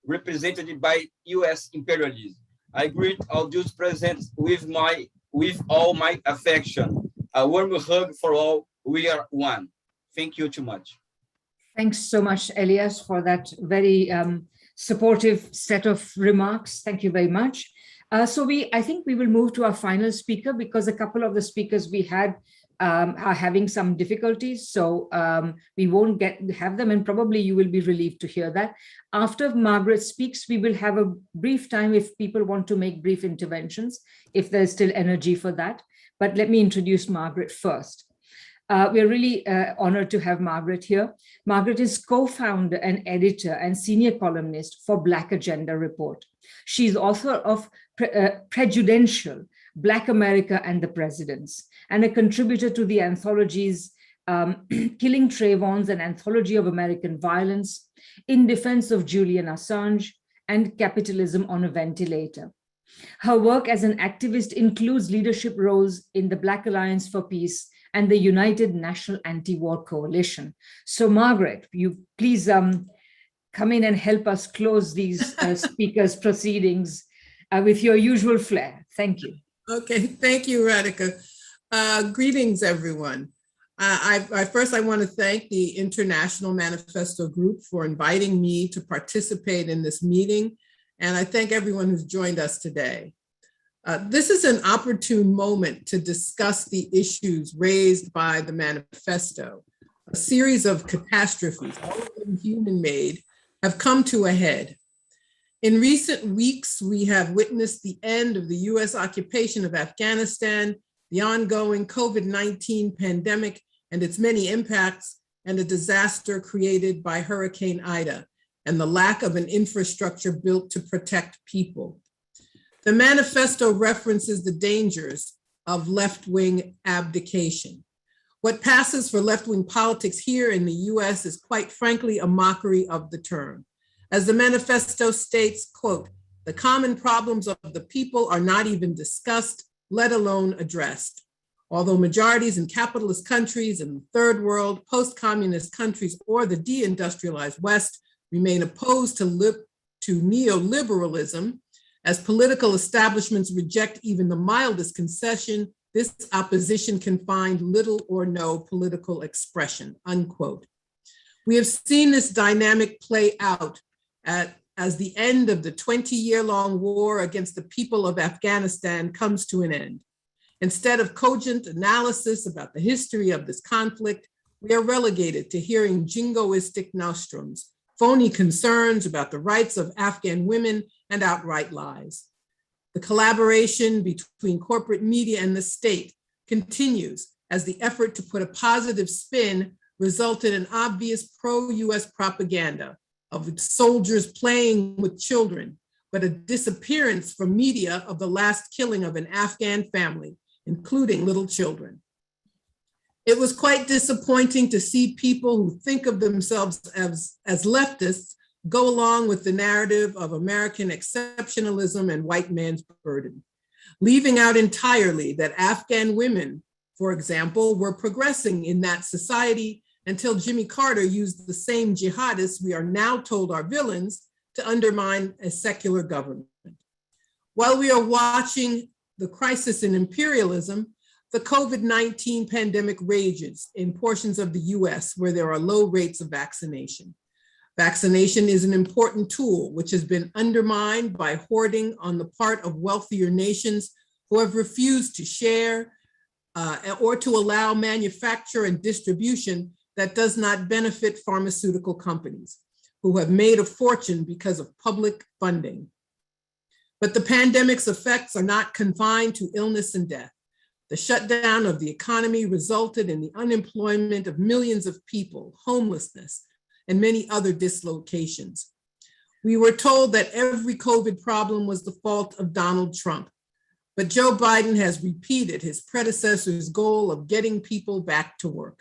represented by US imperialism. I greet all those present with all my affection. A warm hug for all. We are one. Thank you too much. Thanks so much, Elias, for that very supportive set of remarks. Thank you very much. I think we will move to our final speaker because a couple of the speakers we had are having some difficulties. So we won't have them, and probably you will be relieved to hear that. After Margaret speaks, we will have a brief time if people want to make brief interventions, if there's still energy for that. But let me introduce Margaret first. We're really honored to have Margaret here. Margaret is co-founder and editor and senior columnist for Black Agenda Report. She's author of Prejudential, Black America and the Presidents, and a contributor to the anthologies Killing Trayvons, an Anthology of American Violence, In Defense of Julian Assange, and Capitalism on a Ventilator. Her work as an activist includes leadership roles in the Black Alliance for Peace and the United National Anti-War Coalition. So Margaret, you please come in and help us close these speakers' proceedings with your usual flair. Thank you. Okay, thank you, Radhika. Greetings, everyone. First, I want to thank the International Manifesto Group for inviting me to participate in this meeting, and I thank everyone who's joined us today. This is an opportune moment to discuss the issues raised by the manifesto. A series of catastrophes, all of them human-made, have come to a head. In recent weeks, we have witnessed the end of the US occupation of Afghanistan, the ongoing COVID-19 pandemic and its many impacts, and a disaster created by Hurricane Ida, and the lack of an infrastructure built to protect people. The manifesto references the dangers of left-wing abdication. What passes for left-wing politics here in the US is quite frankly a mockery of the term. As the manifesto states, quote, "The common problems of the people are not even discussed, let alone addressed. Although majorities in capitalist countries in the third world, post-communist countries, or the deindustrialized West remain opposed to neoliberalism, as political establishments reject even the mildest concession, this opposition can find little or no political expression," unquote. We have seen this dynamic play out as the end of the 20-year-long war against the people of Afghanistan comes to an end. Instead of cogent analysis about the history of this conflict, we are relegated to hearing jingoistic nostrums, phony concerns about the rights of Afghan women, and outright lies. The collaboration between corporate media and the state continues as the effort to put a positive spin resulted in obvious pro-US propaganda of soldiers playing with children, but a disappearance from media of the last killing of an Afghan family, including little children. It was quite disappointing to see people who think of themselves as leftists go along with the narrative of American exceptionalism and white man's burden, leaving out entirely that Afghan women, for example, were progressing in that society until Jimmy Carter used the same jihadists we are now told are villains to undermine a secular government. While we are watching the crisis in imperialism, the COVID-19 pandemic rages in portions of the US where there are low rates of vaccination. Vaccination is an important tool which has been undermined by hoarding on the part of wealthier nations who have refused to share or to allow manufacture and distribution that does not benefit pharmaceutical companies who have made a fortune because of public funding. But the pandemic's effects are not confined to illness and death. The shutdown of the economy resulted in the unemployment of millions of people, homelessness, and many other dislocations. We were told that every COVID problem was the fault of Donald Trump, but Joe Biden has repeated his predecessor's goal of getting people back to work.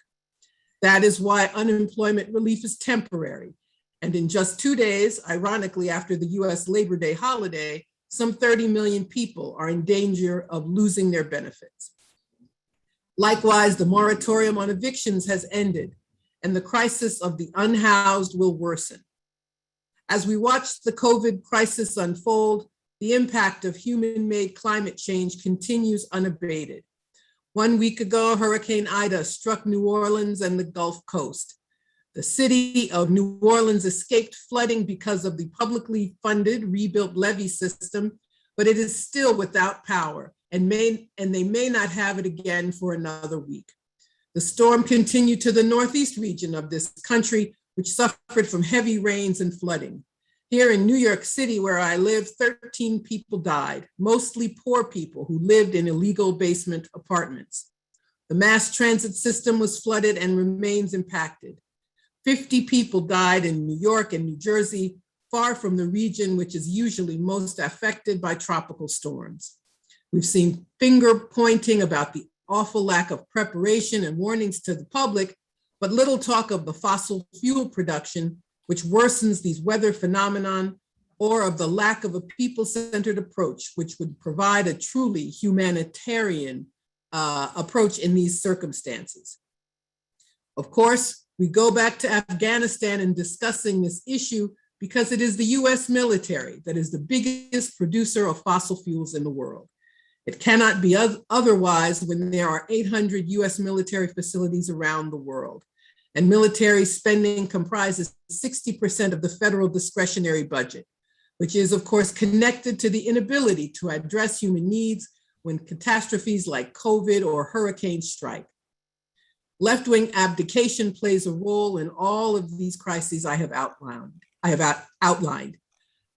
That is why unemployment relief is temporary. And in just 2 days, ironically, after the US Labor Day holiday, some 30 million people are in danger of losing their benefits. Likewise, the moratorium on evictions has ended, and the crisis of the unhoused will worsen. As we watch the COVID crisis unfold, the impact of human-made climate change continues unabated. 1 week ago, Hurricane Ida struck New Orleans and the Gulf Coast. The city of New Orleans escaped flooding because of the publicly funded rebuilt levee system, but it is still without power and they may not have it again for another week. The storm continued to the northeast region of this country, which suffered from heavy rains and flooding. Here in New York City, where I live, 13 people died, mostly poor people who lived in illegal basement apartments. The mass transit system was flooded and remains impacted. 50 people died in New York and New Jersey, far from the region which is usually most affected by tropical storms. We've seen finger pointing about the awful lack of preparation and warnings to the public, but little talk of the fossil fuel production, which worsens these weather phenomenon, or of the lack of a people-centered approach, which would provide a truly humanitarian approach in these circumstances. Of course, we go back to Afghanistan in discussing this issue because it is the US military that is the biggest producer of fossil fuels in the world. It cannot be otherwise when there are 800 US military facilities around the world, and military spending comprises 60% of the federal discretionary budget, which is of course connected to the inability to address human needs when catastrophes like COVID or hurricanes strike. Left-wing abdication plays a role in all of these crises I have outlined.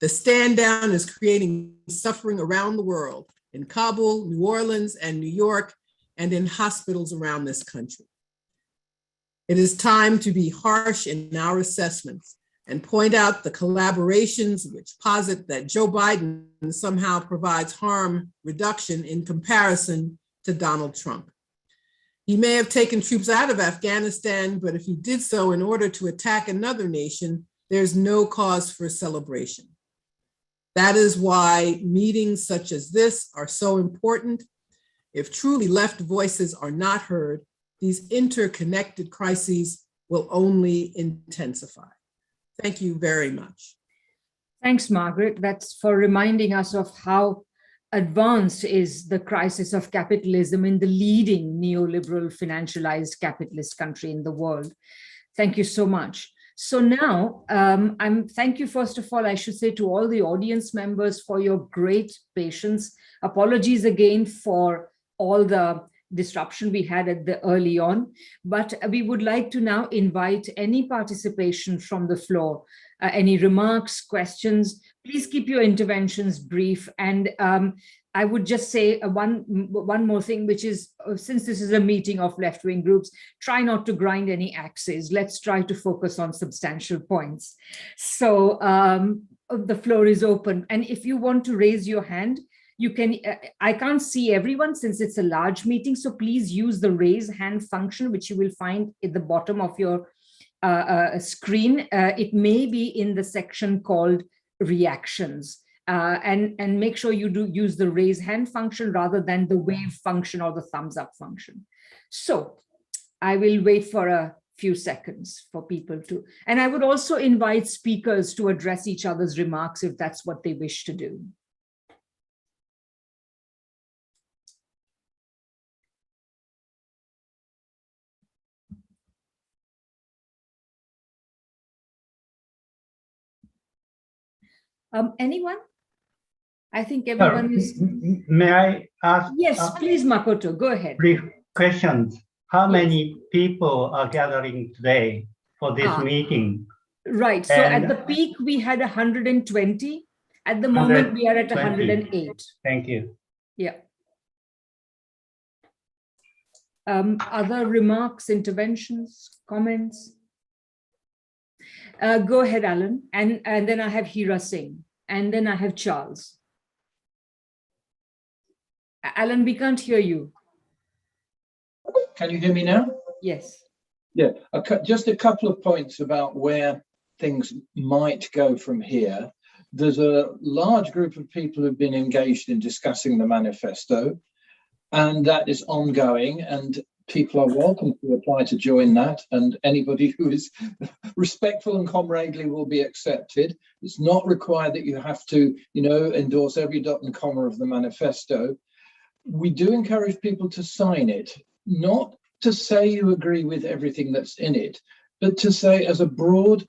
The stand down is creating suffering around the world, in Kabul, New Orleans, and New York, and in hospitals around this country. It is time to be harsh in our assessments and point out the collaborations which posit that Joe Biden somehow provides harm reduction in comparison to Donald Trump. He may have taken troops out of Afghanistan, but if he did so in order to attack another nation, there's no cause for celebration. That is why meetings such as this are so important. If truly left voices are not heard, these interconnected crises will only intensify. Thank you very much. Thanks, Margaret. That's for reminding us of how advanced is the crisis of capitalism in the leading neoliberal financialized capitalist country in the world. Thank you so much. So now, thank you, first of all, I should say to all the audience members for your great patience. Apologies again for all the disruption we had at the early on, but we would like to now invite any participation from the floor, any remarks, questions. Please keep your interventions brief. And I would just say one more thing, which is, since this is a meeting of left-wing groups, try not to grind any axes. Let's try to focus on substantial points. So the floor is open. And if you want to raise your hand, you can, I can't see everyone since it's a large meeting, so please use the raise hand function, which you will find at the bottom of your screen. It may be in the section called reactions. And make sure you do use the raise hand function rather than the wave function or the thumbs up function. So I will wait for a few seconds for people to, and I would also invite speakers to address each other's remarks if that's what they wish to do. Anyone? I think everyone is. May I ask? Yes, please, Makoto, go ahead. Brief questions. How many people are gathering today for this meeting? Right. So at the peak, we had 120. At the moment, we are at 108. Thank you. Yeah. Other remarks, interventions, comments? Go ahead, Alan. And then I have Hira Singh. And then I have Charles. Alan, we can't hear you. Can you hear me now? Yes. Yeah, just a couple of points about where things might go from here. There's a large group of people who've been engaged in discussing the manifesto, and that is ongoing, and people are welcome to apply to join that, and anybody who is respectful and comradely will be accepted. It's not required that you have to, endorse every dot and comma of the manifesto. We do encourage people to sign it, not to say you agree with everything that's in it, but to say as a broad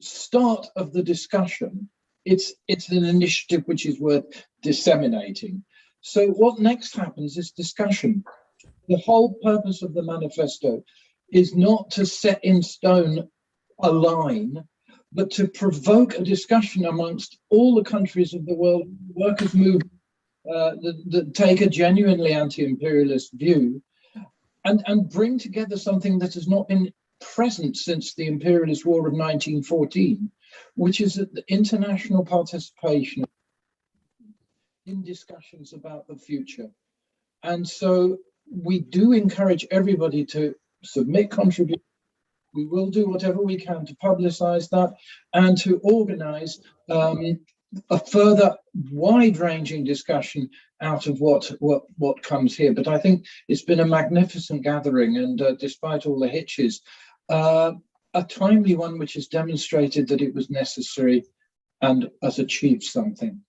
start of the discussion, it's an initiative which is worth disseminating. So what next happens is discussion. The whole purpose of the manifesto is not to set in stone a line, but to provoke a discussion amongst all the countries of the world, workers' movement that take a genuinely anti-imperialist view, and bring together something that has not been present since the imperialist war of 1914, which is the international participation in discussions about the future. And so we do encourage everybody to submit contributions. We will do whatever we can to publicize that and to organize a further wide-ranging discussion out of what comes here. But I think it's been a magnificent gathering, and despite all the hitches, a timely one which has demonstrated that it was necessary and has achieved something.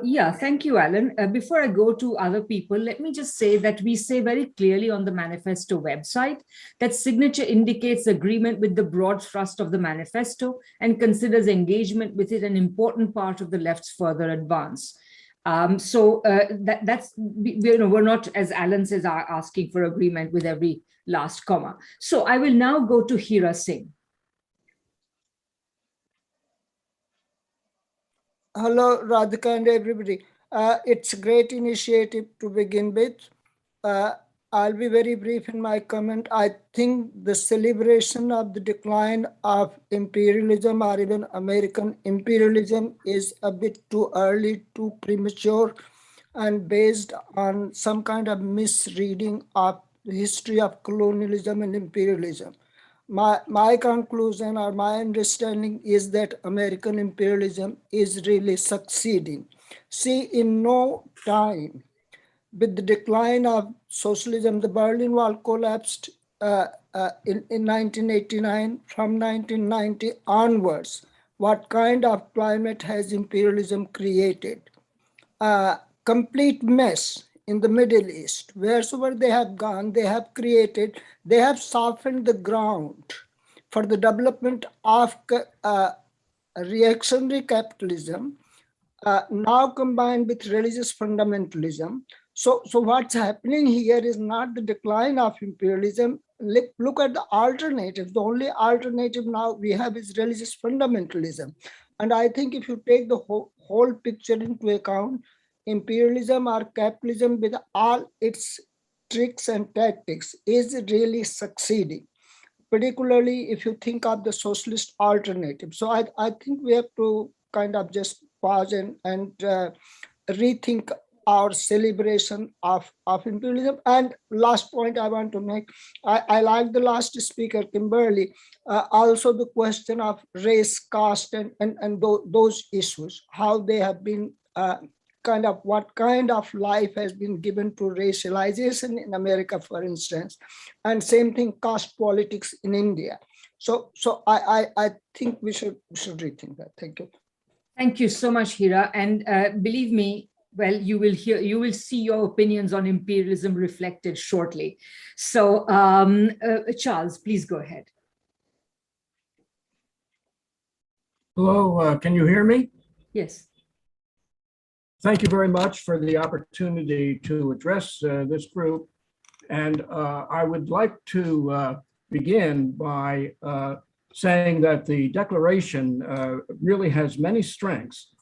Yeah, thank you, Alan. Before I go to other people, let me just say that we say very clearly on the manifesto website that signature indicates agreement with the broad thrust of the manifesto and considers engagement with it an important part of the left's further advance. That's, we're not, as Alan says, asking for agreement with every last comma. So I will now go to Hira Singh. Hello, Radhika and everybody. It's a great initiative to begin with. I'll be very brief in my comment. I think the celebration of the decline of imperialism or even American imperialism is a bit too early, too premature, and based on some kind of misreading of the history of colonialism and imperialism. My conclusion or my understanding is that American imperialism is really succeeding. See, in no time, with the decline of socialism, the Berlin Wall collapsed in 1989. From 1990 onwards, what kind of climate has imperialism created? Complete mess in the Middle East. Wherever they have gone, they have softened the ground for the development of reactionary capitalism, now combined with religious fundamentalism. So what's happening here is not the decline of imperialism. Look at the alternative. The only alternative now we have is religious fundamentalism. And I think if you take the whole picture into account, imperialism or capitalism with all its tricks and tactics is really succeeding, particularly if you think of the socialist alternative. So I think we have to kind of just pause and rethink our celebration of imperialism. And last point I want to make, I like the last speaker, Kimberly, also the question of race, caste, and those issues, how they have been what kind of life has been given to racialization in America, for instance, and same thing, caste politics in India. So I think we should rethink that. Thank you. Thank you so much, Hira. And believe me, well, you will see your opinions on imperialism reflected shortly. So Charles, please go ahead. Hello, can you hear me? Yes. Thank you very much for the opportunity to address this group. And I would like to begin by saying that the declaration really has many strengths.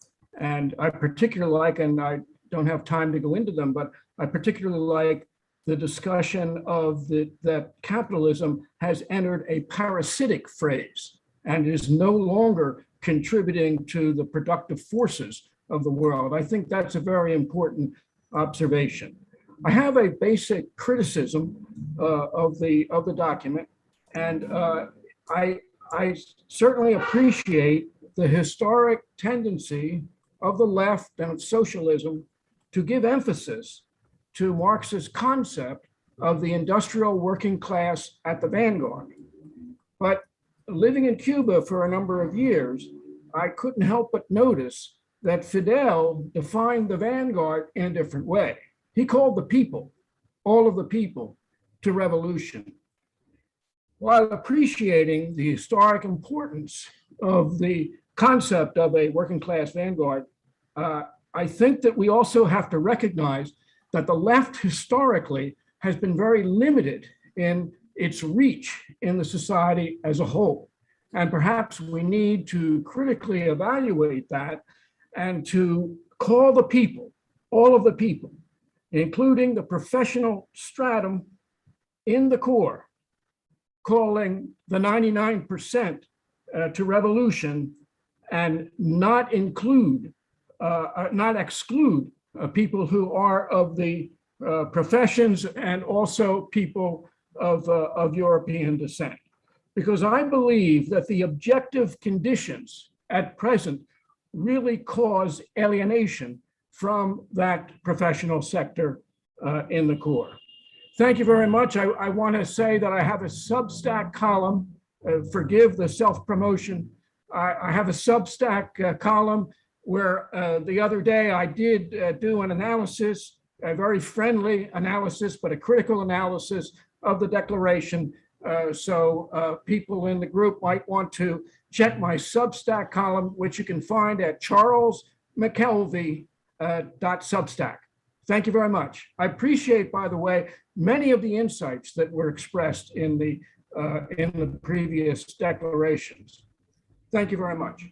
And I particularly like, and I don't have time to go into them, but I particularly like the discussion of that capitalism has entered a parasitic phase and is no longer contributing to the productive forces of the world. I think that's a very important observation. I have a basic criticism of the document, and I certainly appreciate the historic tendency of the left and of socialism to give emphasis to Marx's concept of the industrial working class at the vanguard. But living in Cuba for a number of years, I couldn't help but notice that Fidel defined the vanguard in a different way. He called the people, all of the people, to revolution. while appreciating the historic importance of the concept of a working class vanguard, I think that we also have to recognize that the left historically has been very limited in its reach in the society as a whole. And perhaps we need to critically evaluate that and to call the people, all of the people, including the professional stratum in the core, calling the 99% to revolution and not exclude people who are of the professions and also people of European descent. Because I believe that the objective conditions at present really cause alienation from that professional sector in the core. Thank you very much. I want to say that I have a Substack column. Forgive the self-promotion. I have a Substack column where the other day I did do an analysis, a very friendly analysis, but a critical analysis of the Declaration. So people in the group might want to check my Substack column, which you can find at charlesmckelvey.substack. Thank you very much. I appreciate, by the way, many of the insights that were expressed in the previous declarations. Thank you very much.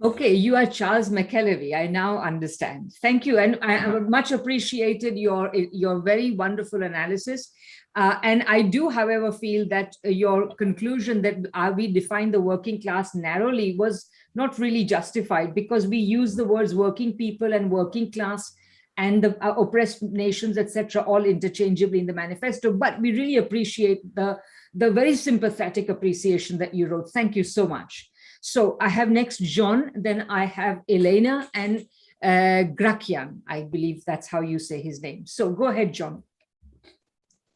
Okay, you are Charles McKelvey. I now understand. Thank you, and I much appreciated your very wonderful analysis. And I do, however, feel that your conclusion that we define the working class narrowly was not really justified, because we use the words working people and working class and the oppressed nations, etc., all interchangeably in the manifesto. But we really appreciate the very sympathetic appreciation that you wrote. Thank you so much. So I have next John, then I have Elena and Grakian. I believe that's how you say his name. So go ahead, John.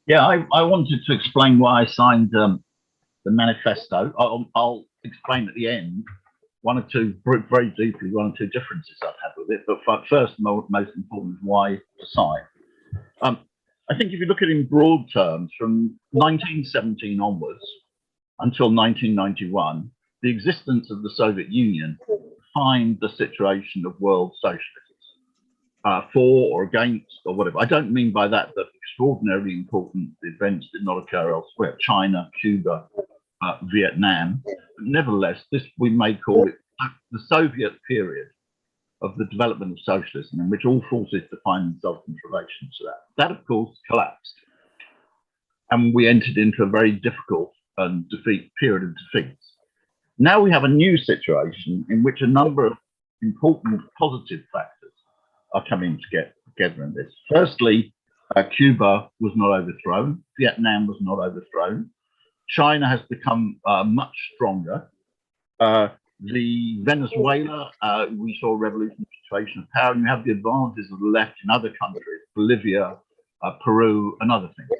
Yeah, I wanted to explain why I signed the manifesto. I'll explain at the end one or two, very deeply, one or two differences I've had with it. But first, most important is why to sign. I think if you look at it in broad terms, from 1917 onwards until 1991, the existence of the Soviet Union defined the situation of world socialism, for or against or whatever. I don't mean by that extraordinarily important events did not occur elsewhere, China, Cuba, Vietnam. But nevertheless, this we may call it the Soviet period of the development of socialism, in which all forces define themselves in relation to that. That, of course, collapsed. And we entered into a very difficult period of defeats. Now we have a new situation in which a number of important positive factors are coming together in this. Firstly, Cuba was not overthrown. Vietnam was not overthrown. China has become much stronger. The Venezuela, we saw a revolutionary situation of power, and you have the advantages of the left in other countries, Bolivia, Peru, and other things.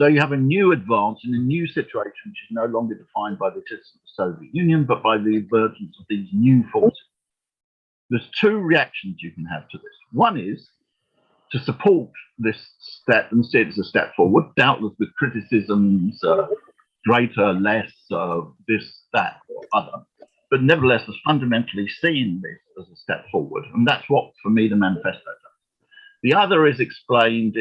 So you have a new advance in a new situation, which is no longer defined by the existence of the Soviet Union, but by the emergence of these new forces. There's two reactions you can have to this. One is to support this step and see it as a step forward, doubtless with criticisms, greater, less, this, that, or other. But nevertheless, as fundamentally seeing this as a step forward. And that's what, for me, the manifesto does. The other is explained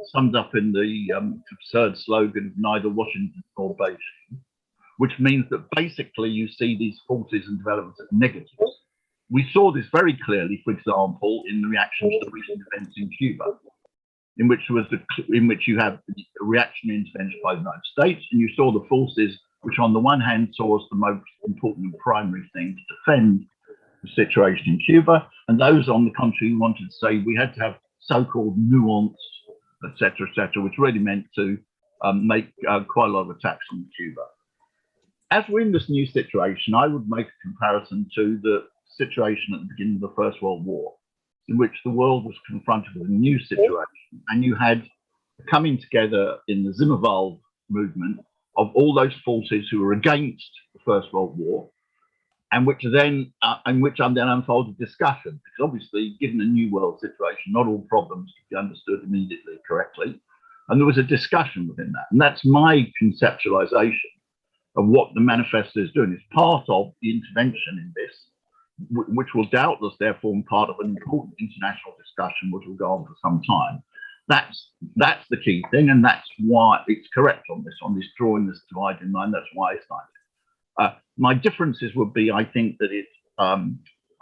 summed up in the absurd slogan of neither Washington nor Beijing, which means that basically you see these forces and developments as negatives. We saw this very clearly, for example, in the reaction to the recent events in Cuba, in which you have a reactionary intervention by the United States, and you saw the forces which on the one hand saw as the most important and primary thing to defend the situation in Cuba, and those on the contrary who wanted to say we had to have so-called nuance, etc., which really meant to make quite a lot of attacks on Cuba. As we're in this new situation, I would make a comparison to the situation at the beginning of the First World War, in which the world was confronted with a new situation, and you had coming together in the Zimmerwald movement of all those forces who were against the First World War, and which then unfolded discussion, because obviously, given a new world situation, not all problems could be understood immediately correctly. And there was a discussion within that. And that's my conceptualization of what the manifesto is doing. It's part of the intervention in this, which will doubtless therefore form part of an important international discussion which will go on for some time. That's the key thing, and that's why it's correct on this drawing this dividing line. That's why I signed it. My differences would be, I think that it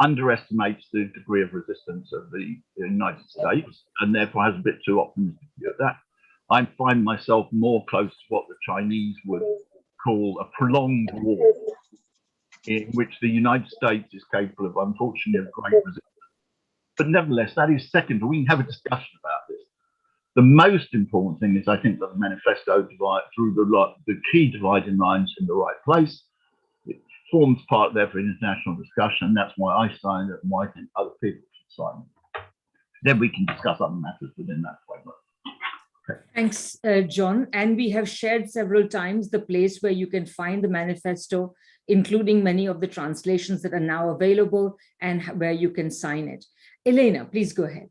underestimates the degree of resistance of the United States, and therefore has a bit too optimistic view of that. I find myself more close to what the Chinese would call a prolonged war, in which the United States is capable of, unfortunately, of great resistance. But nevertheless, that is secondary. We can have a discussion about this. The most important thing is, I think, that the manifesto through the key dividing lines in the right place. It forms part, therefore, of international discussion, and that's why I signed it and why I think other people should sign it. Then we can discuss other matters within that framework. Okay. Thanks, John. And we have shared several times the place where you can find the manifesto, including many of the translations that are now available and where you can sign it. Elena, please go ahead.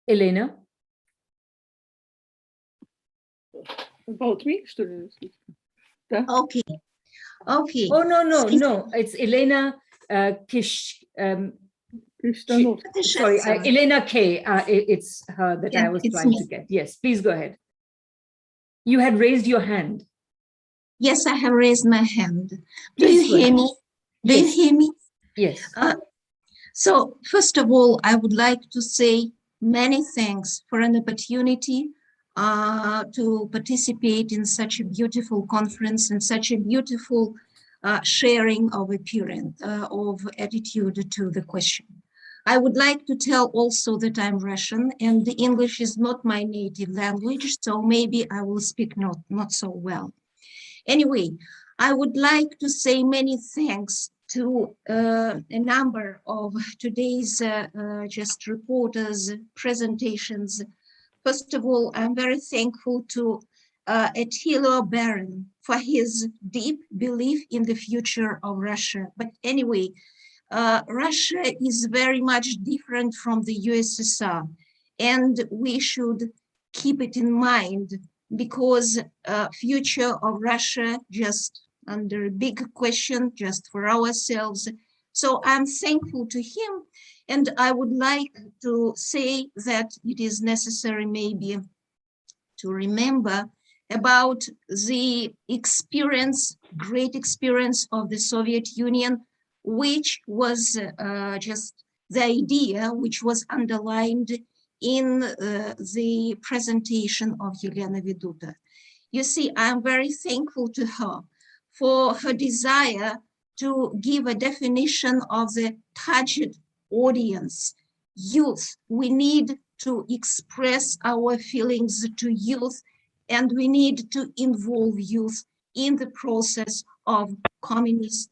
Elena? About me? Okay. Okay. Oh, no. It's Elena sorry, Elena K. It's her that I was trying to get. Yes, please go ahead. You had raised your hand. Yes, I have raised my hand. Do you hear me? Do you hear me? Yes. So first of all, I would like to say many thanks for an opportunity to participate in such a beautiful conference and such a beautiful sharing of appearance, of attitude to the question. I would like to tell also that I'm Russian and the English is not my native language, so maybe I will speak not so well. Anyway, I would like to say many thanks to a number of today's just reporters' presentations. First of all, I'm very thankful to Attila Baron for his deep belief in the future of Russia. But anyway, Russia is very much different from the USSR, and we should keep it in mind because future of Russia just under a big question just for ourselves. So I'm thankful to him, and I would like to say that it is necessary maybe to remember about the experience, great experience of the Soviet Union, which was just the idea which was underlined in the presentation of Elena Veduta. You see, I'm very thankful to her for her desire to give a definition of the target audience, youth. We need to express our feelings to youth, and we need to involve youth in the process of communist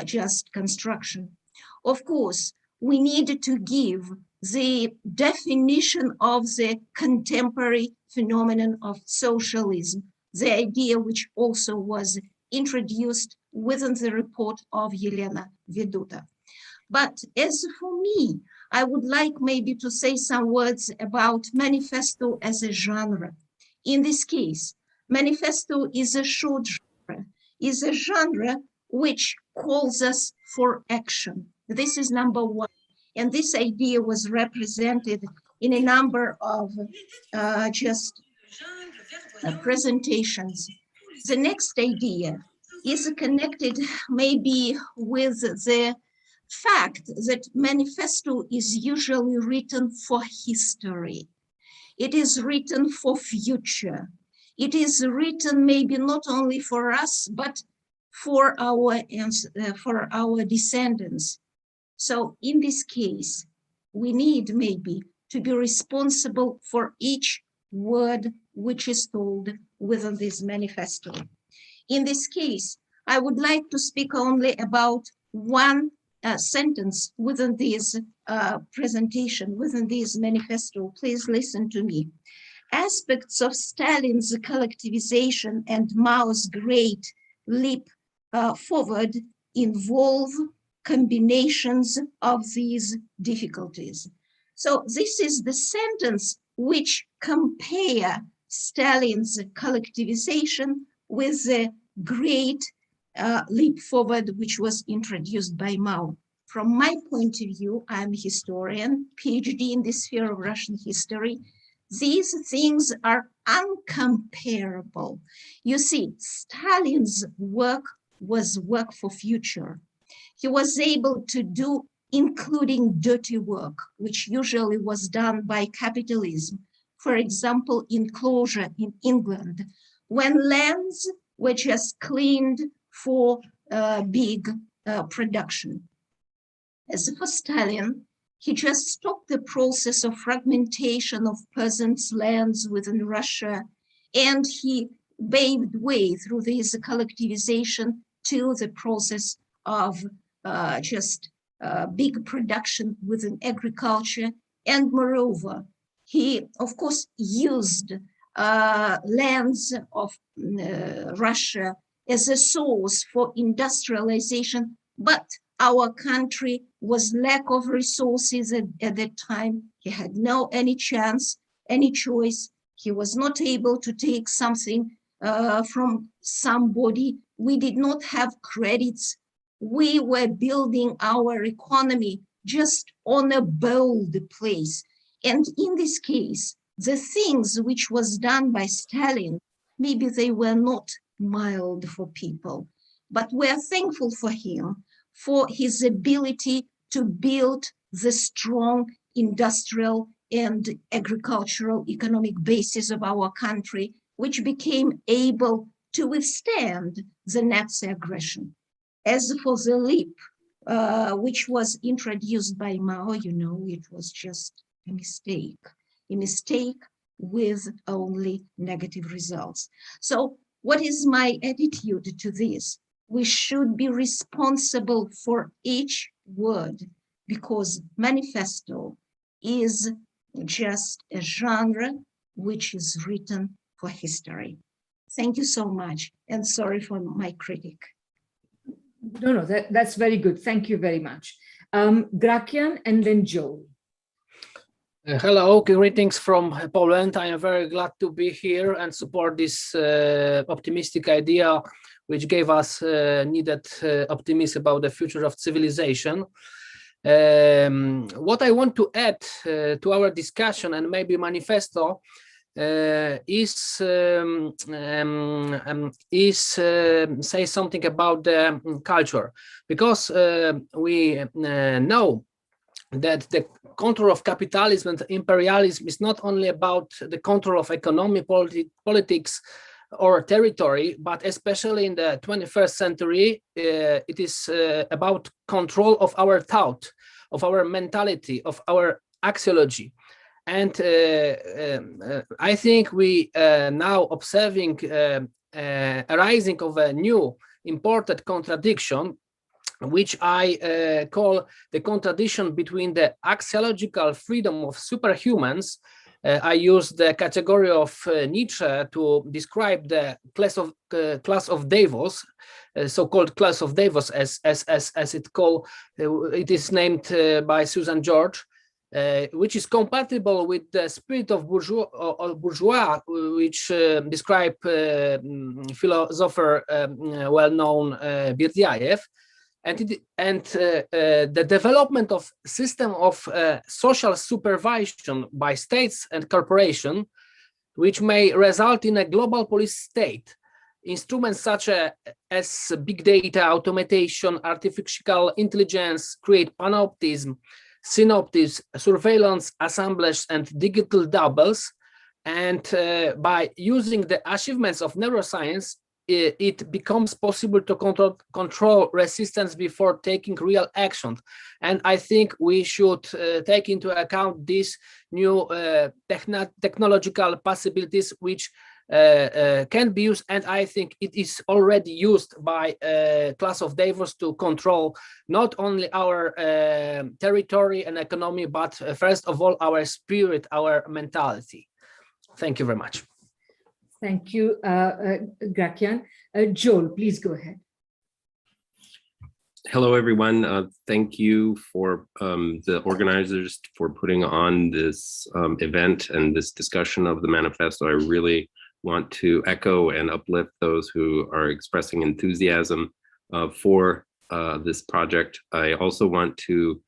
just construction. Of course, we need to give the definition of the contemporary phenomenon of socialism, the idea which also was introduced within the report of Elena Veduta. But as for me, I would like maybe to say some words about manifesto as a genre. In this case, manifesto is a short genre, is a genre which calls us for action. This is number one. And this idea was represented in a number of presentations. The next idea is connected maybe with the fact that manifesto is usually written for history. It is written for future. It is written maybe not only for us, but for our descendants. So in this case, we need maybe to be responsible for each word which is told within this manifesto. In this case, I would like to speak only about one sentence within this presentation, within this manifesto. Please listen to me. Aspects of Stalin's collectivization and Mao's great leap forward involve combinations of these difficulties. So this is the sentence which compare Stalin's collectivization with the great leap forward which was introduced by Mao. From my point of view, I'm a historian, PhD in the sphere of Russian history. These things are uncomparable. You see, Stalin's work was work for future. He was able to do, including dirty work, which usually was done by capitalism. For example, enclosure in England, when lands were just cleaned for big production. As for Stalin, he just stopped the process of fragmentation of peasants' lands within Russia, and he paved way through this collectivization to the process of big production within agriculture. And moreover, he, of course, used lands of Russia as a source for industrialization, but our country was lack of resources at that time. He had no any chance, any choice. He was not able to take something from somebody. We did not have credits. We were building our economy just on a bold place. And in this case, the things which was done by Stalin, maybe they were not mild for people, but we're thankful for him, for his ability to build the strong industrial and agricultural economic basis of our country, which became able to withstand the Nazi aggression. As for the leap, which was introduced by Mao, you know, it was just a mistake with only negative results. So what is my attitude to this? We should be responsible for each word, because manifesto is just a genre which is written for history. Thank you so much, and sorry for my critic. No, that's very good. Thank you very much. Grakian and then Joe. Hello, greetings from Poland. I am very glad to be here and support this optimistic idea, which gave us needed optimism about the future of civilization. What I want to add to our discussion and maybe manifesto is say something about the culture, because we know that the control of capitalism and imperialism is not only about the control of economy, politics, or territory, but especially in the 21st century, it is about control of our thought, of our mentality, of our axiology. And I think we now observing a rising of a new important contradiction, which I call the contradiction between the axiological freedom of superhumans. I use the category of Nietzsche to describe the class of Davos, so-called class of Davos, as it is named by Susan George, which is compatible with the spirit of bourgeois, which describe philosopher well-known Berdyaev. And the development of system of social supervision by states and corporations, which may result in a global police state. Instruments such as big data, automation, artificial intelligence create panoptism, synoptism, surveillance, assemblage, and digital doubles. And by using the achievements of neuroscience, it becomes possible to control resistance before taking real action. And I think we should take into account these new technological possibilities which can be used, and I think it is already used by class of Davos to control not only our territory and economy, but first of all our spirit, our mentality. Thank you very much. Thank you, Grakian. Joel, please go ahead. Hello, everyone. Thank you for the organizers for putting on this event and this discussion of the manifesto. I really want to echo and uplift those who are expressing enthusiasm for this project. I also want to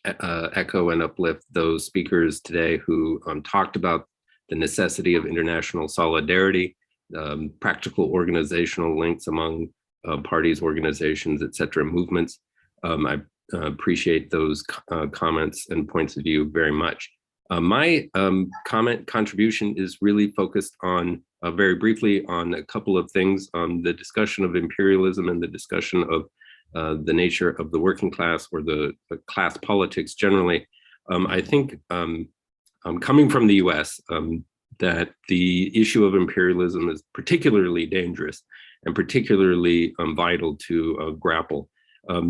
echo and uplift those speakers today who talked about the necessity of international solidarity, practical organizational links among parties, organizations, etc., movements. I appreciate those comments and points of view very much. My contribution is really focused on, very briefly, on a couple of things, on the discussion of imperialism and the discussion of the nature of the working class or the class politics generally. I think coming from the US, that the issue of imperialism is particularly dangerous and particularly vital to grapple. I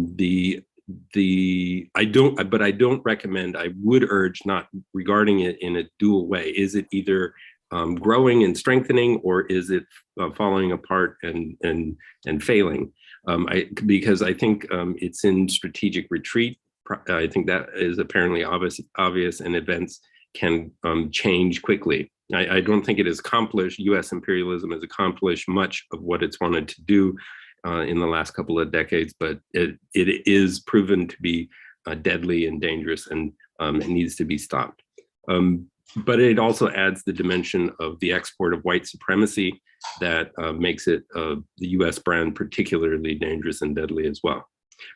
don't recommend, I would urge not regarding it in a dual way. Is it either growing and strengthening, or is it falling apart and failing? Because I think it's in strategic retreat. I think that is apparently obvious, and events can change quickly. I don't think it has accomplished, US imperialism has accomplished much of what it's wanted to do in the last couple of decades, but it is proven to be deadly and dangerous, and it needs to be stopped. But it also adds the dimension of the export of white supremacy that makes it the US brand particularly dangerous and deadly as well.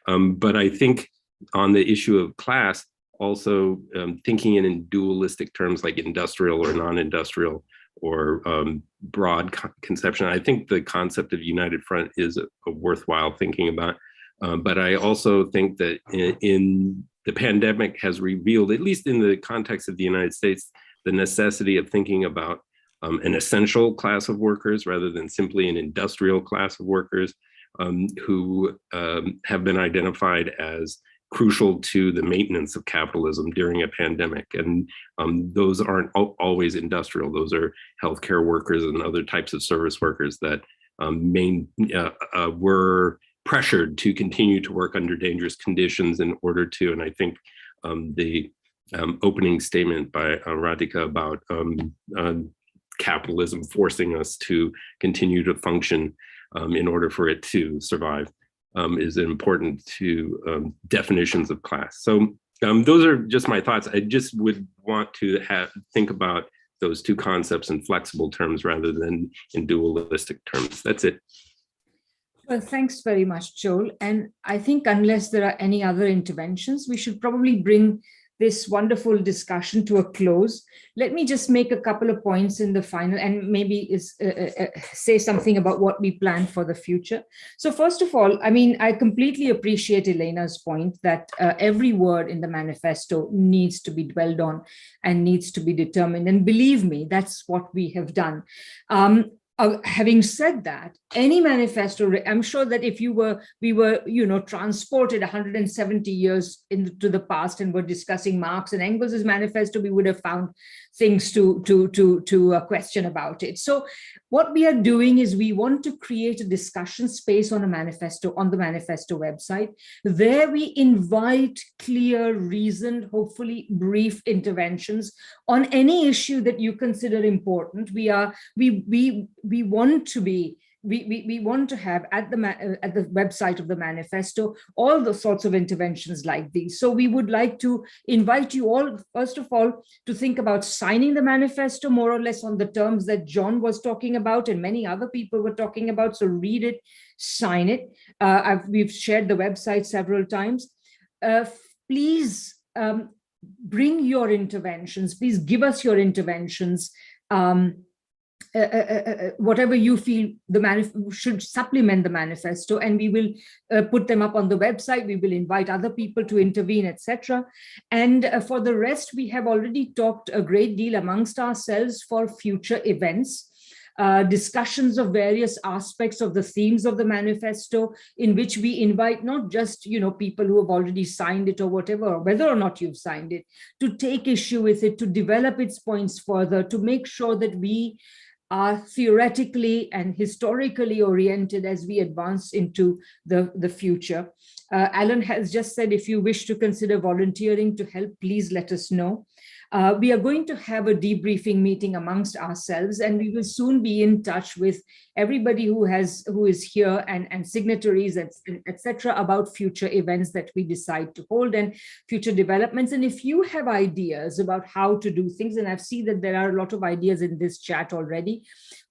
But I think on the issue of class, also thinking in dualistic terms like industrial or non-industrial or broad conception, I think the concept of united front is a worthwhile thinking about. But I also think that in the pandemic has revealed, at least in the context of the United States, the necessity of thinking about an essential class of workers rather than simply an industrial class of workers who have been identified as crucial to the maintenance of capitalism during a pandemic. And those aren't always industrial. Those are healthcare workers and other types of service workers that were pressured to continue to work under dangerous conditions in order to, and I think the opening statement by Radhika about capitalism forcing us to continue to function in order for it to survive is important to definitions of class. So those are just my thoughts. I just would want to think about those two concepts in flexible terms rather than in dualistic terms. That's it. Well, thanks very much, Joel. And I think unless there are any other interventions, we should probably bring this wonderful discussion to a close. Let me just make a couple of points in the final and maybe say something about what we plan for the future. So first of all, I mean, I completely appreciate Elena's point that every word in the manifesto needs to be dwelled on and needs to be determined. And believe me, that's what we have done. Having said that, any manifesto, I'm sure that if we were, transported 170 years into the past and were discussing Marx and Engels' manifesto, we would have found things to question about it. So what we are doing is we want to create a discussion space on the manifesto website. There we invite clear, reasoned, hopefully brief interventions on any issue that you consider important. We want to have at the website of the manifesto all the sorts of interventions like these. So we would like to invite you all, first of all, to think about signing the manifesto more or less on the terms that John was talking about and many other people were talking about. So read it, sign it. We've shared the website several times. Please bring your interventions. Please give us your interventions. Whatever you feel should supplement the manifesto, and we will put them up on the website. We will invite other people to intervene, etc. And for the rest, we have already talked a great deal amongst ourselves for future events. discussions of various aspects of the themes of the manifesto, in which we invite not just, people who have already signed it or whatever, or whether or not you've signed it, to take issue with it, to develop its points further, to make sure that we are theoretically and historically oriented as we advance into the future. Alan has just said, if you wish to consider volunteering to help, please let us know. We are going to have a debriefing meeting amongst ourselves, and we will soon be in touch with everybody who is here and signatories, etc., about future events that we decide to hold and future developments. And if you have ideas about how to do things, and I've seen that there are a lot of ideas in this chat already,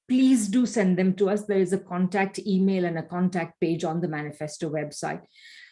please do send them to us. There is a contact email and a contact page on the manifesto website.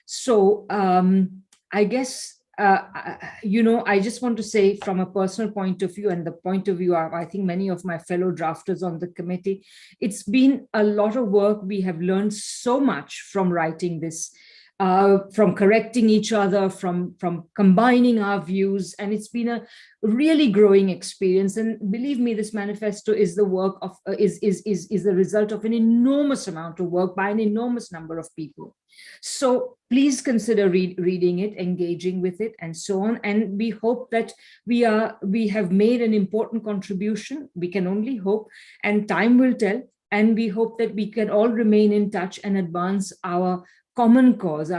So I guess, I just want to say, from a personal point of view and the point of view of, I think, many of my fellow drafters on the committee, it's been a lot of work. We have learned so much from writing this, from correcting each other, from combining our views, and it's been a really growing experience. And believe me, this manifesto is the work of is the result of an enormous amount of work by an enormous number of people. So please consider reading it, engaging with it, and so on. And we hope that we have made an important contribution. We can only hope, and time will tell. And we hope that we can all remain in touch and advance our common cause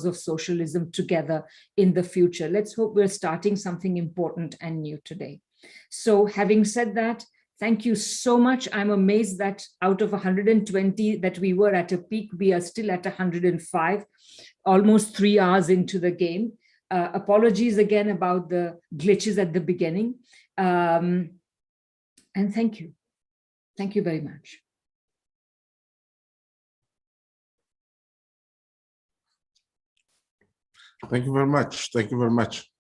of socialism together in the future. Let's hope we're starting something important and new today. So having said that, thank you so much. I'm amazed that out of 120 that we were at a peak, we are still at 105, almost 3 hours into the game. Apologies again about the glitches at the beginning. And thank you. Thank you very much. Thank you very much. Thank you very much.